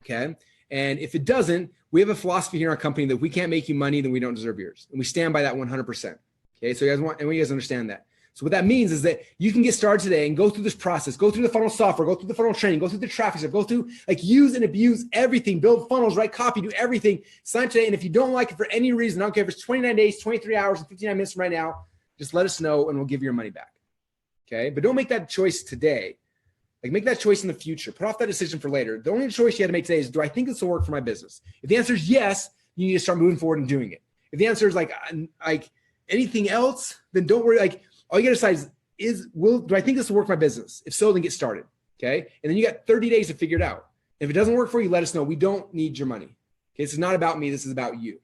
okay? And if it doesn't, we have a philosophy here in our company that if we can't make you money, then we don't deserve yours. And we stand by that 100%. Okay, so you guys understand that. So what that means is that you can get started today and go through this process, go through the funnel software, go through the funnel training, go through the traffic stuff, go through, like, use and abuse everything, build funnels, write copy, do everything, sign up today. And if you don't like it for any reason, I don't care if it's 29 days, 23 hours, and 59 minutes from right now, just let us know and we'll give you your money back. Okay, but don't make that choice today. Like, make that choice in the future. Put off that decision for later. The only choice you have to make today is, do I think this will work for my business? If the answer is yes, you need to start moving forward and doing it. If the answer is like anything else, then don't worry. Like, all you got to decide is do I think this will work for my business? If so, then get started. Okay. And then you got 30 days to figure it out. If it doesn't work for you, let us know. We don't need your money. Okay. This is not about me. This is about you.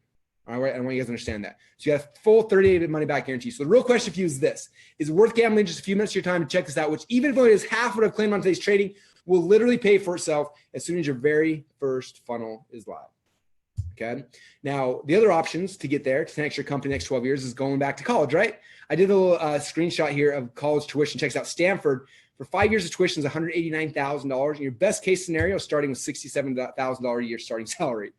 All right. I want you guys to understand that. So you have full 30-day money back guarantee. So the real question for you is this: is it worth gambling just a few minutes of your time to check this out, which even if it is half what I've claimed on today's trading, will literally pay for itself as soon as your very first funnel is live. Okay. Now, the other options to get there to 10x your company next 12 years is going back to college, right? I did a little screenshot here of college tuition. Checks out Stanford. For 5 years of tuition is $189,000. And your best case scenario starting with $67,000 a year starting salary.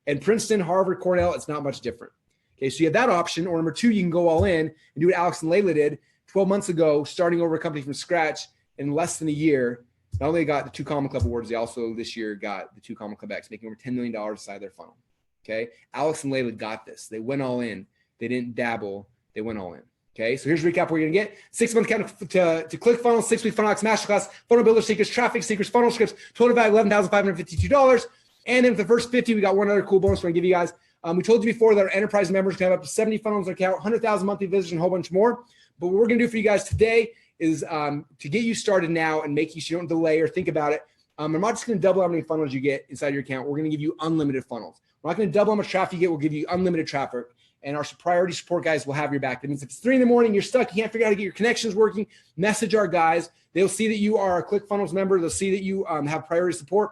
And Princeton, Harvard, Cornell, it's not much different. Okay, so you have that option. Or number two, you can go all in and do what Alex and Layla did 12 months ago, starting over a company from scratch in less than a year. Not only got the 2 Common Club awards, they also this year got the 2 Common Club X, making over $10 million inside their funnel. Okay, Alex and Layla got this. They went all in. They didn't dabble. They went all in. Okay, so here's a recap. What you're gonna get: 6-month count to ClickFunnels, 6-week Funnel X Masterclass, Funnel Builder Secrets, Traffic Secrets, Funnel Scripts, total value $11,552. And then for the first 50, we got one other cool bonus we're gonna give you guys. We told you before that our enterprise members can have up to 70 funnels in their account, 100,000 monthly visitors, and a whole bunch more. But what we're gonna do for you guys today is to get you started now and make you so you don't delay or think about it. I'm not just gonna double how many funnels you get inside your account. We're gonna give you unlimited funnels. We're not gonna double how much traffic you get. We'll give you unlimited traffic. And our priority support guys will have your back. That means if it's 3 a.m, you're stuck, you can't figure out how to get your connections working, message our guys. They'll see that you are a ClickFunnels member. They'll see that you have priority support.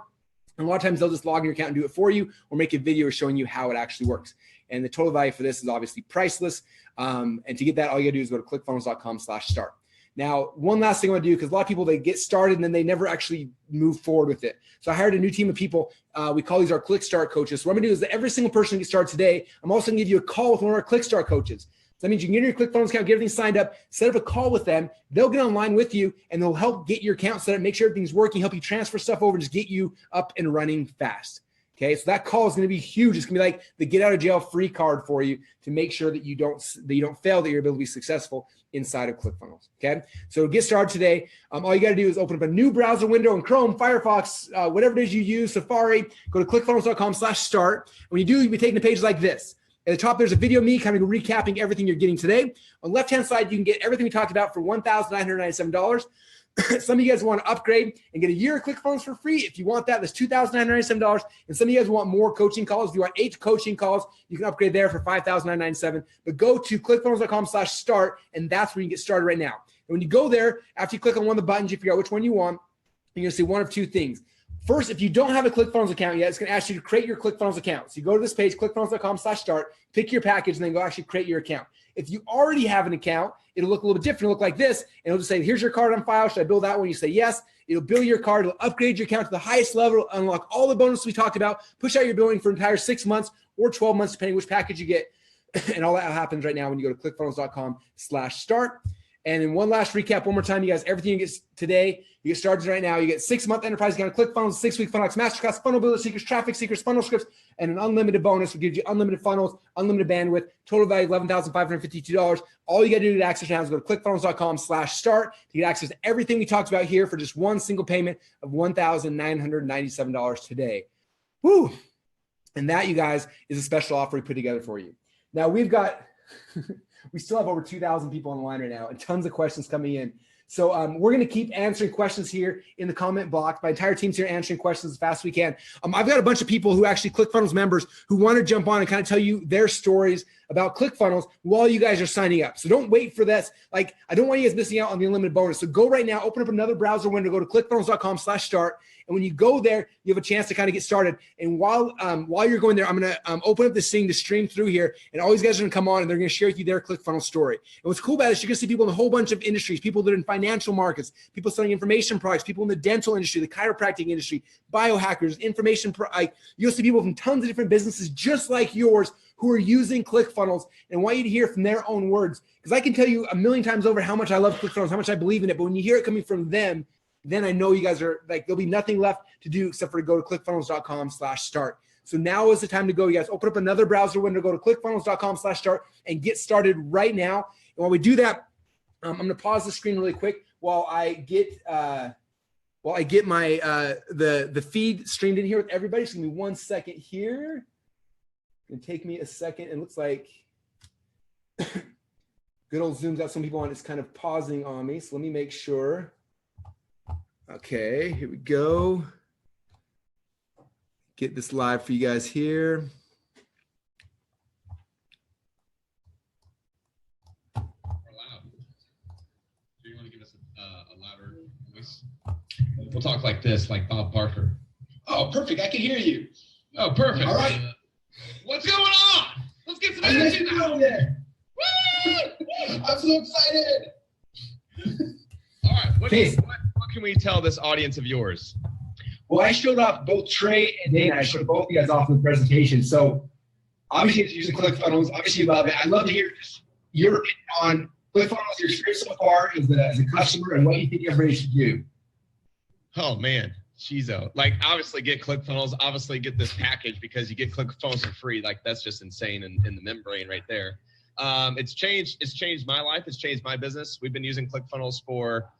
And a lot of times they'll just log in your account and do it for you or make a video showing you how it actually works. And the total value for this is obviously priceless. And to get that, all you gotta do is go to clickfunnels.com/start. Now, one last thing I want to do, because a lot of people, they get started and then they never actually move forward with it. So I hired a new team of people. We call these our Click Start coaches. So what I'm going to do is that every single person who gets started today, I'm also going to give you a call with one of our Click Start coaches. So that means you can get your ClickFunnels account, get everything signed up, set up a call with them. They'll get online with you and they'll help get your account set up, make sure everything's working, help you transfer stuff over, just get you up and running fast. Okay, so that call is going to be huge. It's going to be like the get out of jail free card for you to make sure that you don't fail, that you're able to be successful inside of ClickFunnels. Okay, so get started today. All you got to do is open up a new browser window in Chrome, Firefox, whatever it is you use, Safari. Go to clickfunnels.com/start. When you do, you'll be taking a page like this. At the top, there's a video of me kind of recapping everything you're getting today. On the left-hand side, you can get everything we talked about for $1,997. Some of you guys want to upgrade and get a year of ClickFunnels for free. If you want that, that's $2,997. And some of you guys want more coaching calls. If you want 8 coaching calls, you can upgrade there for $5,997. But go to clickfunnels.com/start, and that's where you can get started right now. And when you go there, after you click on one of the buttons, you figure out which one you want, you're going to see one of two things. First, if you don't have a ClickFunnels account yet, it's going to ask you to create your ClickFunnels account. So you go to this page, clickfunnels.com/start, pick your package, and then go actually create your account. If you already have an account, it'll look a little bit different. It'll look like this, and it'll just say, here's your card on file. Should I build that one? You say yes. It'll bill your card. It'll upgrade your account to the highest level. It'll unlock all the bonuses we talked about, push out your billing for an entire 6 months or 12 months, depending which package you get. And all that happens right now when you go to clickfunnels.com/start. And then one last recap, one more time, you guys, everything you get today, you get started right now. You get 6-month enterprise account, ClickFunnels, 6-week Funnel X Masterclass, Funnel Builder Secrets, Traffic Secrets, Funnel Scripts, and an unlimited bonus will give you unlimited funnels, unlimited bandwidth, total value $11,552. All you got to do to access now is go to clickfunnels.com/start to get access to everything we talked about here for just one single payment of $1,997 today. Woo! And that, you guys, is a special offer we put together for you. Now we've got... We still have over 2,000 people on the line right now and tons of questions coming in. So we're going to keep answering questions here in the comment block. My entire team's here answering questions as fast as we can. I've got a bunch of people who actually ClickFunnels members who want to jump on and kind of tell you their stories about ClickFunnels while you guys are signing up. So don't wait for this. Like, I don't want you guys missing out on the unlimited bonus. So go right now, open up another browser window, go to clickfunnels.com/start. And when you go there, you have a chance to kind of get started. And while you're going there, I'm going to open up this thing to stream through here. And all these guys are going to come on and they're going to share with you their ClickFunnels story. And what's cool about it is you're going to see people in a whole bunch of industries, people that are in financial markets, people selling information products, people in the dental industry, the chiropractic industry, biohackers, you'll see people from tons of different businesses just like yours who are using ClickFunnels, and want you to hear from their own words. Because I can tell you a million times over how much I love ClickFunnels, how much I believe in it. But when you hear it coming from them, then I know you guys are like, there'll be nothing left to do except for to go to clickfunnels.com/start. So now is the time to go. You guys open up another browser window, go to clickfunnels.com/start and get started right now. And while we do that, I'm going to pause the screen really quick while I get my the feed streamed in here with everybody. So give me 1 second here. It's gonna take me a second. It looks like good old Zoom's got some people on. It's kind of pausing on me. So let me make sure. Okay, here we go. Get this live for you guys here. Do you want to give us a louder voice? We'll talk like this, like Bob Barker. Oh, perfect. I can hear you. Oh, perfect. All right. What's going on? Let's get some energy out there. Woo! I'm so excited. All right. What can we tell this audience of yours? Well, I showed off both Trey and Dana. I showed both of you guys off in the presentation. So obviously it's using ClickFunnels. Obviously you love it. I'd love to hear your opinion on ClickFunnels, your experience so far as a customer, and what you think everybody should do. Oh man, Shizo. Like obviously get ClickFunnels, obviously get this package because you get ClickFunnels for free. Like that's just insane in the membrane right there. It's changed my life. It's changed my business. We've been using ClickFunnels for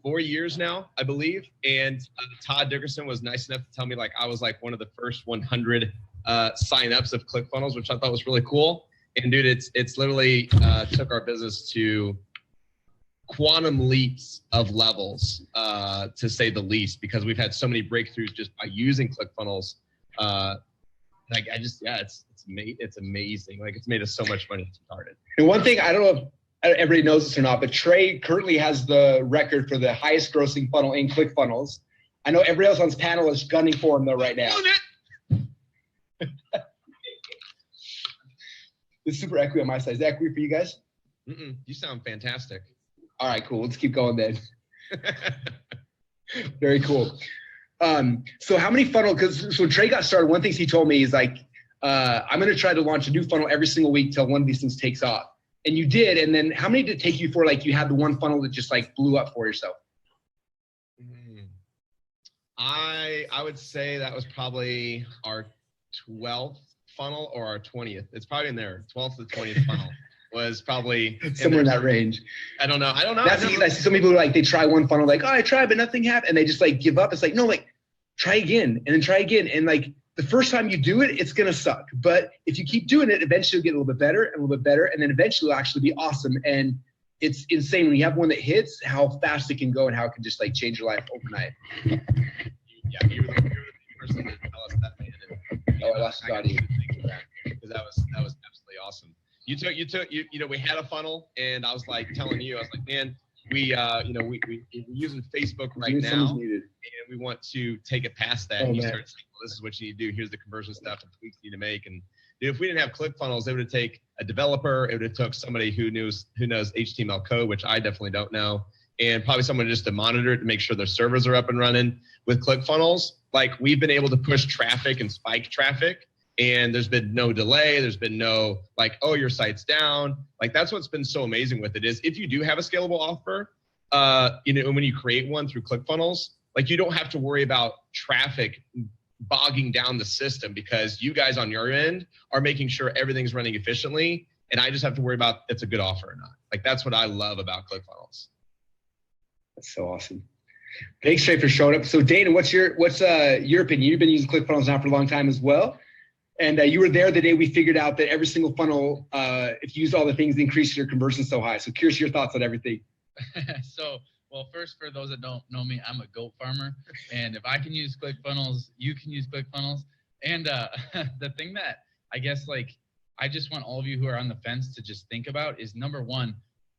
4 years now, I believe. And Todd Dickerson was nice enough to tell me like I was like one of the first 100 signups of ClickFunnels, which I thought was really cool. And dude, it's literally took our business to quantum leaps of levels, to say the least, because we've had so many breakthroughs just by using ClickFunnels. Like it's amazing. Like it's made us so much money since we started. And one thing, I don't know if everybody knows this or not, but Trey currently has the record for the highest grossing funnel in ClickFunnels. I know everybody else on this panel is gunning for him though right now. It's super echoey on my side. Is that echoey for you guys? You sound fantastic. All right, cool. Let's keep going then. Very cool. So how many so when Trey got started, one thing he told me is like, I'm going to try to launch a new funnel every single week till one of these things takes off. And you did. And then how many did it take you for like you had the one funnel that just like blew up for yourself? I would say that was probably our 12th funnel or our 20th. It's probably in there. 12th to 20th funnel was probably somewhere in that range. I don't know. That's because I see some people who like they try one funnel, like, oh, I tried, but nothing happened. And they just like give up. It's like, no, like try again and then try again. And like the first time you do it, it's going to suck. But if you keep doing it, eventually you'll get a little bit better and a little bit better. And then eventually it'll actually be awesome. And it's insane when you have one that hits, how fast it can go and how it can just like change your life overnight. Yeah, you were the person to tell us that, man. And, I lost the audio. Because that was absolutely awesome. You know, we had a funnel and I was like telling you, I was like, man, we're using Facebook right now and we want to take it past that. And you start saying, well, this is what you need to do. Here's the conversion stuff and tweaks you need to make. And dude, if we didn't have ClickFunnels, it would have taken a developer. It would have took somebody who knows HTML code, which I definitely don't know. And probably someone just to monitor it to make sure their servers are up and running. With ClickFunnels, like we've been able to push traffic and spike traffic, and there's been no delay. There's been no like, oh, your site's down. Like that's what's been so amazing with it is if you do have a scalable offer, when you create one through ClickFunnels, like you don't have to worry about traffic bogging down the system because you guys on your end are making sure everything's running efficiently, and I just have to worry about if it's a good offer or not. Like that's what I love about ClickFunnels. That's so awesome. Thanks, Trey, for showing up. So, Dana, what's your opinion? You've been using ClickFunnels now for a long time as well, and you were there the day we figured out that every single funnel, if you use all the things, increases your conversion so high. So, curious your thoughts on everything. Well, first, for those that don't know me, I'm a goat farmer, and if I can use ClickFunnels, you can use ClickFunnels. And the thing that I guess like I just want all of you who are on the fence to just think about is number one,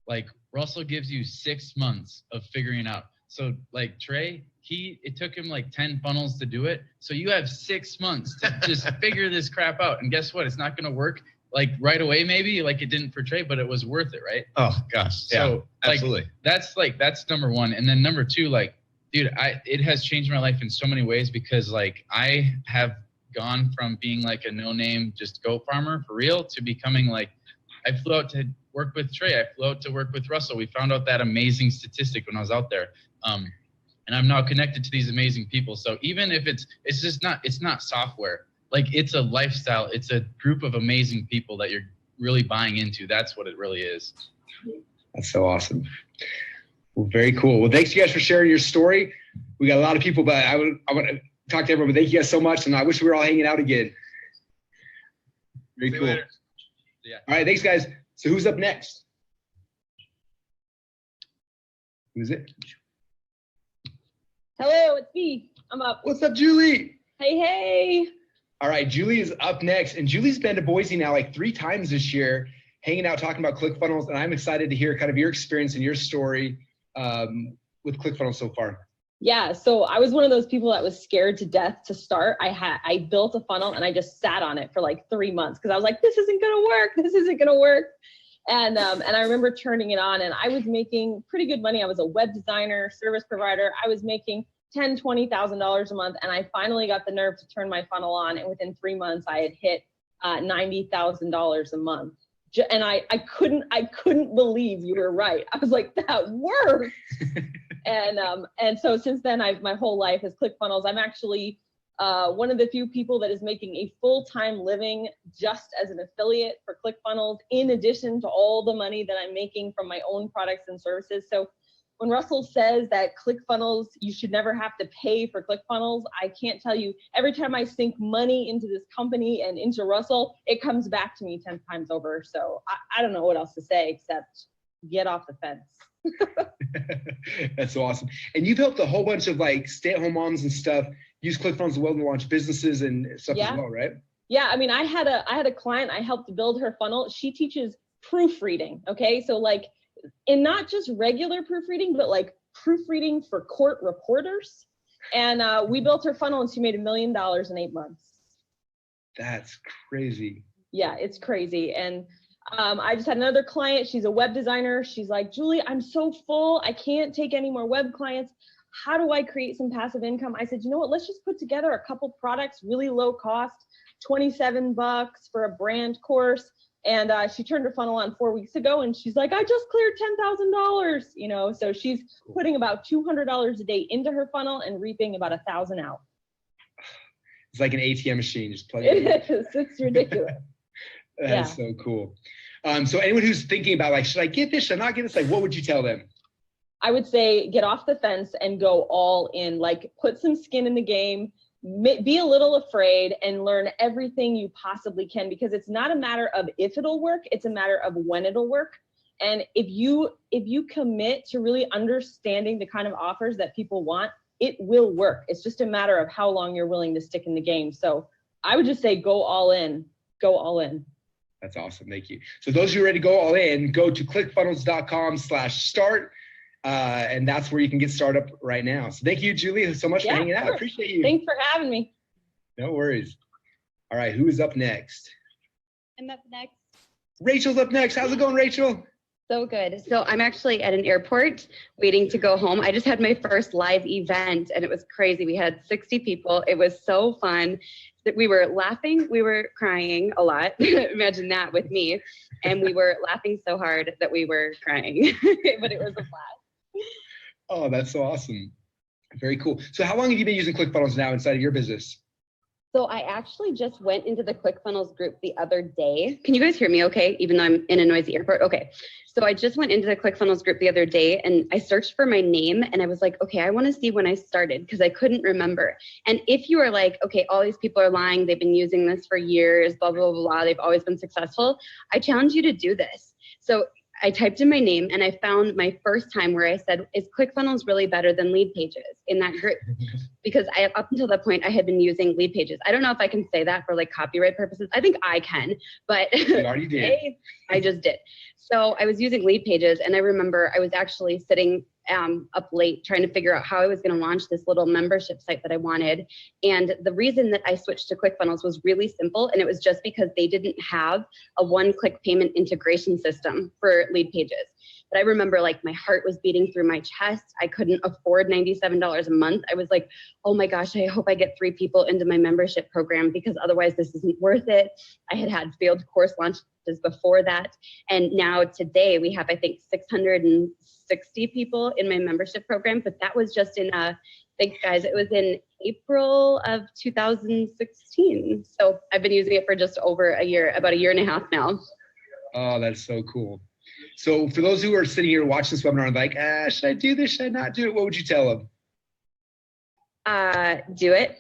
like Russell gives you 6 months of figuring it out. So like Trey, it took him like 10 funnels to do it. So you have 6 months to just figure this crap out. And guess what? It's not going to work like right away, maybe like it didn't for Trey, but it was worth it, right? Oh gosh. So yeah, absolutely. That's number one. And then number two, like, dude, it has changed my life in so many ways because like I have gone from being like a no-name just goat farmer for real to becoming like, I flew out to work with Trey. I flew out to work with Russell. We found out that amazing statistic when I was out there. And I'm now connected to these amazing people. So even if it's not software, like it's a lifestyle, it's a group of amazing people that you're really buying into. That's what it really is. That's so awesome. Well, very cool. Well, thanks you guys for sharing your story. We got a lot of people, but I want to talk to everyone, but thank you guys so much. And I wish we were all hanging out again. Very cool. Yeah. All right. Thanks guys. So who's up next? Who's it? Hello, it's me. I'm up. What's up, Julie? Hey. All right, Julie is up next, and Julie's been to Boise now like 3 times this year, hanging out, talking about ClickFunnels, and I'm excited to hear kind of your experience and your story with ClickFunnels so far. Yeah, so I was one of those people that was scared to death to start. I built a funnel and I just sat on it for like 3 months because I was like, this isn't gonna work. This isn't gonna work. And I remember turning it on and I was making pretty good money. I was a web designer, service provider. I was making $10,000, $20,000 a month. And I finally got the nerve to turn my funnel on. And within 3 months, I had hit $90,000 a month. And I couldn't believe you were right. I was like, that worked. And so since then, my whole life is ClickFunnels. I'm actually one of the few people that is making a full-time living just as an affiliate for ClickFunnels, in addition to all the money that I'm making from my own products and services. So when Russell says that ClickFunnels, you should never have to pay for ClickFunnels, I can't tell you, every time I sink money into this company and into Russell, it comes back to me 10 times over. So I don't know what else to say except get off the fence. That's so awesome. And you've helped a whole bunch of like stay-at-home moms and stuff use ClickFunnels as well to launch businesses and stuff as well, right? Yeah, I mean, I had a client, I helped build her funnel. She teaches proofreading, okay? So like, and not just regular proofreading, but like proofreading for court reporters. And we built her funnel and she made $1 million in 8 months. That's crazy. Yeah, it's crazy. And I just had another client. She's a web designer. She's like, Julie, I'm so full. I can't take any more web clients. How do I create some passive income? I said, you know what? Let's just put together a couple products, really low cost, $27 for a brand course. And she turned her funnel on 4 weeks ago, and she's like, I just cleared $10,000. You know, so she's putting about $200 a day into her funnel and reaping about 1,000 out. It's like an ATM machine. Just plug it in. It's ridiculous. That's so cool. So anyone who's thinking about like, should I get this? Should I not get this? Like, what would you tell them? I would say get off the fence and go all in. Like, put some skin in the game. Be a little afraid and learn everything you possibly can, because it's not a matter of if it'll work, it's a matter of when it'll work. And if you commit to really understanding the kind of offers that people want, it will work. It's just a matter of how long you're willing to stick in the game. So I would just say go all in. Go all in. That's awesome. Thank you. So those who are ready to go all in, go to clickfunnels.com/start. And that's where you can get started up right now. So thank you, Julie, so much for hanging out. I appreciate you. Thanks for having me. No worries. All right, who is up next? I'm up next. Rachel's up next. How's it going, Rachel? So good. So I'm actually at an airport waiting to go home. I just had my first live event and it was crazy. We had 60 people. It was so fun. We were laughing, we were crying a lot. Imagine that with me. And we were laughing so hard that we were crying, but it was a blast. Oh, that's so awesome. Very cool. So how long have you been using ClickFunnels now inside of your business? So I actually just went into the ClickFunnels group the other day. Can you guys hear me okay, even though I'm in a noisy airport? Okay. So I just went into the ClickFunnels group the other day and I searched for my name and I was like, okay, I want to see when I started because I couldn't remember. And if you are like, okay, all these people are lying, they've been using this for years, blah, blah, blah, blah, they've always been successful, I challenge you to do this. So I typed in my name and I found my first time where I said, is ClickFunnels really better than Lead Pages in that group? Because up until that point, I had been using Lead Pages. I don't know if I can say that for like copyright purposes. I think I can, but you already did. I just did. So I was using Lead Pages and I remember I was actually sitting up late trying to figure out how I was going to launch this little membership site that I wanted. And the reason that I switched to ClickFunnels was really simple. And it was just because they didn't have a one-click payment integration system for Lead Pages. But I remember like my heart was beating through my chest. I couldn't afford $97 a month. I was like, oh my gosh, I hope I get 3 people into my membership program because otherwise this isn't worth it. I had failed course launches before that. And now today we have, I think, 660 people in my membership program, but that was just in, thanks guys, it was in April of 2016. So I've been using it for just over a year, about a year and a half now. Oh, that's so cool. So for those who are sitting here watching this webinar and like, should I do this? Should I not do it? What would you tell them? Do it.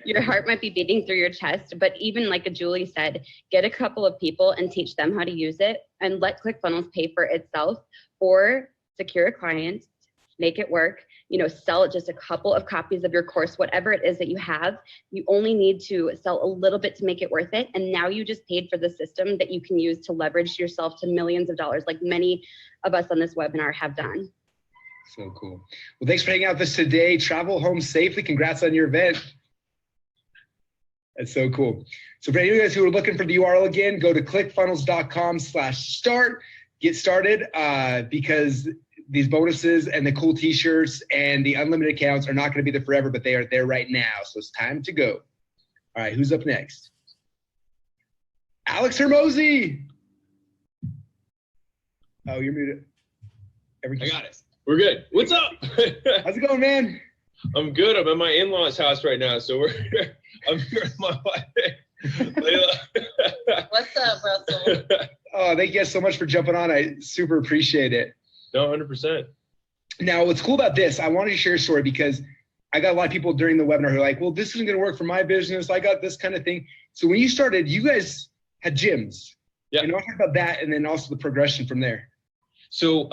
Your heart might be beating through your chest, but even like Julie said, get a couple of people and teach them how to use it and let ClickFunnels pay for itself, or secure a client, make it work, sell just a couple of copies of your course, whatever it is that you have. You only need to sell a little bit to make it worth it. And now you just paid for the system that you can use to leverage yourself to millions of dollars, like many of us on this webinar have done. So cool. Well, thanks for hanging out with us today. Travel home safely. Congrats on your event. That's so cool. So for any of you guys who are looking for the URL again, go to clickfunnels.com/start. Get started because these bonuses and the cool t-shirts and the unlimited accounts are not going to be there forever, but they are there right now. So it's time to go. All right, who's up next? Alex Hermosi. Oh, you're muted. I got it. We're good. What's up? How's it going, man? I'm good. I'm at my in-laws' house right now, so I'm here with my wife, Layla. What's up, Russell? Oh, thank you guys so much for jumping on. I super appreciate it. No, 100%. Now, what's cool about this, I wanted to share a story because I got a lot of people during the webinar who are like, well, this isn't going to work for my business. I got this kind of thing. So when you started, you guys had gyms. Yeah. And I'll talk about that and then also the progression from there. So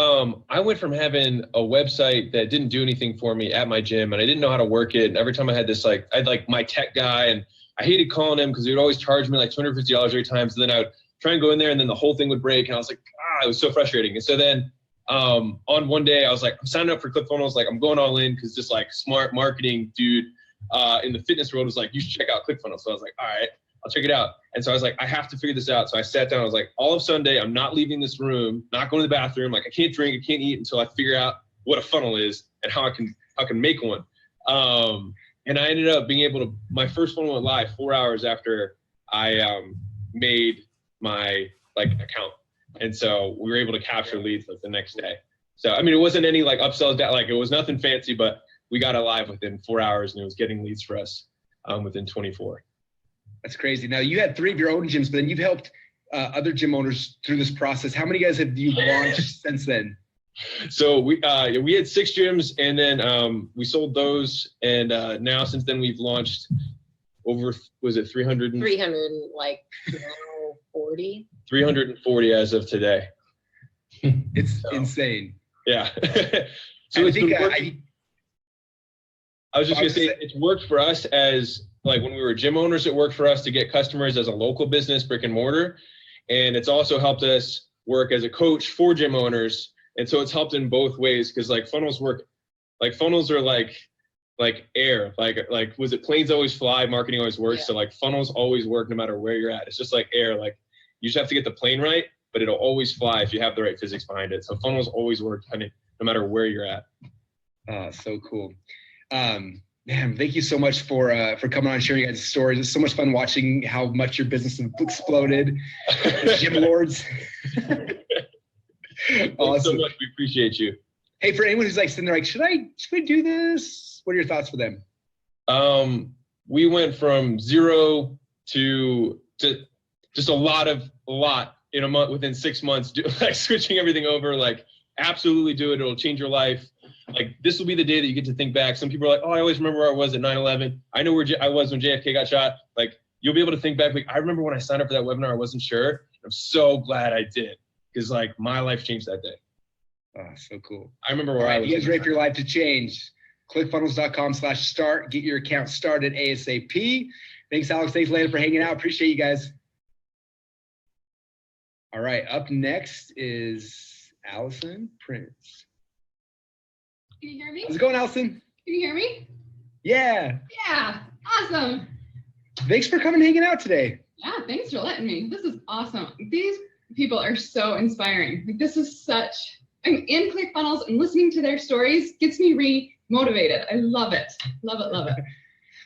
I went from having a website that didn't do anything for me at my gym, and I didn't know how to work it. And every time I had this, I had my tech guy, and I hated calling him because he would always charge me like $250 every time. So then I would try and go in there, and then the whole thing would break. And I was like, it was so frustrating. And so then on one day, I was like, I'm signing up for ClickFunnels. Like, I'm going all in because this smart marketing dude in the fitness world was like, you should check out ClickFunnels. So I was like, all right, I'll check it out. And so I was like, I have to figure this out. So I sat down. I was like, all of Sunday, I'm not leaving this room, not going to the bathroom. Like, I can't drink, I can't eat until I figure out what a funnel is and how I can make one. And I ended up being able to. My first funnel went live 4 hours after I made my account, and so we were able to capture leads the next day. So I mean, it wasn't any upsells, it was nothing fancy, but we got it live within 4 hours, and it was getting leads for us within 24. That's crazy. Now, you had 3 of your own gyms, but then you've helped other gym owners through this process. How many guys have you launched since then? So we had 6 gyms, and then we sold those, and now since then we've launched over, was it 300? 340. 340 as of today. It's insane. Yeah. So I was just gonna say, it's worked for us as when we were gym owners. It worked for us to get customers as a local business, brick and mortar, and it's also helped us work as a coach for gym owners. And so it's helped in both ways because funnels work, funnels are like air, was it planes always fly, marketing always works. Yeah. So funnels always work no matter where you're at. It's just like air, you just have to get the plane right, but it'll always fly if you have the right physics behind it. So funnels always work no matter where you're at. So cool. Man, thank you so much for coming on and sharing your guys' stories. It's so much fun watching how much your business exploded. Gym lords. Thanks so much. We appreciate you. Hey, for anyone who's sitting there should we do this? What are your thoughts for them? We went from 0 to just a lot in a month, within 6 months, switching everything over. Absolutely do it. It'll change your life. This will be the day that you get to think back. Some people are I always remember where I was at 9/11. I know where I was when JFK got shot. You'll be able to think back. I remember when I signed up for that webinar, I wasn't sure. I'm so glad I did. Because my life changed that day. Oh, so cool. I remember where I was. You guys ready for your life to change? ClickFunnels.com/start. Get your account started ASAP. Thanks, Alex. Thanks, Layla, for hanging out. Appreciate you guys. All right, up next is Allison Prince. Can you hear me? How's it going, Allison? Can you hear me? Yeah. Yeah, awesome. Thanks for coming and hanging out today. Yeah, thanks for letting me. This is awesome. These people are so inspiring. This is I'm in ClickFunnels and listening to their stories gets me re-motivated. I love it. Love it, love it.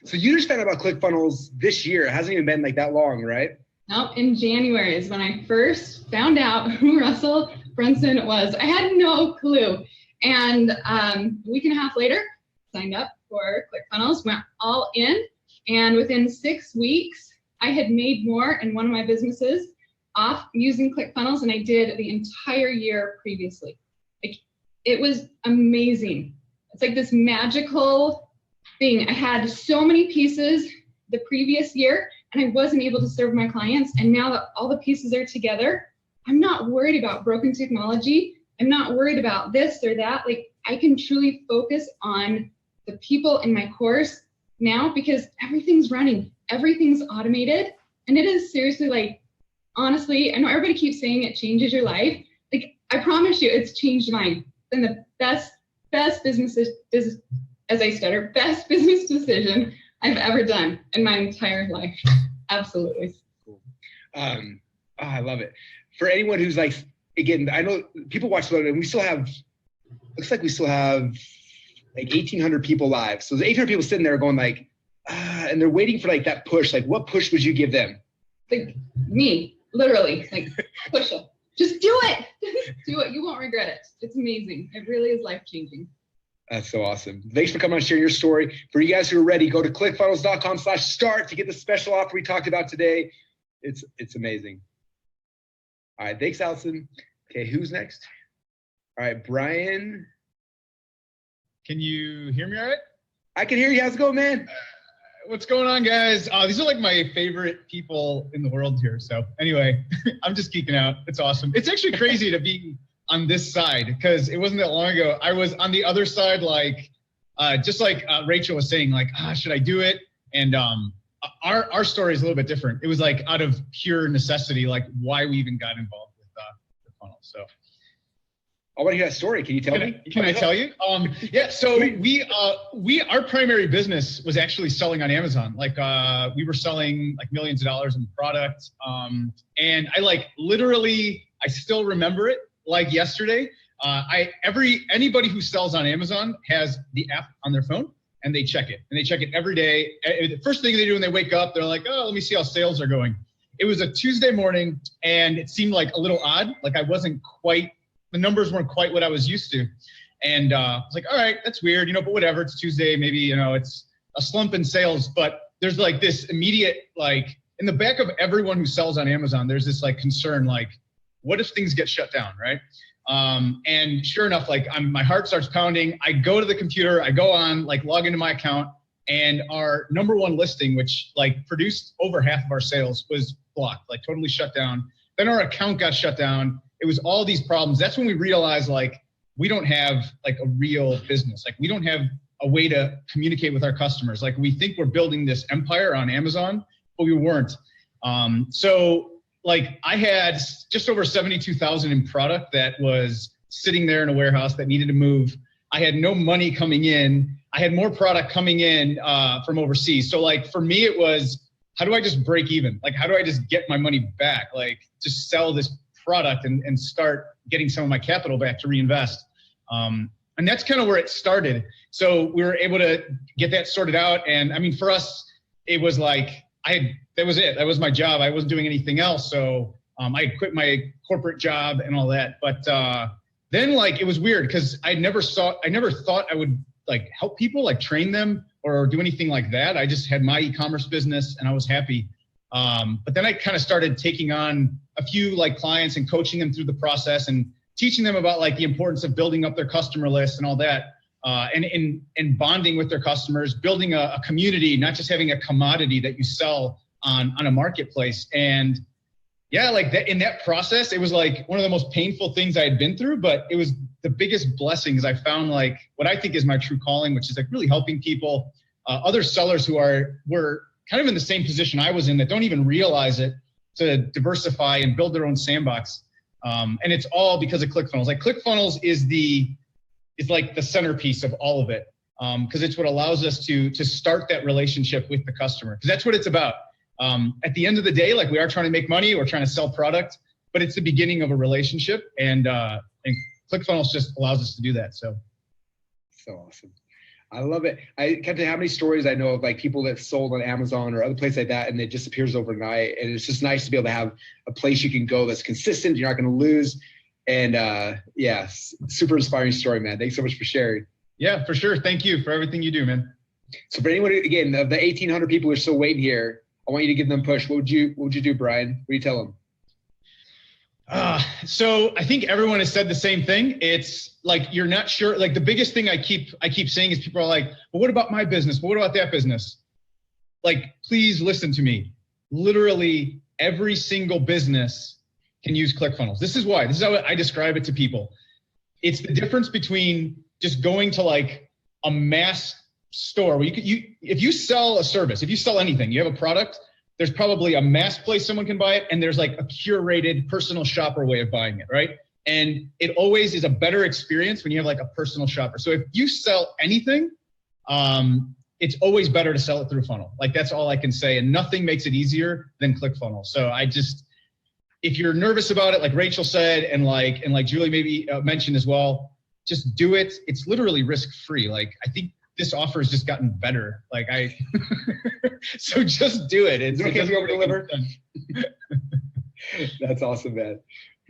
So you just found out about ClickFunnels this year. It hasn't even been that long, right? No, in January is when I first found out who Russell Brunson was. I had no clue. And a week and a half later, signed up for ClickFunnels, went all in. And within 6 weeks, I had made more in one of my businesses off using ClickFunnels than I did the entire year previously. It was amazing. It's this magical thing. I had so many pieces the previous year and I wasn't able to serve my clients. And now that all the pieces are together, I'm not worried about broken technology. I'm not worried about this or that. I can truly focus on the people in my course now because everything's running, everything's automated. And it is seriously like, honestly, I know everybody keeps saying it changes your life. Like, I promise you, it's changed mine. And the best business decision I've ever done in my entire life. Absolutely. Cool. I love it. For anyone who's like, again, I know people watch Loaded, and we still have like 1,800 people live. So there's 800 people sitting there going like, and they're waiting for like that push. Like, what push would you give them? Like me, literally, like push it. Just do it. Just do it. You won't regret it. It's amazing. It really is life-changing. That's so awesome. Thanks for coming on and sharing your story. For you guys who are ready, go to clickfunnels.com/start to get the special offer we talked about today. It's amazing. All right. Thanks, Allison. Okay. Who's next? All right. Brian. Can you hear me all right? I can hear you. How's it going, man? What's going on, guys? These are like my favorite people in the world here. So anyway, I'm just geeking out. It's awesome. It's actually crazy to be on this side because it wasn't that long ago. I was on the other side, like just like Rachel was saying, like, should I do it? And our story is a little bit different. It was like out of pure necessity, like why we even got involved with the funnel. So I want to hear that story. Can you tell me? Can I tell you? Yeah. So our primary business was actually selling on Amazon. Like we were selling like millions of dollars in product. And I like literally, I still remember it like yesterday. Anybody who sells on Amazon has the app on their phone and they check it. And they check it every day. The first thing they do when they wake up, they're like, oh, let me see how sales are going. It was a Tuesday morning and it seemed like a little odd. Like the numbers weren't quite what I was used to. And I was like, all right, that's weird, but whatever, it's Tuesday, maybe, it's a slump in sales, but there's like this immediate, like in the back of everyone who sells on Amazon, there's this like concern, like, what if things get shut down, right? And sure enough, like my heart starts pounding. I go to the computer, I go on, like log into my account, and our number one listing, which like produced over half of our sales, was blocked, like totally shut down. Then our account got shut down. It was all these problems. That's when we realized like we don't have like a real business. Like we don't have a way to communicate with our customers. Like we think we're building this empire on Amazon, but we weren't. So like I had just over 72,000 in product that was sitting there in a warehouse that needed to move. I had no money coming in. I had more product coming in from overseas. So like for me, it was, how do I just break even? Like, how do I just get my money back? Like just sell this product and start getting some of my capital back to reinvest. And that's kind of where it started. So we were able to get that sorted out. And I mean, for us, it was like, that was it. That was my job. I wasn't doing anything else. So I quit my corporate job and all that. But then like, it was weird because I never thought I would like help people, like train them or do anything like that. I just had my e-commerce business and I was happy. But then I kind of started taking on a few like clients and coaching them through the process and teaching them about like the importance of building up their customer list and all that, and bonding with their customers, building a community, not just having a commodity that you sell on a marketplace. And yeah, like that in that process, it was like one of the most painful things I had been through, but it was the biggest blessings. I found like what I think is my true calling, which is like really helping people, other sellers who were kind of in the same position I was in that don't even realize it, to diversify and build their own sandbox. And it's all because of ClickFunnels. Like ClickFunnels is like the centerpiece of all of it. Because it's what allows us to start that relationship with the customer. Because that's what it's about. At the end of the day, like we are trying to make money, we're trying to sell product, but it's the beginning of a relationship. And ClickFunnels just allows us to do that. So awesome. I love it. I can't tell you how many stories I know of like people that sold on Amazon or other places like that, and it disappears overnight. And it's just nice to be able to have a place you can go that's consistent. You're not going to lose. And yeah, super inspiring story, man. Thanks so much for sharing. Yeah, for sure. Thank you for everything you do, man. So for anyone, again, of the 1,800 people who are still waiting here, I want you to give them a push. What would you do, Brian? What do you tell them? So I think everyone has said the same thing. It's like, you're not sure. Like the biggest thing I keep saying is people are like, well, what about my business? Well, what about that business? Like, please listen to me. Literally every single business can use ClickFunnels. This is why. This is how I describe it to people. It's the difference between just going to like a mass store where if you sell a service, if you sell anything, you have a product, there's probably a mass place someone can buy it, and there's like a curated personal shopper way of buying it, right? And it always is a better experience when you have like a personal shopper. So if you sell anything, it's always better to sell it through funnel. Like that's all I can say. And nothing makes it easier than ClickFunnels. So if you're nervous about it, like Rachel said, and like Julie maybe mentioned as well, just do it. It's literally risk-free. Like I think this offer has just gotten better. Like so just do it. Is it okay if you over-deliver? That's awesome, man.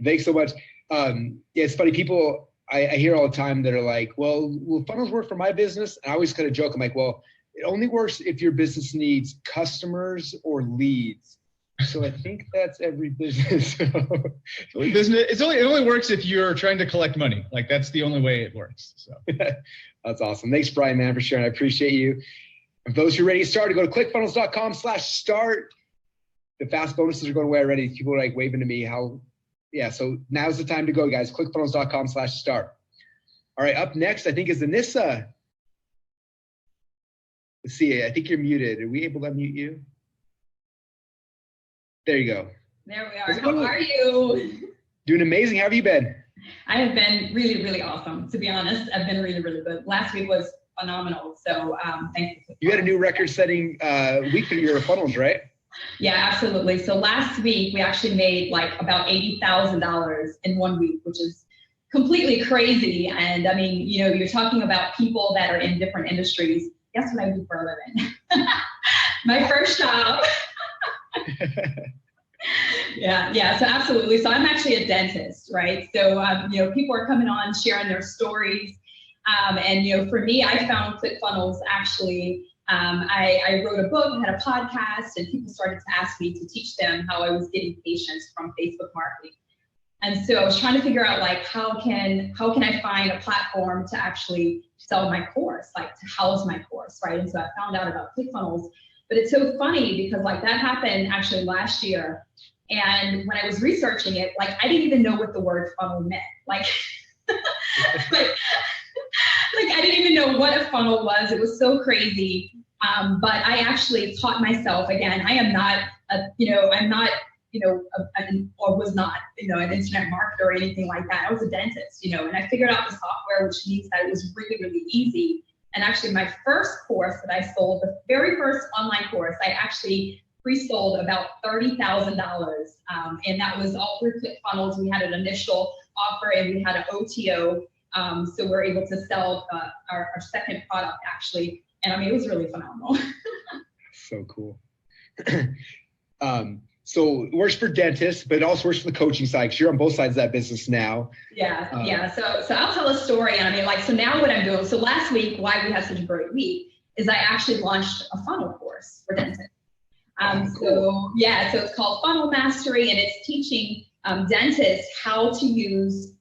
Thanks so much. Yeah, it's funny. People I hear all the time that are like, well, will funnels work for my business? And I always kind of joke. I'm like, well, it only works if your business needs customers or leads. So I think that's every business. It only works if you're trying to collect money. Like that's the only way it works. So that's awesome. Thanks, Brian, man, for sharing. I appreciate you. And for those who are ready to start, go to clickfunnels.com/start. The fast bonuses are going away already. People are like waving to me. So now's the time to go, guys. clickfunnels.com/start. All right, up next, I think is Anissa. Let's see, I think you're muted. Are we able to unmute you? There you go. There we are. How are you? Doing amazing. How have you been? I have been really, really awesome. To be honest, I've been really, really good. Last week was phenomenal. So thank you. You had a new record-setting week for your funnels, right? Yeah, absolutely. So last week we actually made like about $80,000 in 1 week, which is completely crazy. And I mean, you're talking about people that are in different industries. Guess what I do for a living? My first job. Yeah, so absolutely. So I'm actually a dentist, right? So, people are coming on, sharing their stories. And, for me, I found ClickFunnels actually, I wrote a book, had a podcast, and people started to ask me to teach them how I was getting patients from Facebook marketing. And so I was trying to figure out like, how can I find a platform to actually sell my course, like to house my course, right? And so I found out about ClickFunnels. But it's so funny because like that happened actually last year. And when I was researching it, like I didn't even know what the word funnel meant. Like, like I didn't even know what a funnel was. It was so crazy. But I actually taught myself, again, I am not, I'm not, or was not, an internet marketer or anything like that. I was a dentist, and I figured out the software, which means that it was really, really easy. And actually my first course that I sold, the very first online course, I actually pre-sold about $30,000. And that was all through ClickFunnels. We had an initial offer and we had an OTO. So we're able to sell our second product actually. And I mean, it was really phenomenal. So cool. So it works for dentists, but it also works for the coaching side because you're on both sides of that business now. Yeah. So I'll tell a story. And I mean, so now what I'm doing, so last week, why we had such a great week is I actually launched a funnel course for dentists. So it's called Funnel Mastery, and it's teaching dentists how to use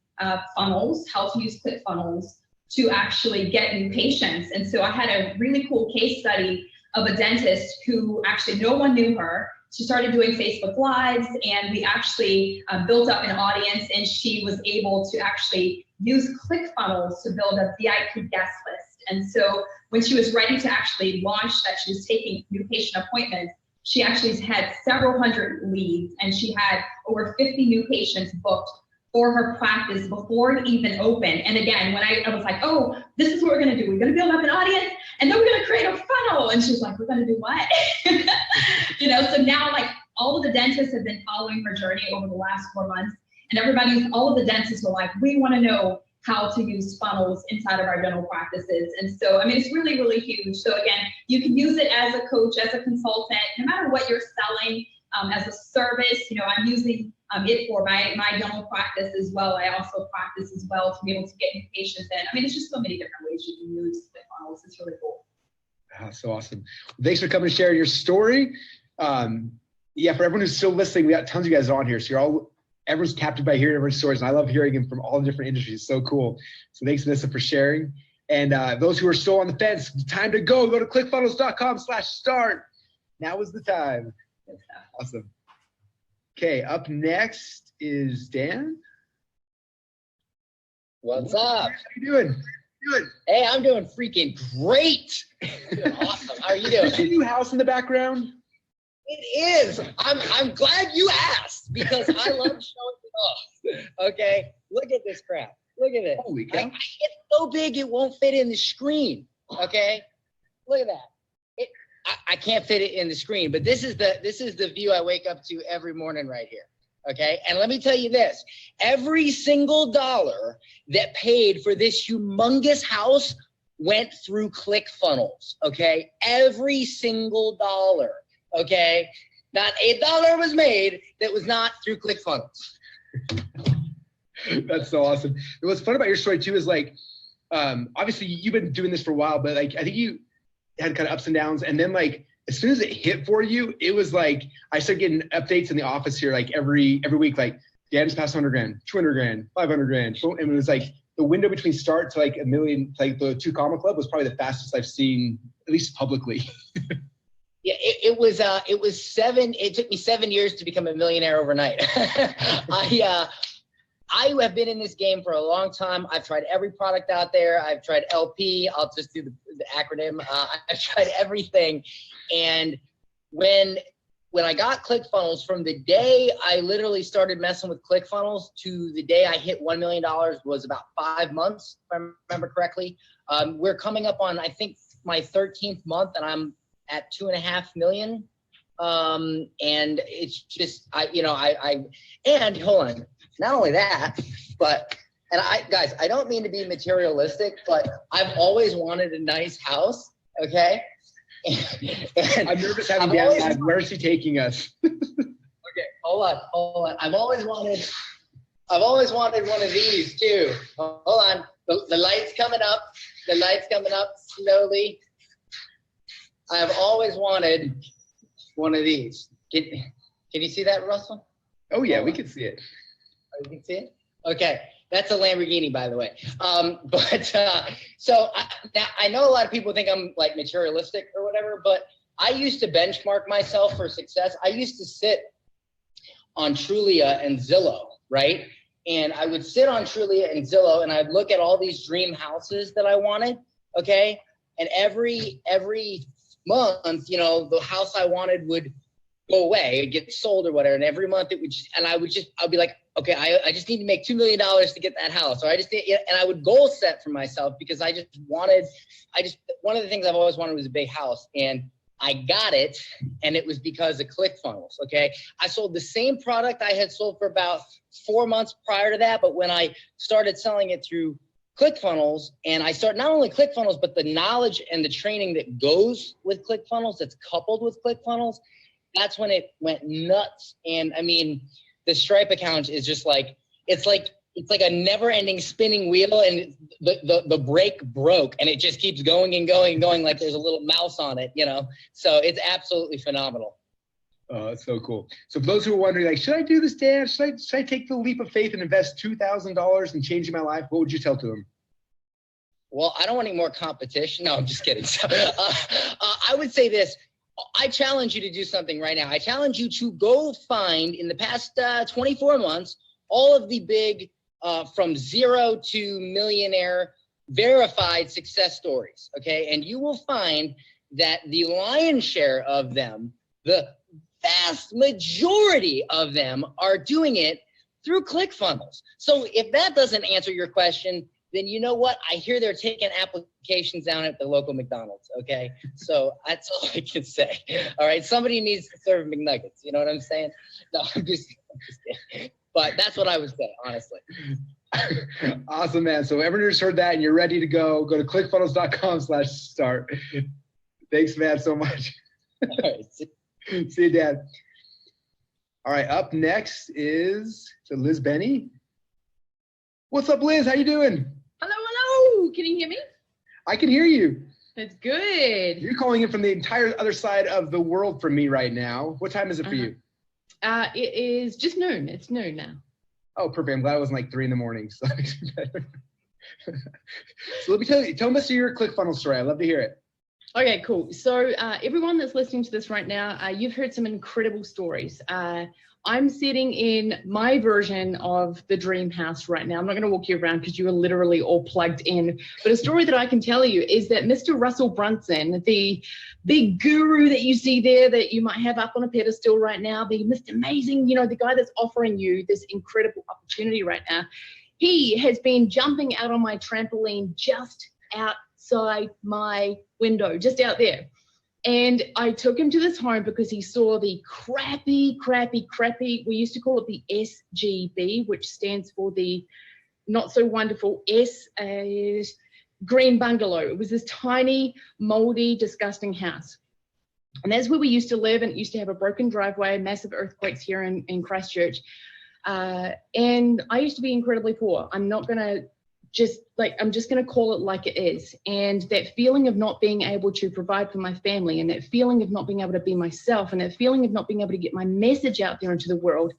funnels, how to use ClickFunnels to actually get new patients. And so I had a really cool case study of a dentist who actually no one knew her. She started doing Facebook Lives, and we actually built up an audience, and she was able to actually use ClickFunnels to build a VIP guest list. And so when she was ready to actually launch that, she was taking new patient appointments, she actually had several hundred leads, and she had over 50 new patients booked for her practice before it even opened. And again, when I was like, oh, this is what we're gonna do. We're gonna build up an audience, and then we're gonna create a funnel. And she's like, we're gonna do what? So now like all of the dentists have been following her journey over the last 4 months, and all of the dentists were like, we wanna know how to use funnels inside of our dental practices. And so, I mean, it's really, really huge. So again, you can use it as a coach, as a consultant, no matter what you're selling, as a service. I'm using it for my dental practice as well. I also practice as well to be able to get new patients in. I mean, it's just so many different ways you can use ClickFunnels. It's really cool. So awesome. Thanks for coming to share your story. For everyone who's still listening, we got tons of you guys on here. So everyone's captured by hearing everyone's stories, and I love hearing them from all the different industries. It's so cool. So thanks, Anissa, for sharing. And those who are still on the fence, time to go. Go to clickfunnels.com/start. Now is the time. Awesome. Okay, up next is Dan. What's up? How you doing? doing? Hey, I'm doing freaking great. Doing awesome. How are you doing? Is your new house in the background? It is. I'm glad you asked because I love showing it off. Okay, look at this crap. Look at it. Holy cow! It's so big it won't fit in the screen. Okay, look at that. I can't fit it in the screen, but this is the view I wake up to every morning right here. Okay, and let me tell you this: every single dollar that paid for this humongous house went through ClickFunnels. Okay, every single dollar. Okay, not $1 was made that was not through ClickFunnels. That's so awesome. And what's fun about your story too is like, obviously you've been doing this for a while, but like I think you had kind of ups and downs, and then like as soon as it hit for you, it was like I started getting updates in the office here like every week, like Dan just passed 100 grand, 200 grand, 500 grand, and it was like the window between start to like $1 million, like the 2 Comma Club was probably the fastest I've seen, at least publicly. Yeah, it was 7. It took me 7 years to become a millionaire overnight. I have been in this game for a long time. I've tried every product out there. I've tried LP. I'll just do the acronym. I've tried everything. And when I got ClickFunnels, from the day I literally started messing with ClickFunnels to the day I hit $1 million was about 5 months, if I remember correctly. We're coming up on, I think, my 13th month, and I'm at 2.5 million. And it's just, and hold on. Not only that, but, and guys, I don't mean to be materialistic, but I've always wanted a nice house, okay? And I'm nervous having Dan live. Where is he taking us? Okay, hold on. I've always wanted one of these too. Hold on, the light's coming up slowly. I've always wanted one of these. Can you see that, Russell? Oh yeah, we can see it. You can see it? Okay, that's a Lamborghini, by the way. So I know a lot of people think I'm like materialistic or whatever, but I used to benchmark myself for success. I used to sit on Trulia and Zillow, right? And I would sit on Trulia and Zillow, and I'd look at all these dream houses that I wanted, okay? And every month, the house I wanted would go away, it'd get sold or whatever. And every month it would, I'd be like, okay, I just need to make $2 million to get that house. Or and I would goal set for myself because one of the things I've always wanted was a big house, and I got it. And it was because of ClickFunnels. Okay. I sold the same product I had sold for about 4 months prior to that. But when I started selling it through ClickFunnels, and I start not only ClickFunnels, but the knowledge and the training that goes with ClickFunnels, that's coupled with ClickFunnels, that's when it went nuts. And I mean, the Stripe account is just like, it's like a never ending spinning wheel, and the brake broke and it just keeps going and going and going like there's a little mouse on it, So it's absolutely phenomenal. Oh, that's so cool. So for those who are wondering, like, should I do this, Dan? Should I take the leap of faith and invest $2,000 in changing my life? What would you tell to them? Well, I don't want any more competition. No, I'm just kidding. So, I would say this. I challenge you to do something right now. I challenge you to go find, in the past 24 months, all of the big, from zero to millionaire verified success stories, okay? And you will find that the lion's share of them, the vast majority of them, are doing it through ClickFunnels. So if that doesn't answer your question, then you know what? I hear they're taking applications down at the local McDonald's, okay? So that's all I can say, all right? Somebody needs to serve McNuggets, you know what I'm saying? No, I'm just kidding. But that's what I would say, honestly. Awesome, man. So everyone just heard that and you're ready to go to clickfunnels.com/start. Thanks, man, so much. All right. See you, Dad. All right, up next is Liz Benny. What's up, Liz? How you doing? Hello. Can you hear me? I can hear you. That's good. You're calling in from the entire other side of the world from me right now. What time is it for you? It is just noon. It's noon now. Oh, perfect. I'm glad it wasn't like 3 a.m. So, so let me tell us your ClickFunnels story. I'd love to hear it. Okay, cool. So everyone that's listening to this right now, you've heard some incredible stories. I'm sitting in my version of the dream house right now. I'm not going to walk you around because you are literally all plugged in. But a story that I can tell you is that Mr. Russell Brunson, the big guru that you see there that you might have up on a pedestal right now, the Mr. Amazing, you know, the guy that's offering you this incredible opportunity right now, he has been jumping out on my trampoline just outside my window, just out there. And I took him to this home because he saw the crappy, we used to call it the SGB, which stands for the not so wonderful S as green bungalow. It was this tiny, moldy, disgusting house. And that's where we used to live, and it used to have a broken driveway, massive earthquakes here in Christchurch. And I used to be incredibly poor. I'm just going to call it like it is. And that feeling of not being able to provide for my family, and that feeling of not being able to be myself, and that feeling of not being able to get my message out there into the world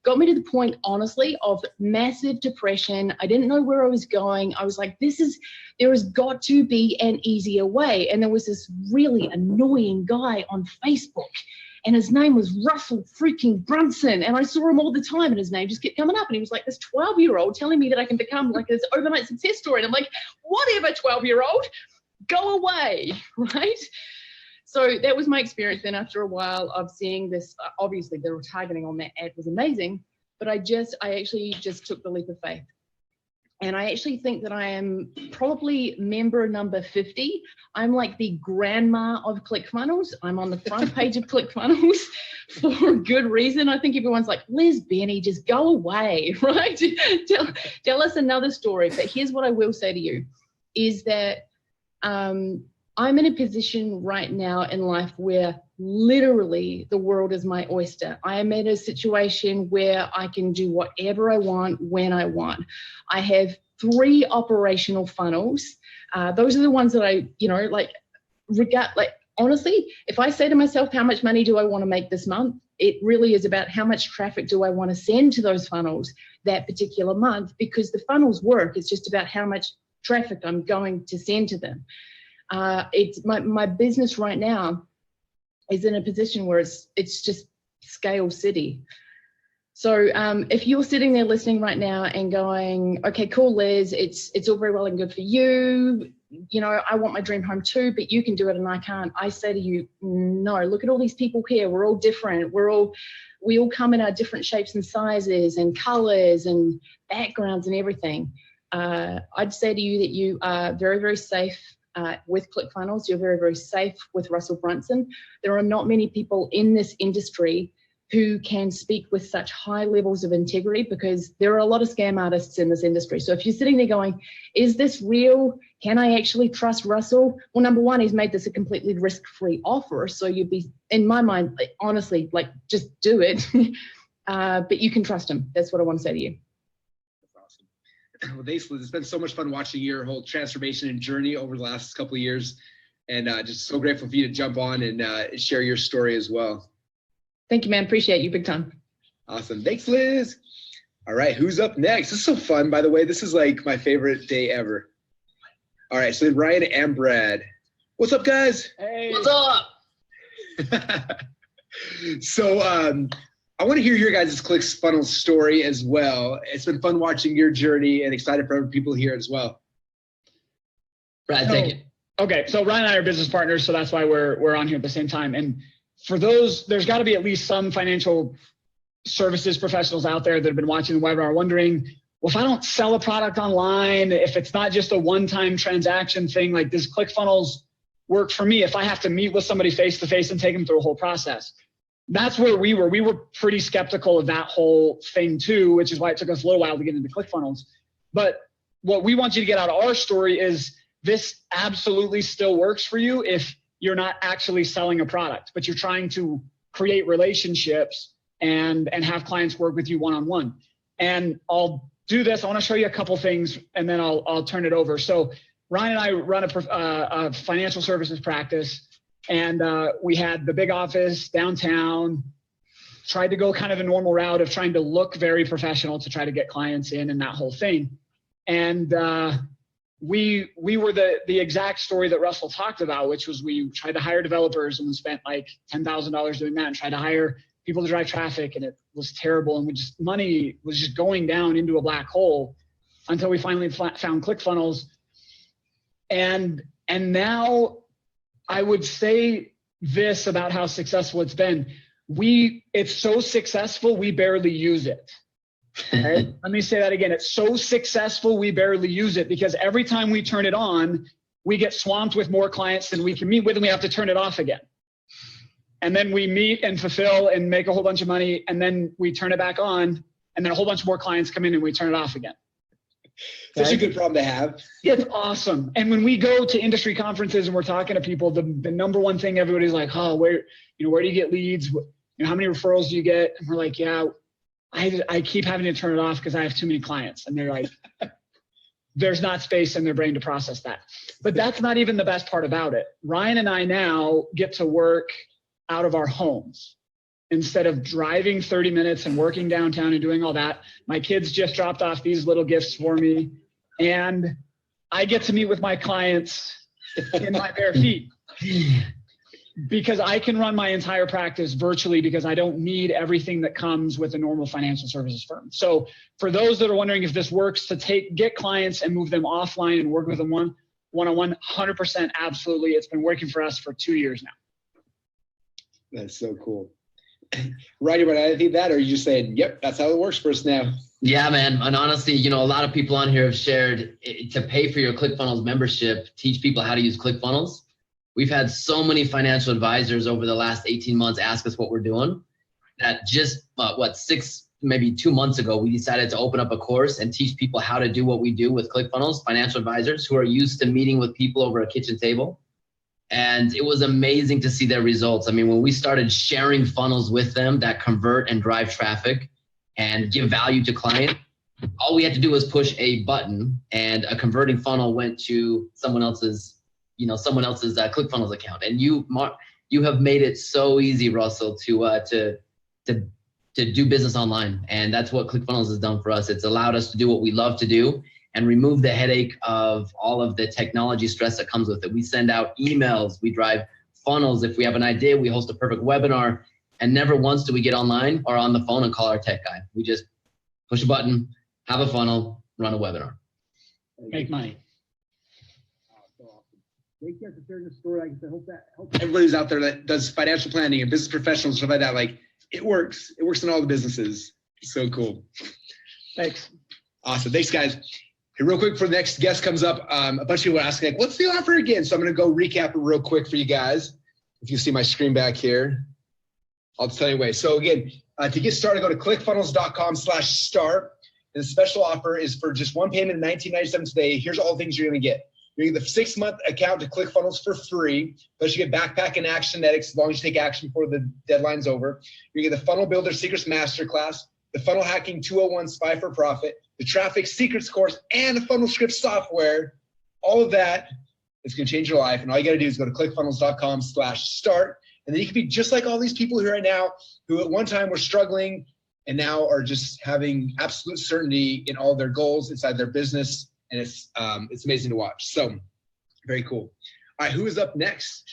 got me to the point, honestly, of massive depression. I didn't know where I was going. I was like, there has got to be an easier way. And there was this really annoying guy on Facebook, and his name was Russell freaking Brunson. And I saw him all the time, and his name just kept coming up. And he was like this 12-year-old telling me that I can become like this overnight success story. And I'm like, whatever, 12-year-old, go away, right? So that was my experience. Then after a while of seeing this, obviously the retargeting on that ad was amazing, but I actually just took the leap of faith. And I actually think that I am probably member number 50. I'm like the grandma of ClickFunnels. I'm on the front page of ClickFunnels for good reason. I think everyone's like, Liz Benny, just go away, right? Tell us another story. But here's what I will say to you, is that I'm in a position right now in life where literally the world is my oyster. I am in a situation where I can do whatever I want when I want. I have 3 operational funnels. Those are the ones that I, honestly, if I say to myself, how much money do I want to make this month? It really is about how much traffic do I want to send to those funnels that particular month, because the funnels work. It's just about how much traffic I'm going to send to them. It's my business right now is in a position where it's just scale city. So if you're sitting there listening right now and going, okay, cool, Liz, it's all very well and good for you. You know, I want my dream home too, but you can do it and I can't. I say to you, no, look at all these people here. We're all different. We all come in our different shapes and sizes and colors and backgrounds and everything. I'd say to you that you are very, very safe with ClickFunnels. You're very, very safe with Russell Brunson. There are not many people in this industry who can speak with such high levels of integrity, because there are a lot of scam artists in this industry. So if you're sitting there going, is this real? Can I actually trust Russell? Well, number one, he's made this a completely risk-free offer. So you'd be, in my mind, honestly, like, just do it. But you can trust him. That's what I want to say to you. Well, thanks, Liz. It's been so much fun watching your whole transformation and journey over the last couple of years, and just so grateful for you to jump on and share your story as well. Thank you, man. Appreciate you big time. Awesome. Thanks, Liz. All right, who's up next? This is so fun, by the way. This is like my favorite day ever. All right, so Ryan and Brad. What's up, guys? Hey. What's up? So I want to hear your guys' ClickFunnels story as well. It's been fun watching your journey and excited for other people here as well. Brad, take it. Okay, so Ryan and I are business partners, so that's why we're on here at the same time. And for those, there's got to be at least some financial services professionals out there that have been watching the webinar wondering, well, if I don't sell a product online, if it's not just a one-time transaction thing, like, does ClickFunnels work for me if I have to meet with somebody face-to-face and take them through a whole process? That's where we were. We were pretty skeptical of that whole thing too, which is why it took us a little while to get into ClickFunnels. But what we want you to get out of our story is this absolutely still works for you if you're not actually selling a product, but you're trying to create relationships and have clients work with you one-on-one. And I'll do this. I want to show you a couple things, and then I'll turn it over. So Ryan and I run a financial services practice. And we had the big office downtown, tried to go kind of a normal route of trying to look very professional to try to get clients in and that whole thing. And we were the exact story that Russell talked about, which was we tried to hire developers and we spent like $10,000 doing that and tried to hire people to drive traffic, and it was terrible. And money was just going down into a black hole until we finally found ClickFunnels. And now I would say this about how successful it's been. It's so successful, we barely use it. Okay? Let me say that again. It's so successful, we barely use it, because every time we turn it on, we get swamped with more clients than we can meet with, and we have to turn it off again. And then we meet and fulfill and make a whole bunch of money, and then we turn it back on, and then a whole bunch more clients come in and we turn it off again. Such a good problem to have. It's awesome. And when we go to industry conferences and we're talking to people, the number one thing everybody's like, oh, where do you get leads? How many referrals do you get? And we're like, yeah, I keep having to turn it off because I have too many clients. And they're like, there's not space in their brain to process that. But that's not even the best part about it. Ryan and I now get to work out of our homes. Instead of driving 30 minutes and working downtown and doing all that. My kids just dropped off these little gifts for me, and I get to meet with my clients in my bare feet because I can run my entire practice virtually because I don't need everything that comes with a normal financial services firm. So for those that are wondering if this works to get clients and move them offline and work with them one-on-one, 100% absolutely. It's been working for us for 2 years now. That's so cool. Right about anything that, or are you just saying, yep, that's how it works for us now? Yeah, man. And honestly, a lot of people on here have shared to pay for your ClickFunnels membership, teach people how to use ClickFunnels. We've had so many financial advisors over the last 18 months ask us what we're doing that just, 2 months ago, we decided to open up a course and teach people how to do what we do with ClickFunnels, financial advisors who are used to meeting with people over a kitchen table. And it was amazing to see their results. I mean, when we started sharing funnels with them that convert and drive traffic and give value to client, all we had to do was push a button and a converting funnel went to someone else's ClickFunnels account. And you have made it so easy, Russell, to do business online. And that's what ClickFunnels has done for us. It's allowed us to do what we love to do and remove the headache of all of the technology stress that comes with it. We send out emails, we drive funnels. If we have an idea, we host a perfect webinar, and never once do we get online or on the phone and call our tech guy. We just push a button, have a funnel, run a webinar. Make money. Thank you for sharing the story. I hope that helps everybody who's out there that does financial planning and business professionals, stuff like that. Like, it works. It works in all the businesses. So cool. Thanks. Awesome. Thanks, guys. Hey, real quick, for the next guest comes up, a bunch of people are asking, like, what's the offer again? So I'm going to go recap it real quick for you guys. If you see my screen back here, I'll just tell you anyway. So again, to get started, go to clickfunnels.com/start. And the special offer is for just one payment, $19.97 today. Here's all the things you're going to get. You're going to get the 6-month account to ClickFunnels for free. Plus you get Backpack and Actionetics as long as you take action before the deadline's over. You get the Funnel Builder Secrets Masterclass, the Funnel Hacking 201 Spy for Profit, the Traffic Secrets course, and the Funnel Script software. All of that is going to change your life. And all you got to do is go to clickfunnels.com/start. And then you can be just like all these people here right now who at one time were struggling and now are just having absolute certainty in all their goals inside their business. And it's amazing to watch. So very cool. All right, who is up next?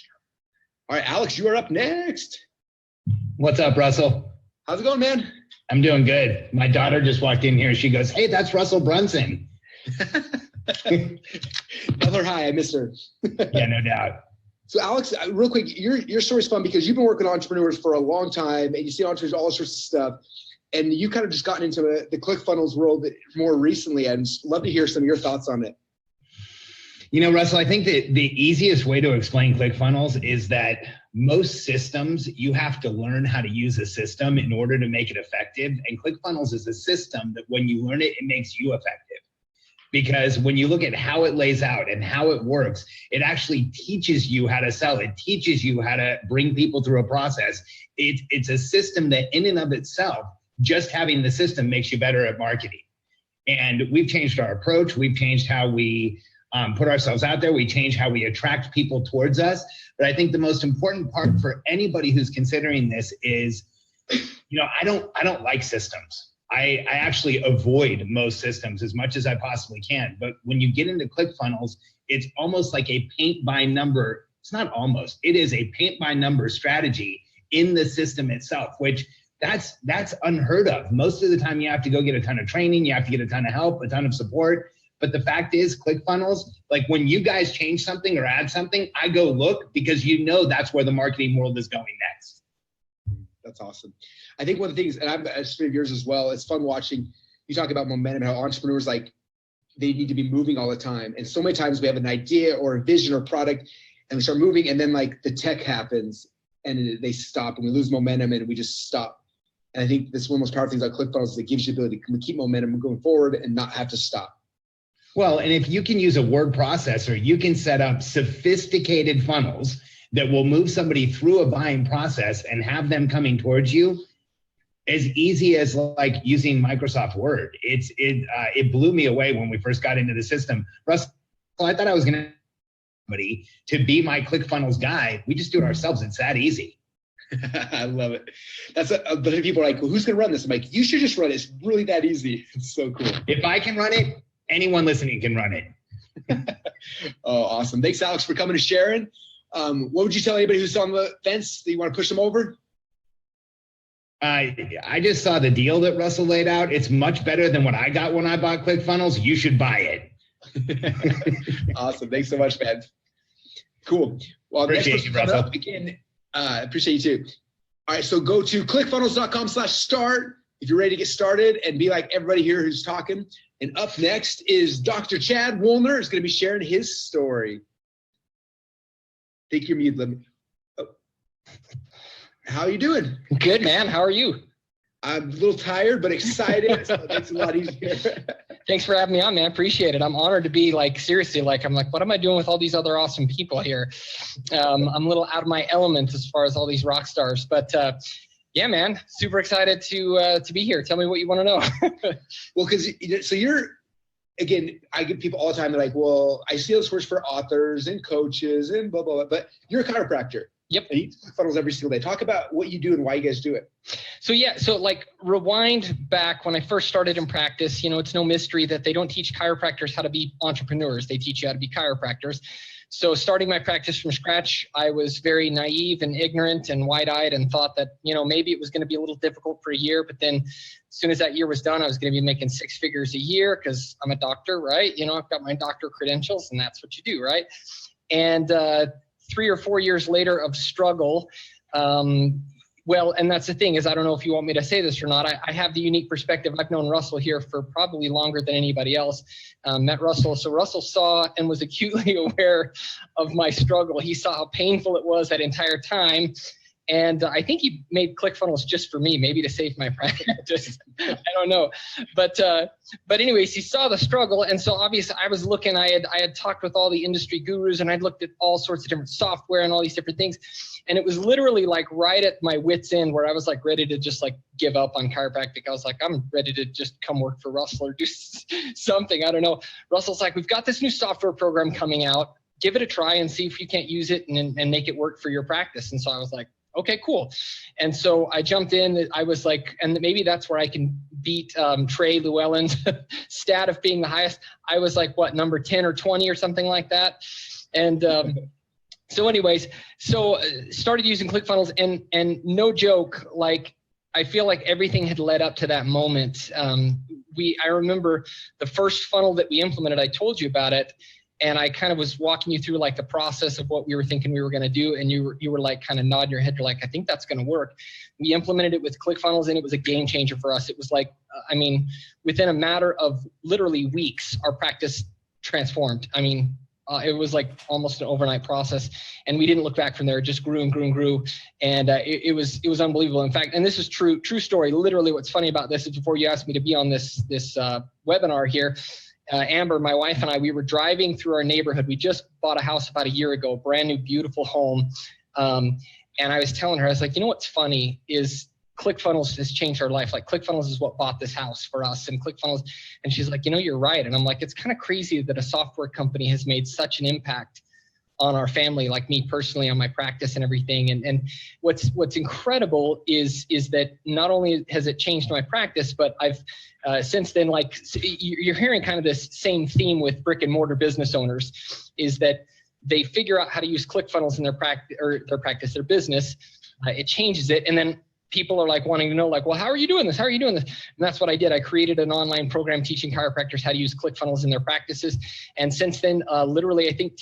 All right, Alex, you are up next. What's up, Russell? How's it going, man? I'm doing good. My daughter just walked in here. She goes, "Hey, that's Russell Brunson." Tell her hi. I miss her. Yeah, no doubt. So, Alex, real quick, your story's fun because you've been working with entrepreneurs for a long time, and you see entrepreneurs all sorts of stuff, and you kind of just gotten into the ClickFunnels world more recently. I'd love to hear some of your thoughts on it. Russell, I think that the easiest way to explain ClickFunnels is that most systems, you have to learn how to use a system in order to make it effective. And ClickFunnels is a system that when you learn it, it makes you effective. Because when you look at how it lays out and how it works, it actually teaches you how to sell. It teaches you how to bring people through a process. It's a system that in and of itself, just having the system makes you better at marketing. And we've changed our approach. We've changed how we put ourselves out there. We change how we attract people towards us. But I think the most important part for anybody who's considering this is, I don't like systems. I actually avoid most systems as much as I possibly can. But when you get into ClickFunnels, it's almost like a paint by number. It's not almost, it is a paint by number strategy in the system itself, which that's unheard of. Most of the time you have to go get a ton of training, you have to get a ton of help, a ton of support. But the fact is, ClickFunnels, like when you guys change something or add something, I go look because you know that's where the marketing world is going next. That's awesome. I think one of the things, and I'm a student of yours as well, it's fun watching you talk about momentum, how entrepreneurs, like, they need to be moving all the time. And so many times we have an idea or a vision or product and we start moving, and then like the tech happens and they stop and we lose momentum and we just stop. And I think this is one of the most powerful things about ClickFunnels is it gives you the ability to keep momentum going forward and not have to stop. Well, and if you can use a word processor, you can set up sophisticated funnels that will move somebody through a buying process and have them coming towards you as easy as like using Microsoft Word. It blew me away when we first got into the system. Russell, I thought I was gonna somebody to be my ClickFunnels guy. We just do it ourselves. It's that easy. I love it. That's a bunch of people are like, well, who's gonna run this? I'm like, you should just run it. It's really that easy. It's so cool. If I can run it, anyone listening can run it. Oh, awesome. Thanks, Alex, for coming to sharing. What would you tell anybody who's on the fence that you want to push them over? I just saw the deal that Russell laid out. It's much better than what I got when I bought ClickFunnels. You should buy it. Awesome. Thanks so much, man. Cool. Well, appreciate you, Russell. Again, appreciate you too. All right, so go to clickfunnels.com/start if you're ready to get started and be like everybody here who's talking. And up next is Dr. Chad Woolner is going to be sharing his story. Take your mute. Let me. Oh. How are you doing? Good, man. How are you? I'm a little tired, but excited. So it makes it a lot easier. Thanks for having me on, man. Appreciate it. I'm honored to be like, seriously, like, I'm like, what am I doing with all these other awesome people here? I'm a little out of my element as far as all these rock stars, but yeah, man, super excited to be here. Tell me what you want to know. Well, because so you're, again, I get people all the time. They're like, well, I see this works for authors and coaches and blah, blah, blah, but you're a chiropractor. Yep. And you do funnels every single day. Talk about what you do and why you guys do it. So yeah, so like rewind back when I first started in practice, you know, it's no mystery that they don't teach chiropractors how to be entrepreneurs. They teach you how to be chiropractors. So starting my practice from scratch, I was very naive and ignorant and wide-eyed and thought that, you know, maybe it was going to be a little difficult for a year, but then as soon as that year was done, I was going to be making 6 figures a year because I'm a doctor, right? You know, I've got my doctor credentials and that's what you do, right? And 3 or 4 years later of struggle, well, and that's the thing is, I don't know if you want me to say this or not. I have the unique perspective. I've known Russell here for probably longer than anybody else. Met Russell. So Russell saw and was acutely aware of my struggle. He saw how painful it was that entire time. And I think he made ClickFunnels just for me, maybe to save my practice. I don't know. But anyways, he saw the struggle. And so obviously I was looking, I had talked with all the industry gurus and I'd looked at all sorts of different software and all these different things. And it was literally like right at my wit's end where I was like ready to just like give up on chiropractic. I was like, I'm ready to just come work for Russell or do something. I don't know. Russell's like, we've got this new software program coming out. Give it a try and see if you can't use it and make it work for your practice. And so I was like, okay, cool. And so I jumped in. I was like, and maybe that's where I can beat Trey Llewellyn's stat of being the highest. I was like, what, number 10 or 20 or something like that. And so anyways, so started using ClickFunnels and no joke, like I feel like everything had led up to that moment. I remember the first funnel that we implemented, I told you about it. And I kind of was walking you through like the process of what we were thinking we were going to do. And you were like kind of nodding your head. You're like, I think that's going to work. We implemented it with ClickFunnels and it was a game changer for us. It was like, I mean, within a matter of literally weeks, our practice transformed. I mean, it was like almost an overnight process and we didn't look back from there. It just grew and grew and grew. And it was unbelievable. In fact, and this is true story. Literally what's funny about this is before you asked me to be on this webinar here, Amber, my wife and I, we were driving through our neighborhood. We just bought a house about a year ago, brand new, beautiful home. And I was telling her, I was like, you know, what's funny is ClickFunnels has changed our life. Like ClickFunnels is what bought this house for us and ClickFunnels. And she's like, you know, you're right. And I'm like, it's kind of crazy that a software company has made such an impact on our family, like me personally, on my practice and everything. And what's incredible is that not only has it changed my practice, but I've since then, like you're hearing kind of this same theme with brick and mortar business owners, is that they figure out how to use ClickFunnels in their business. It changes it, and then people are like wanting to know, like, well, how are you doing this? How are you doing this? And that's what I did. I created an online program teaching chiropractors how to use ClickFunnels in their practices. And since then, literally, I think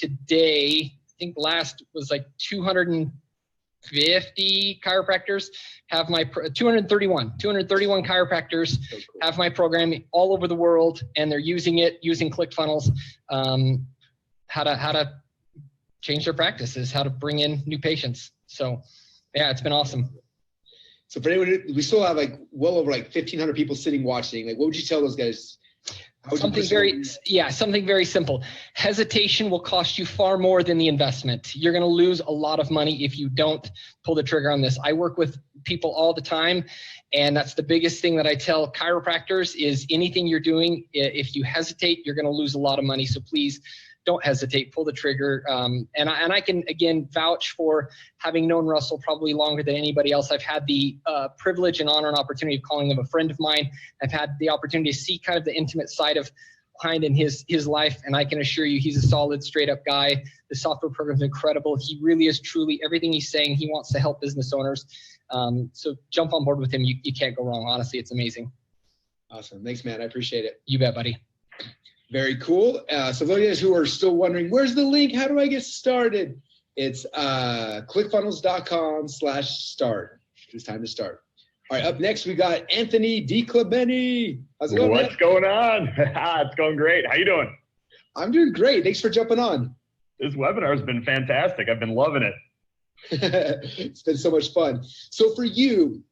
last was like 250 chiropractors have my 231 chiropractors have my program all over the world, and they're using ClickFunnels, how to change their practices, how to bring in new patients. So yeah, it's been awesome. So for anyone, we still have like well over like 1,500 people sitting watching. Like, what would you tell those guys? Something very simple. Hesitation will cost you far more than the investment. You're going to lose a lot of money if you don't pull the trigger on this. I work with people all the time, and that's the biggest thing that I tell chiropractors is anything you're doing, if you hesitate, you're going to lose a lot of money. So please don't hesitate, pull the trigger. And I can, again, vouch for having known Russell probably longer than anybody else. I've had the privilege and honor and opportunity of calling him a friend of mine. I've had the opportunity to see kind of the intimate side of behind in his life. And I can assure you, he's a solid, straight up guy. The software program is incredible. He really is truly everything he's saying. He wants to help business owners. So jump on board with him. You can't go wrong. Honestly, it's amazing. Awesome. Thanks, man. I appreciate it. You bet, buddy. Very cool. So those guys who are still wondering, where's the link? How do I get started? It's clickfunnels.com/start. It's time to start. All right, up next, we got Anthony DiClemente. How's it going, What's going on? It's going great. How you doing? I'm doing great. Thanks for jumping on. This webinar has been fantastic. I've been loving it. It's been so much fun. So for you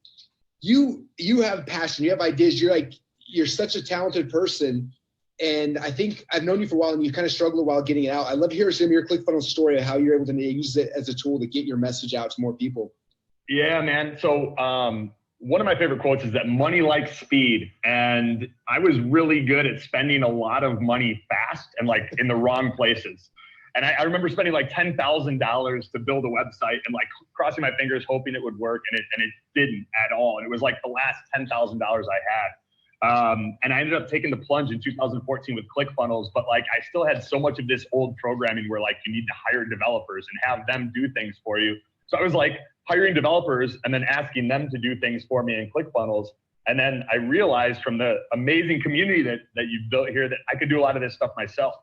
have passion, you have ideas. You're such a talented person. And I think I've known you for a while, and you kind of struggled a while getting it out. I'd love to hear some of your ClickFunnels story of how you're able to use it as a tool to get your message out to more people. Yeah, man. So one of my favorite quotes is that money likes speed. And I was really good at spending a lot of money fast and like in the wrong places. And I remember spending like $10,000 to build a website and like crossing my fingers, hoping it would work. And it didn't at all. And it was like the last $10,000 I had. And I ended up taking the plunge in 2014 with ClickFunnels, but like I still had so much of this old programming where like you need to hire developers and have them do things for you. So I was like hiring developers and then asking them to do things for me in ClickFunnels. And then I realized from the amazing community that you've built here that I could do a lot of this stuff myself.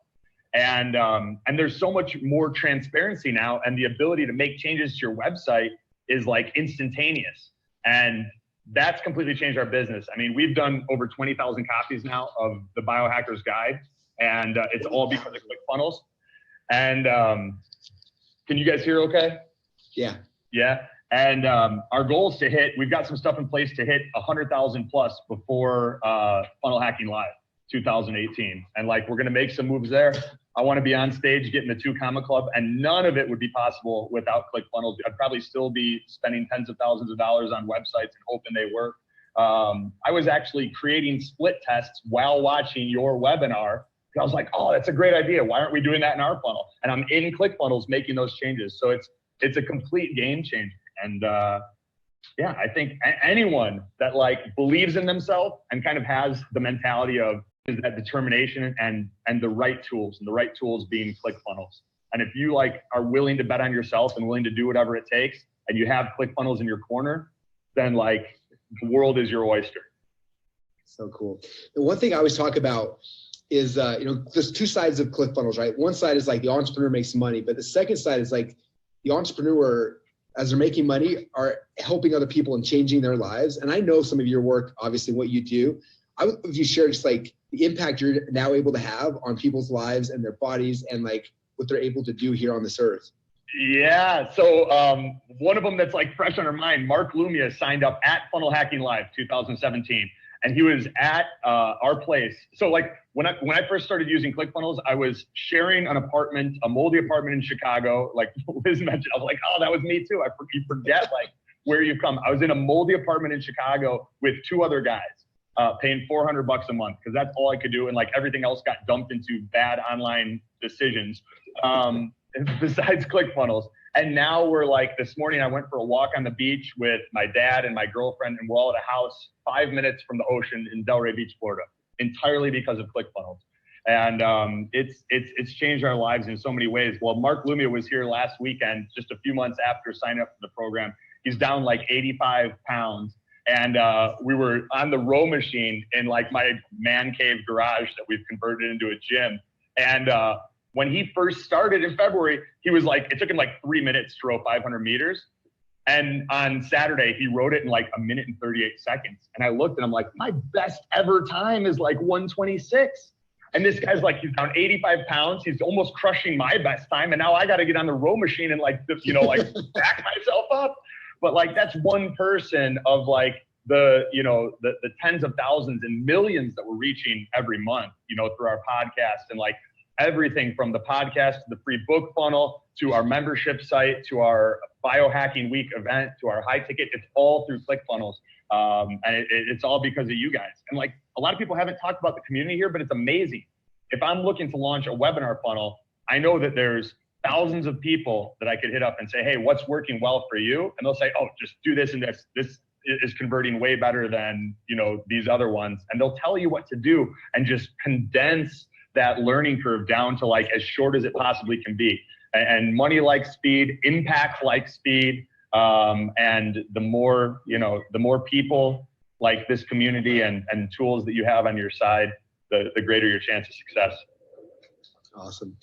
And there's so much more transparency now, and the ability to make changes to your website is like instantaneous. And that's completely changed our business. I mean, we've done over 20,000 copies now of the Biohacker's Guide, and it's all because of ClickFunnels. And can you guys hear okay? Yeah. Yeah. And our goal is to hit, we've got some stuff in place to hit 100,000 plus before Funnel Hacking Live 2018. And like, we're going to make some moves there. I want to be on stage getting the 2 Comma Club, and none of it would be possible without ClickFunnels. I'd probably still be spending tens of thousands of dollars on websites and hoping they work. I was actually creating split tests while watching your webinar. I was like, oh, that's a great idea. Why aren't we doing that in our funnel? And I'm in ClickFunnels making those changes. So it's a complete game changer. And yeah, I think anyone that like believes in themselves and kind of has the mentality of is that determination and the right tools, and the right tools being ClickFunnels. And if you like are willing to bet on yourself and willing to do whatever it takes, and you have ClickFunnels in your corner, then like the world is your oyster. So cool. The one thing I always talk about is, there's 2 sides of ClickFunnels, right? One side is like the entrepreneur makes money, but the second side is like the entrepreneur, as they're making money, are helping other people and changing their lives. And I know some of your work, obviously what you do. If you share just like the impact you're now able to have on people's lives and their bodies and like what they're able to do here on this earth. Yeah. So one of them that's like fresh on our mind, Mark Lumia signed up at Funnel Hacking Live 2017. And he was at our place. So like when I first started using ClickFunnels, I was sharing an apartment, a moldy apartment in Chicago. Like Liz mentioned, I was like, oh, that was me too. You forget like where you've come. I was in a moldy apartment in Chicago with 2 other guys. Paying $400 a month because that's all I could do, and like everything else got dumped into bad online decisions. besides ClickFunnels. And now we're like, this morning I went for a walk on the beach with my dad and my girlfriend, and we're all at a house 5 minutes from the ocean in Delray Beach, Florida, entirely because of ClickFunnels. And it's changed our lives in so many ways. Well, Mark Lumia was here last weekend, just a few months after signing up for the program. He's down like 85 pounds. And we were on the row machine in like my man cave garage that we've converted into a gym. And when he first started in February, he was like, it took him like 3 minutes to row 500 meters. And on Saturday, he rode it in like 1 minute and 38 seconds. And I looked and I'm like, my best ever time is like 1:26. And this guy's like, he's down 85 pounds. He's almost crushing my best time. And now I got to get on the row machine and like, you know, like back myself up. But like, that's one person of like the tens of thousands and millions that we're reaching every month, you know, through our podcast, and like everything from the podcast to the free book funnel to our membership site to our biohacking week event to our high ticket. It's all through ClickFunnels. And it's all because of you guys. And like, a lot of people haven't talked about the community here, but it's amazing. If I'm looking to launch a webinar funnel, I know that there's thousands of people that I could hit up and say, hey, what's working well for you? And they'll say, oh, just do this and this. This is converting way better than, you know, these other ones. And they'll tell you what to do and just condense that learning curve down to like as short as it possibly can be. And money likes speed, impact likes speed. And the more, you know, the more people like this community and tools that you have on your side, the greater your chance of success. Awesome.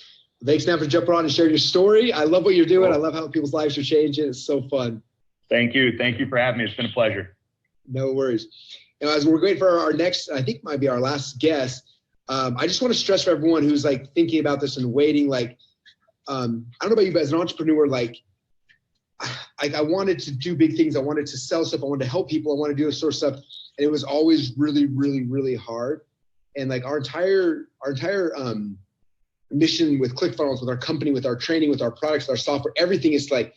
Thanks, man, for jumping on and sharing your story. I love what you're doing. I love how people's lives are changing. It's so fun. Thank you. Thank you for having me. It's been a pleasure. No worries. You know, as we're waiting for our next, I think might be our last guest, I just want to stress for everyone who's like thinking about this and waiting, like, I don't know about you, but as an entrepreneur, like I wanted to do big things. I wanted to sell stuff. I wanted to help people. I wanted to do this sort of stuff. And it was always really, really, really hard. And like our entire mission with ClickFunnels, with our company, with our training, with our products, with our software, everything is to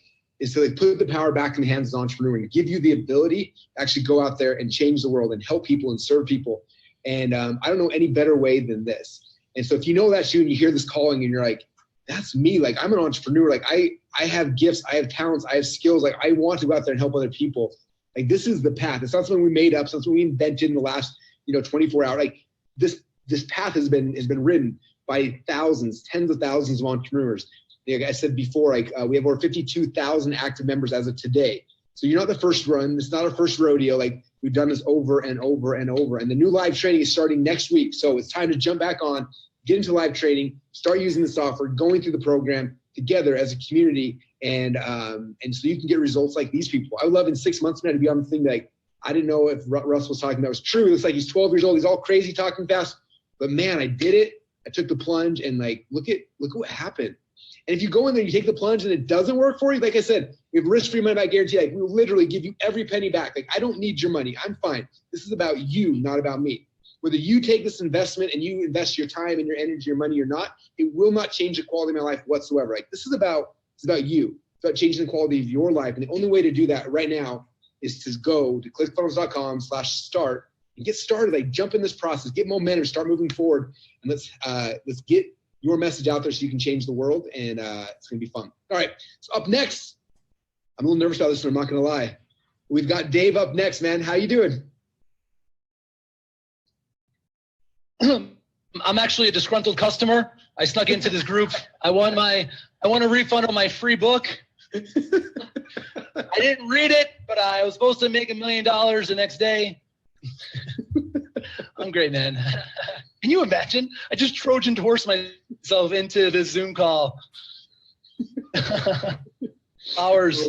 put the power back in the hands of the entrepreneur and give you the ability to actually go out there and change the world and help people and serve people. And I don't know any better way than this. And so if you know that's you and you hear this calling and you're like, that's me, like I'm an entrepreneur, like I have gifts, I have talents, I have skills, like I want to go out there and help other people. Like this is the path. It's not something we made up, it's not something we invented in the last 24 hours. Like this path has been written by thousands, tens of thousands of entrepreneurs. Like I said before, like we have over 52,000 active members as of today. So you're not the first run. It's not our first rodeo. Like we've done this over and over and over. And the new live training is starting next week. So it's time to jump back on, get into live training, start using the software, going through the program together as a community. And so you can get results like these people. I would love in 6 months from now to be on the thing like, I didn't know if Russ was talking about was true. It looks like he's 12 years old. He's all crazy talking fast, but man, I did it. I took the plunge and like, look what happened. And if you go in there, you take the plunge and it doesn't work for you, like I said, we have risk-free money back guarantee. Like we will literally give you every penny back. Like I don't need your money. I'm fine. This is about you, not about me. Whether you take this investment and you invest your time and your energy, your money or not, it will not change the quality of my life whatsoever. Like this is about you. It's about changing the quality of your life. And the only way to do that right now is to go to clickfunnels.com/start and get started. Like jump in this process, get momentum, start moving forward, and let's get your message out there so you can change the world, and it's gonna be fun. All right, so up next, I'm a little nervous about this one, I'm not gonna lie. We've got Dave up next, man. How you doing? I'm actually a disgruntled customer. I snuck into this group. I want a refund on my free book. I didn't read it, but I was supposed to make $1 million the next day. I'm great, man. Can you imagine? I just Trojan horse myself into this Zoom call. Hours.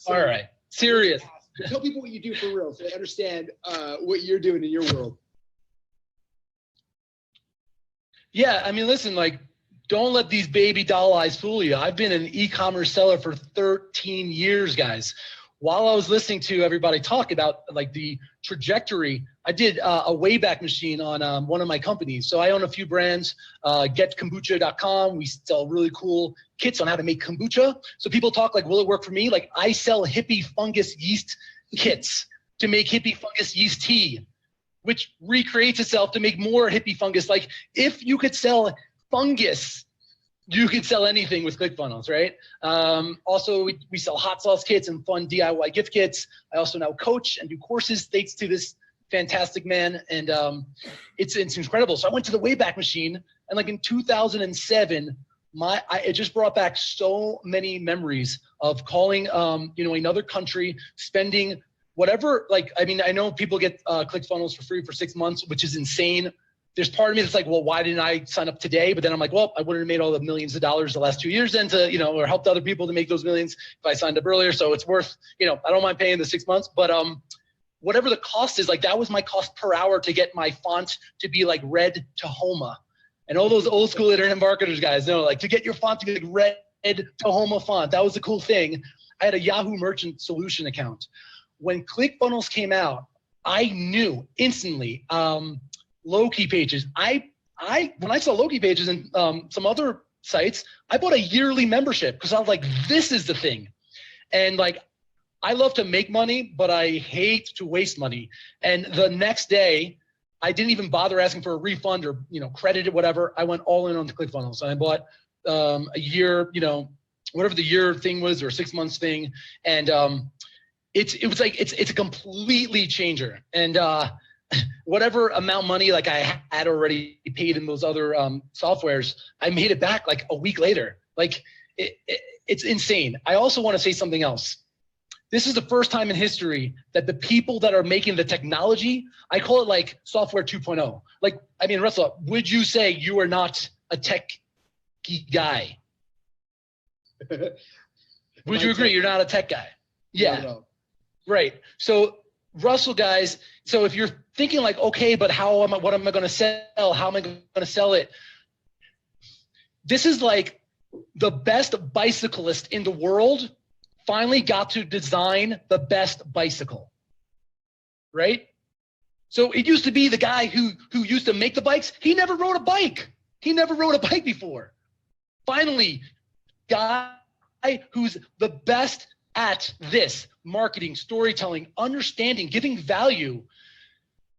All right. Serious. Tell people what you do for real so they understand what you're doing in your world. Yeah, I mean, listen, like, don't let these baby doll eyes fool you. I've been an e-commerce seller for 13 years, guys. While I was listening to everybody talk about like the trajectory, I did a Wayback Machine on one of my companies. So I own a few brands, getkombucha.com. We sell really cool kits on how to make kombucha. So people talk like, will it work for me? Like I sell hippie fungus yeast kits to make hippie fungus yeast tea, which recreates itself to make more hippie fungus. Like if you could sell fungus you can sell anything with ClickFunnels, right? Also, we sell hot sauce kits and fun DIY gift kits. I also now coach and do courses thanks to this fantastic man, and it's incredible. So I went to the Wayback Machine, and like in 2007, it just brought back so many memories of calling, another country, spending whatever. Like, I mean, I know people get ClickFunnels for free for 6 months, which is insane. There's part of me that's like, well, why didn't I sign up today? But then I'm like, well, I wouldn't have made all the millions of dollars the last 2 years then to, or helped other people to make those millions if I signed up earlier. So it's worth, I don't mind paying the 6 months, but whatever the cost is, like that was my cost per hour to get my font to be like red Tahoma. And all those old school internet marketers guys know, like to get your font to be like red Tahoma font, that was the cool thing. I had a Yahoo Merchant Solution account. When ClickFunnels came out, I knew instantly, Loki Pages. When I saw Loki Pages and some other sites, I bought a yearly membership because I was like, this is the thing. And like, I love to make money, but I hate to waste money. And the next day, I didn't even bother asking for a refund or credit or whatever. I went all in on the ClickFunnels, and I bought a year, whatever the year thing was or 6 months thing, and it was like it's a completely changer. And whatever amount of money like I had already paid in those other softwares, I made it back like a week later. Like it's insane. I also want to say something else. This is the first time in history that the people that are making the technology, I call it like software 2.0. Like, I mean, Russell, would you say you are not a tech geek guy? Would you agree you're not a tech guy? Yeah, No. Right. So Russell, guys, so if you're thinking like, okay, but what am I going to sell? How am I going to sell it? This is like the best bicyclist in the world finally got to design the best bicycle, right? So it used to be the guy who used to make the bikes. He never rode a bike. He never rode a bike before. Finally, guy who's the best at this, marketing, storytelling, understanding, giving value,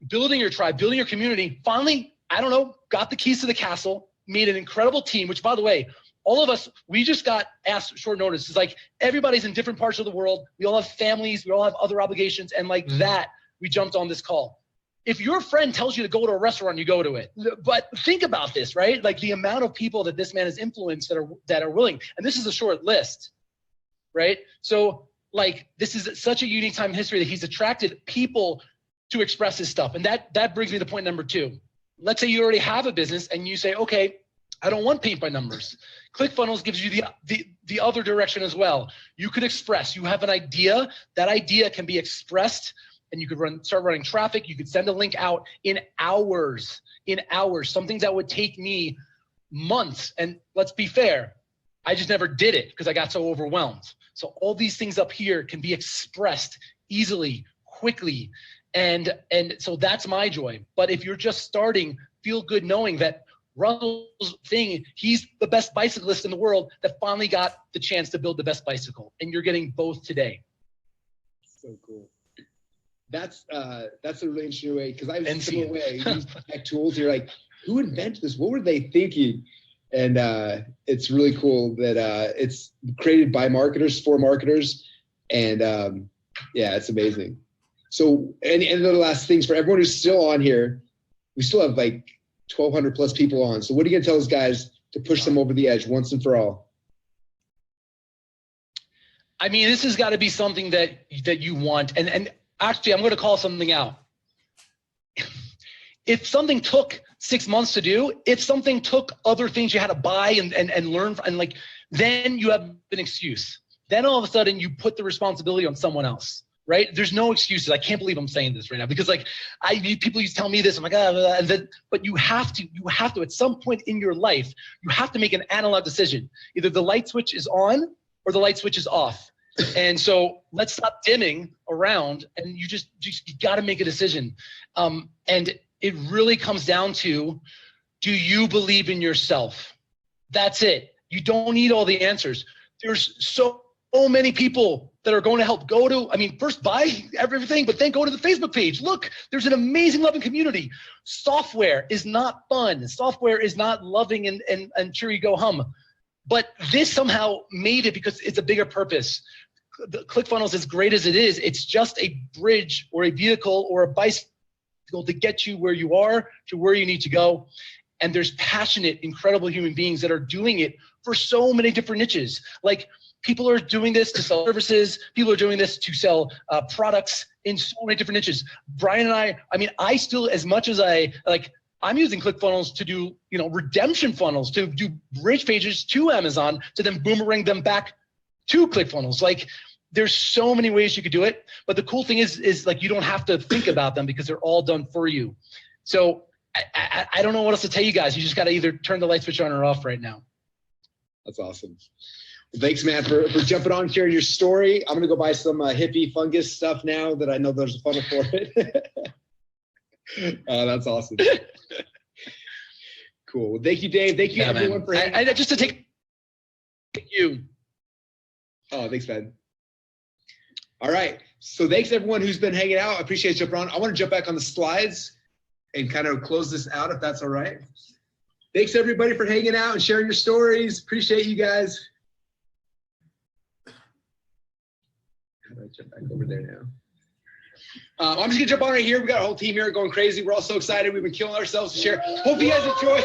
building your tribe, building your community, finally, got the keys to the castle, made an incredible team, which by the way, all of us, we just got asked short notice. It's like everybody's in different parts of the world. We all have families. We all have other obligations. And like that, we jumped on this call. If your friend tells you to go to a restaurant, you go to it. But think about this, right? Like the amount of people that this man has influenced that are willing. And this is a short list, right? So like this is such a unique time in history that he's attracted people to express his stuff. And that brings me to point number 2. Let's say you already have a business and you say, okay, I don't want paint by numbers. ClickFunnels gives you the other direction as well. You could express, you have an idea, that idea can be expressed and you could start running traffic. You could send a link out in hours, something that would take me months. And let's be fair, I just never did it because I got so overwhelmed. So all these things up here can be expressed easily, quickly. And so that's my joy. But if you're just starting, feel good knowing that Russell's thing, he's the best bicyclist in the world that finally got the chance to build the best bicycle. And you're getting both today. So cool. That's a really interesting way, because I was the same way. I use tech tools. You're like, who invented this? What were they thinking? And it's really cool that it's created by marketers for marketers. And yeah, it's amazing. So, and the last things for everyone who's still on here, we still have like 1,200 plus people on. So what are you gonna tell those guys to push them over the edge once and for all? I mean, this has got to be something that you want. And actually, I'm going to call something out. If something took 6 months to do, if something took other things you had to buy and learn, and like, then you have an excuse. Then all of a sudden you put the responsibility on someone else, right? There's no excuses. I can't believe I'm saying this right now because like people used to tell me this. I'm like, but you have to, at some point in your life, you have to make an analog decision. Either the light switch is on or the light switch is off. And so let's stop dimming around, and you got to make a decision. And it really comes down to, do you believe in yourself? That's it. You don't need all the answers. There's so many people that are going to help. First buy everything, but then go to the Facebook page. Look, there's an amazing loving community. Software is not fun. Software is not loving and cheery go hum. but this somehow made it because it's a bigger purpose. The ClickFunnels, as great as it is, it's just a bridge or a vehicle or a bicycle to get you where you are to where you need to go. And there's passionate, incredible human beings that are doing it for so many different niches. Like, people are doing this to sell services. People are doing this to sell products in so many different niches. Brian and I mean, I still, as much as I'm using ClickFunnels to do, redemption funnels, to do bridge pages to Amazon, to then boomerang them back to ClickFunnels. Like, there's so many ways you could do it. But the cool thing is like, you don't have to think about them because they're all done for you. So I don't know what else to tell you guys. You just got to either turn the light switch on or off right now. That's awesome. Well, thanks, man, for jumping on, sharing your story. I'm going to go buy some hippie fungus stuff now that I know there's a funnel for it. That's awesome. Cool. Well, thank you, Dave. Thank you, everyone, for just to take you. Oh, thanks, man. All right. So thanks, everyone who's been hanging out. I appreciate you jumping on. I want to jump back on the slides and kind of close this out, if that's all right. Thanks, everybody, for hanging out and sharing your stories. Appreciate you guys. How do I jump back over there now? I'm just gonna jump on right here. We got a whole team here going crazy. We're all so excited. We've been killing ourselves to share. Hope you guys enjoy.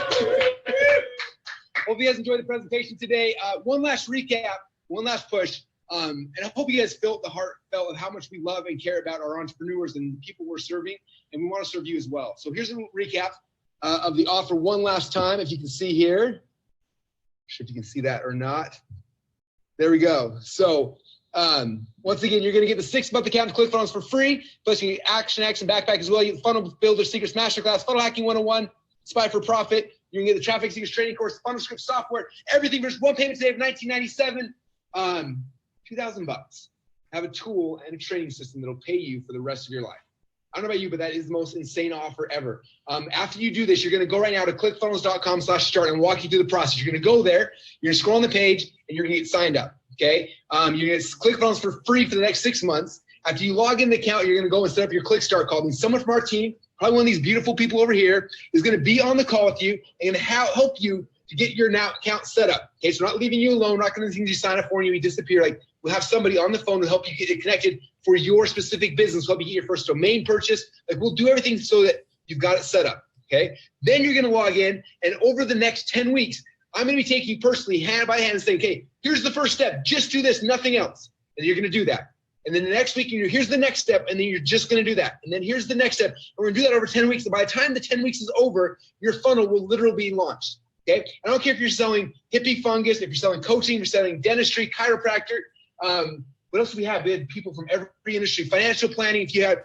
Hope you guys enjoyed the presentation today. One last recap, one last push. And I hope you guys felt the heartfelt of how much we love and care about our entrepreneurs and people we're serving, and we want to serve you as well. So here's a recap of the offer one last time. If you can see here, not sure if you can see that or not. There we go. So once again, you're going to get the 6-month account to ClickFunnels for free, plus you get Action Backpack as well. You get the Funnel Builder Secrets Masterclass, Funnel Hacking 101, Spy for Profit. You're going to get the Traffic Secrets Training Course, Funnel Script Software, everything for just one payment today of $19.97. $2,000. Have a tool and a training system that'll pay you for the rest of your life. I don't know about you, but that is the most insane offer ever. After you do this, you're going to go right now to clickfunnels.com/start and walk you through the process. You're going to go there, you're going to scroll on the page, and you're going to get signed up. Okay. You're going to get ClickFunnels for free for the next 6 months. After you log in the account, you're going to go and set up your ClickStart call. And someone from our team, probably one of these beautiful people over here, is going to be on the call with you and help you to get your account set up. Okay. So we're not leaving you alone. We're not going to sign up for you. You disappear. Like, we'll have somebody on the phone to help you get it connected for your specific business, help you get your first domain purchase. Like, we'll do everything so that you've got it set up. Okay. Then you're going to log in, and over the next 10 weeks, I'm going to be taking you personally hand by hand and saying, okay, here's the first step. Just do this, nothing else. And you're going to do that. And then the next week, here's the next step. And then you're just going to do that. And then here's the next step. And we're going to do that over 10 weeks. And by the time the 10 weeks is over, your funnel will literally be launched. Okay. I don't care if you're selling hippie fungus, if you're selling coaching, if you're selling dentistry, chiropractor. What else do we have? We had people from every industry, financial planning. If you have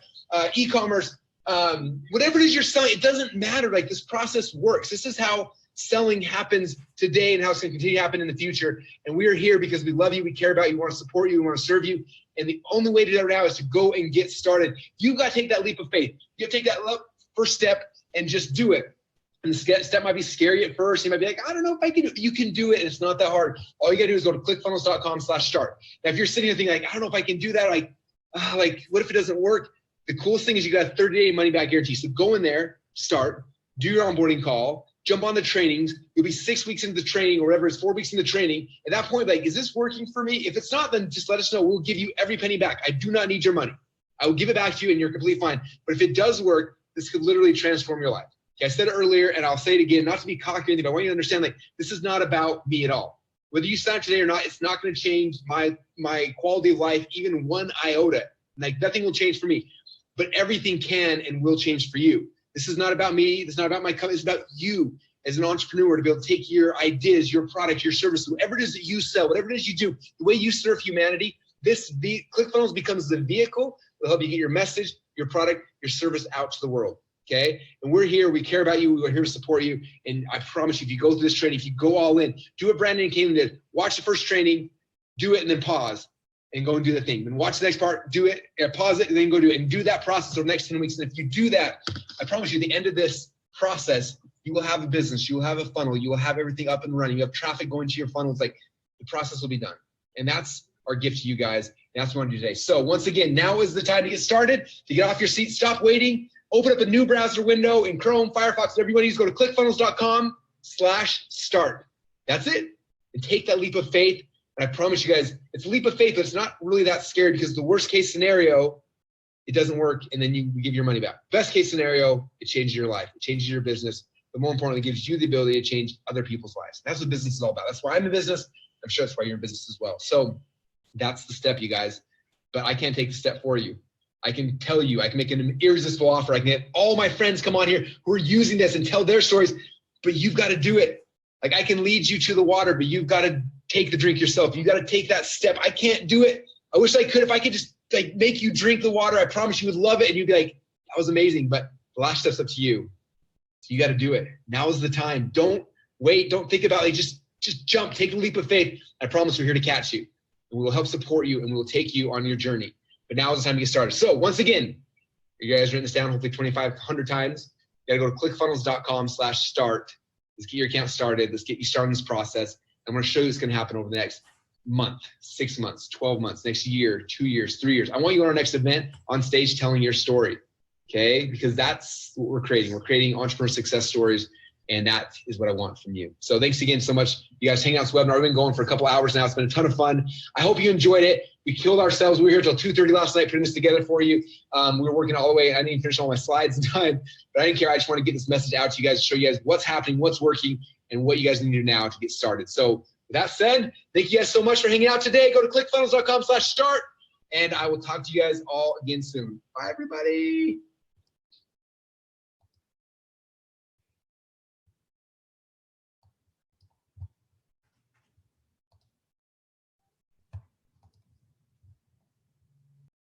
e-commerce, whatever it is you're selling, it doesn't matter. Like, this process works. This is how selling happens today and how it's going to continue to happen in the future. And we are here because we love you, we care about you, we want to support you, we want to serve you. And the only way to do it now is to go and get started. You've got to take that leap of faith. You have to take that first step and just do it. And the step might be scary at first. You might be like, I don't know if I can do it. You can do it, and it's not that hard. All you got to do is go to clickfunnels.com/start. Now, if you're sitting there thinking, like, I don't know if I can do that, like, what if it doesn't work? The coolest thing is you got a 30-day money-back guarantee. So go in there, start, do your onboarding call, jump on the trainings. You'll be 6 weeks into the training or whatever, it's 4 weeks into the training. At that point, like, is this working for me? If it's not, then just let us know. We'll give you every penny back. I do not need your money. I will give it back to you, and you're completely fine. But if it does work, this could literally transform your life. Okay, I said it earlier, and I'll say it again, not to be cocky or anything, but I want you to understand, like, this is not about me at all. Whether you sign up today or not, it's not going to change my quality of life even one iota. Like, nothing will change for me, but everything can and will change for you. This is not about me. This is not about my company. It's about you as an entrepreneur to be able to take your ideas, your products, your services, whatever it is that you sell, whatever it is you do, the way you serve humanity, ClickFunnels becomes the vehicle that will help you get your message, your product, your service out to the world. Okay. And we're here. We care about you. We're here to support you. And I promise you, if you go through this training, if you go all in, do what Brandon and Caitlin did. Watch the first training, do it, and then pause and go and do the thing. Then watch the next part, do it, pause it, and then go do it. And do that process over the next 10 weeks. And if you do that, I promise you, at the end of this process, you will have a business. You will have a funnel. You will have everything up and running. You have traffic going to your funnel. It's like the process will be done. And that's our gift to you guys. And that's what we want to do today. So once again, now is the time to get started, to get off your seat, stop waiting. Open up a new browser window in Chrome, Firefox, whatever you want to use. Go to clickfunnels.com/start. That's it. and take that leap of faith. And I promise you guys, it's a leap of faith, but it's not really that scary, because the worst case scenario, it doesn't work, and then you give your money back. Best case scenario, it changes your life, it changes your business, but more importantly, it gives you the ability to change other people's lives. That's what business is all about. That's why I'm in business. I'm sure that's why you're in business as well. So that's the step, you guys. But I can't take the step for you. I can tell you, I can make an irresistible offer. I can get all my friends come on here who are using this and tell their stories, but you've got to do it. Like, I can lead you to the water, but you've got to take the drink yourself. You got to take that step. I can't do it. I wish I could. If I could just like make you drink the water, I promise you would love it. And you'd be like, that was amazing. But the last step's up to you. So you got to do it. Now is the time. Don't wait. Don't think about it. Just jump, take a leap of faith. I promise we're here to catch you, and we will help support you, and we will take you on your journey. But now is the time to get started. So once again, you guys written this down hopefully 2,500 times. You got to go to clickfunnels.com/start. Let's get your account started. Let's get you started in this process. I'm going to show you what's going to happen over the next month, 6 months, 12 months, next year, 2 years, 3 years. I want you on our next event on stage telling your story, okay? Because that's what we're creating. We're creating entrepreneur success stories, and that is what I want from you. So thanks again so much. You guys hanging out this webinar. We've been going for a couple hours now. It's been a ton of fun. I hope you enjoyed it. We killed ourselves. We were here till 2:30 last night putting this together for you. We were working all the way. I didn't even finish all my slides in time, but I didn't care. I just want to get this message out to you guys, show you guys what's happening, what's working, and what you guys need to do now to get started. So with that said, thank you guys so much for hanging out today. Go to clickfunnels.com/start, and I will talk to you guys all again soon. Bye, everybody.